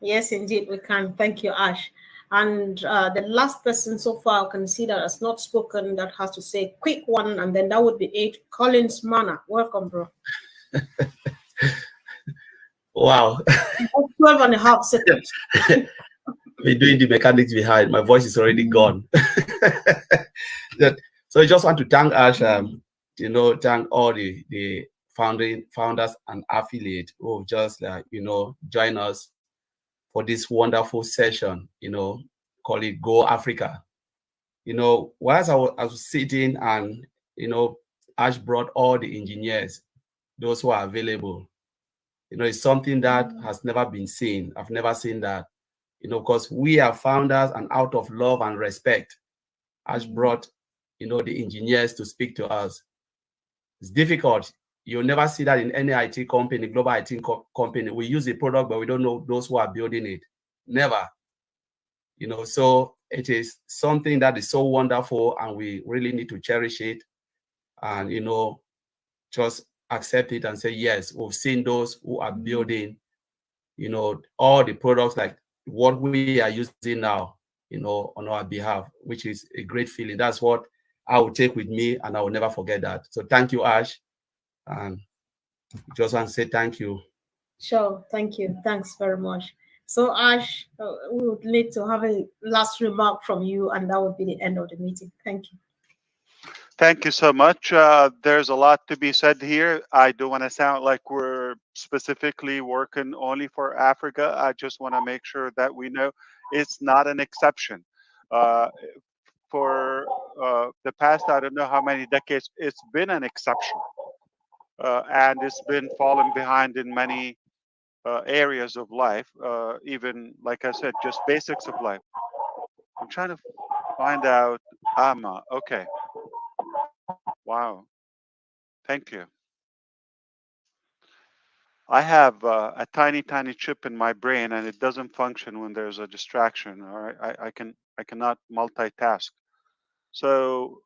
Yes, indeed, we can. Thank you, Ash. And the last person so far I'll consider as not spoken that has to say quick one, and then that would be it. Collins Mana, welcome, bro. Wow. 12 and a half seconds. We're doing the mechanics behind. My voice is already gone. So I just want to thank Ash, thank all the founders and affiliates who have just joined us for this wonderful session, call it GOOO Africa. Whilst I was sitting and, Ash brought all the engineers, those who are available. It's something that has never been seen. I've never seen that, because we are founders, and out of love and respect, Ash brought, the engineers to speak to us. It's difficult. You'll never see that in any IT company, global IT company. We use the product, but we don't know those who are building it. Never. So it is something that is so wonderful, and we really need to cherish it and, just accept it and say, yes, we've seen those who are building, all the products like what we are using now, on our behalf, which is a great feeling. That's what I will take with me, and I will never forget that. So thank you, Ash. And just want to say thank you. Sure, thank you. Thanks very much. So, Ash, we would need to have a last remark from you, and that would be the end of the meeting. Thank you. Thank you so much. There's a lot to be said here. I don't want to sound like we're specifically working only for Africa. I just want to make sure that we know it's not an exception. Uh, for the past, I don't know how many decades, it's been an exception. And it's been falling behind in many areas of life, even, like I said, just basics of life. I'm trying to find out. Okay. Wow. Thank you. I have a tiny, tiny chip in my brain, and it doesn't function when there's a distraction. All right, I cannot multitask. So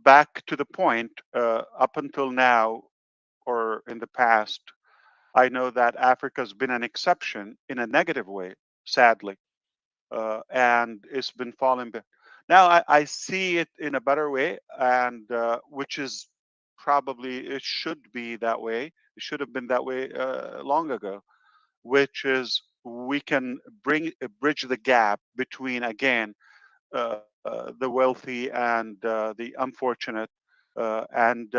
back to the point. Up until now, or in the past, I know that Africa's been an exception in a negative way, sadly, and it's been falling. Now I see it in a better way, and which is probably it should be that way. It should have been that way long ago, which is we can bridge the gap between, again, the wealthy and the unfortunate, and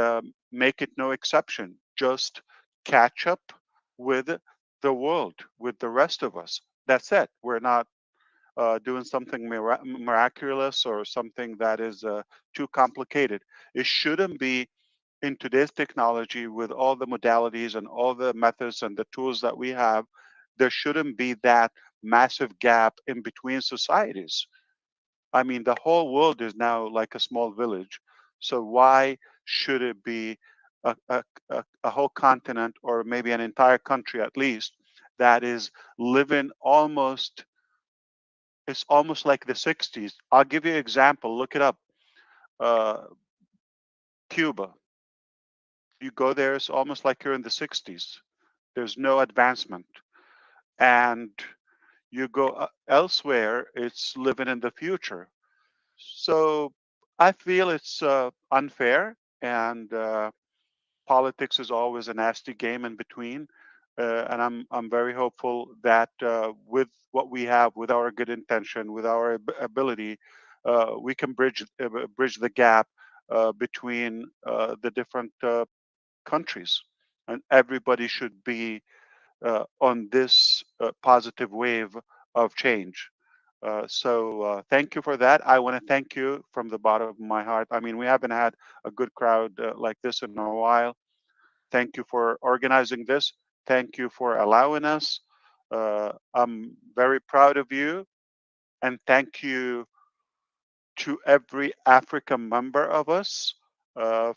make it no exception. Just catch up with the world, with the rest of us. That's it. We're not doing something miraculous or something that is too complicated. It shouldn't be, in today's technology, with all the modalities and all the methods and the tools that we have, there shouldn't be that massive gap in between societies. I mean, the whole world is now like a small village. So why should it be a whole continent, or maybe an entire country at least, that is living almost, it's almost like the 60s. I'll give you an example. Look it up. Uh, Cuba. You go there, it's almost like you're in the 60s. There's no advancement. And you go elsewhere, it's living in the future. So I feel it's unfair, and politics is always a nasty game in between. And I'm very hopeful that with what we have, with our good intention, with our ability, we can bridge the gap between the different countries, and everybody should be on this positive wave of change. So thank you for that. I want to thank you from the bottom of my heart. I mean, we haven't had a good crowd like this in a while. Thank you for organizing this. Thank you for allowing us. I'm very proud of you. And thank you to every African member of us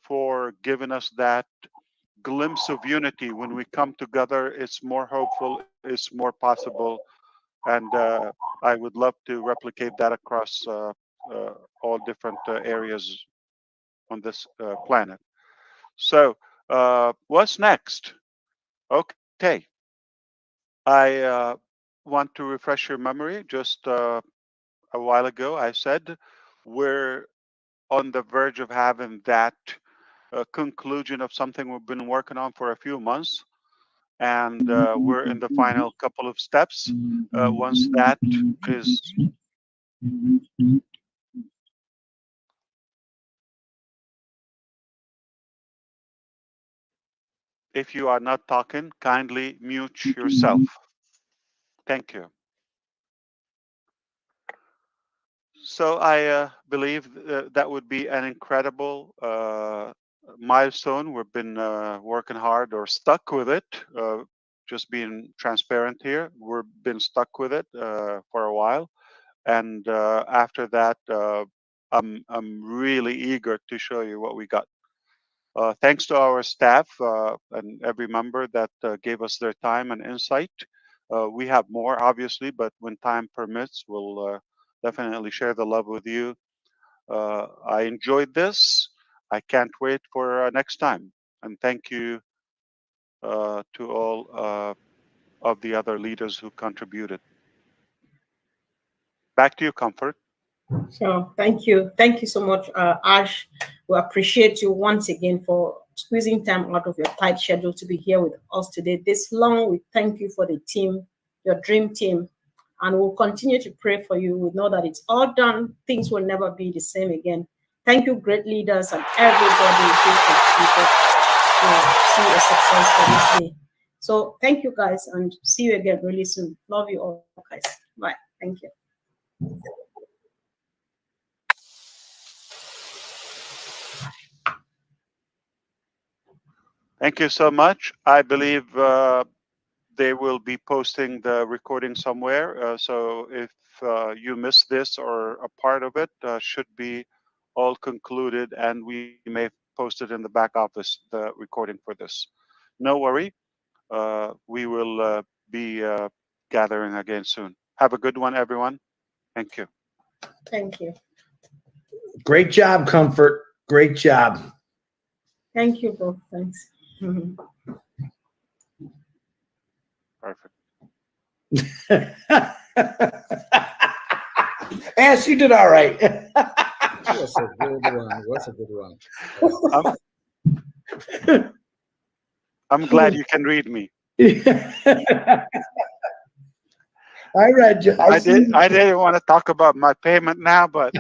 for giving us that glimpse of unity. When we come together, it's more hopeful, it's more possible. And I would love to replicate that across all different areas on this planet. So what's next? Okay. I want to refresh your memory. Just a while ago, I said we're on the verge of having that conclusion of something we've been working on for a few months. And we're in the final couple of steps. Once that is, if you are not talking, kindly mute yourself. Thank you. So I believe that would be an incredible milestone. We've been working hard, or stuck with it. Just being transparent here, we've been stuck with it for a while, and after that, I'm really eager to show you what we got. Thanks to our staff and every member that gave us their time and insight. We have more, obviously, but when time permits, we'll definitely share the love with you. I enjoyed this. I can't wait for next time. And thank you to all of the other leaders who contributed. Back to you, Comfort. Sure. Thank you. Thank you so much, Ash. We appreciate you once again for squeezing time out of your tight schedule to be here with us today this long. We thank you for the team, your dream team, and we'll continue to pray for you. We know that it's all done. Things will never be the same again. Thank you, great leaders and everybody who contributed to see a success for this day. So thank you, guys, and see you again really soon. Love you all, guys. Bye. Thank you. Thank you so much. I believe they will be posting the recording somewhere. So if you missed this or a part of it, should be all concluded, and we may post it in the back office, the recording for this. No worry. We will be gathering again soon. Have a good one, everyone. Thank you. Thank you. Great job, Comfort. Great job. Thank you both. Thanks. Perfect. Ash, you did all right. What's a good one? What's a good one? I'm glad you can read me. I read you. I didn't want to talk about my payment now, but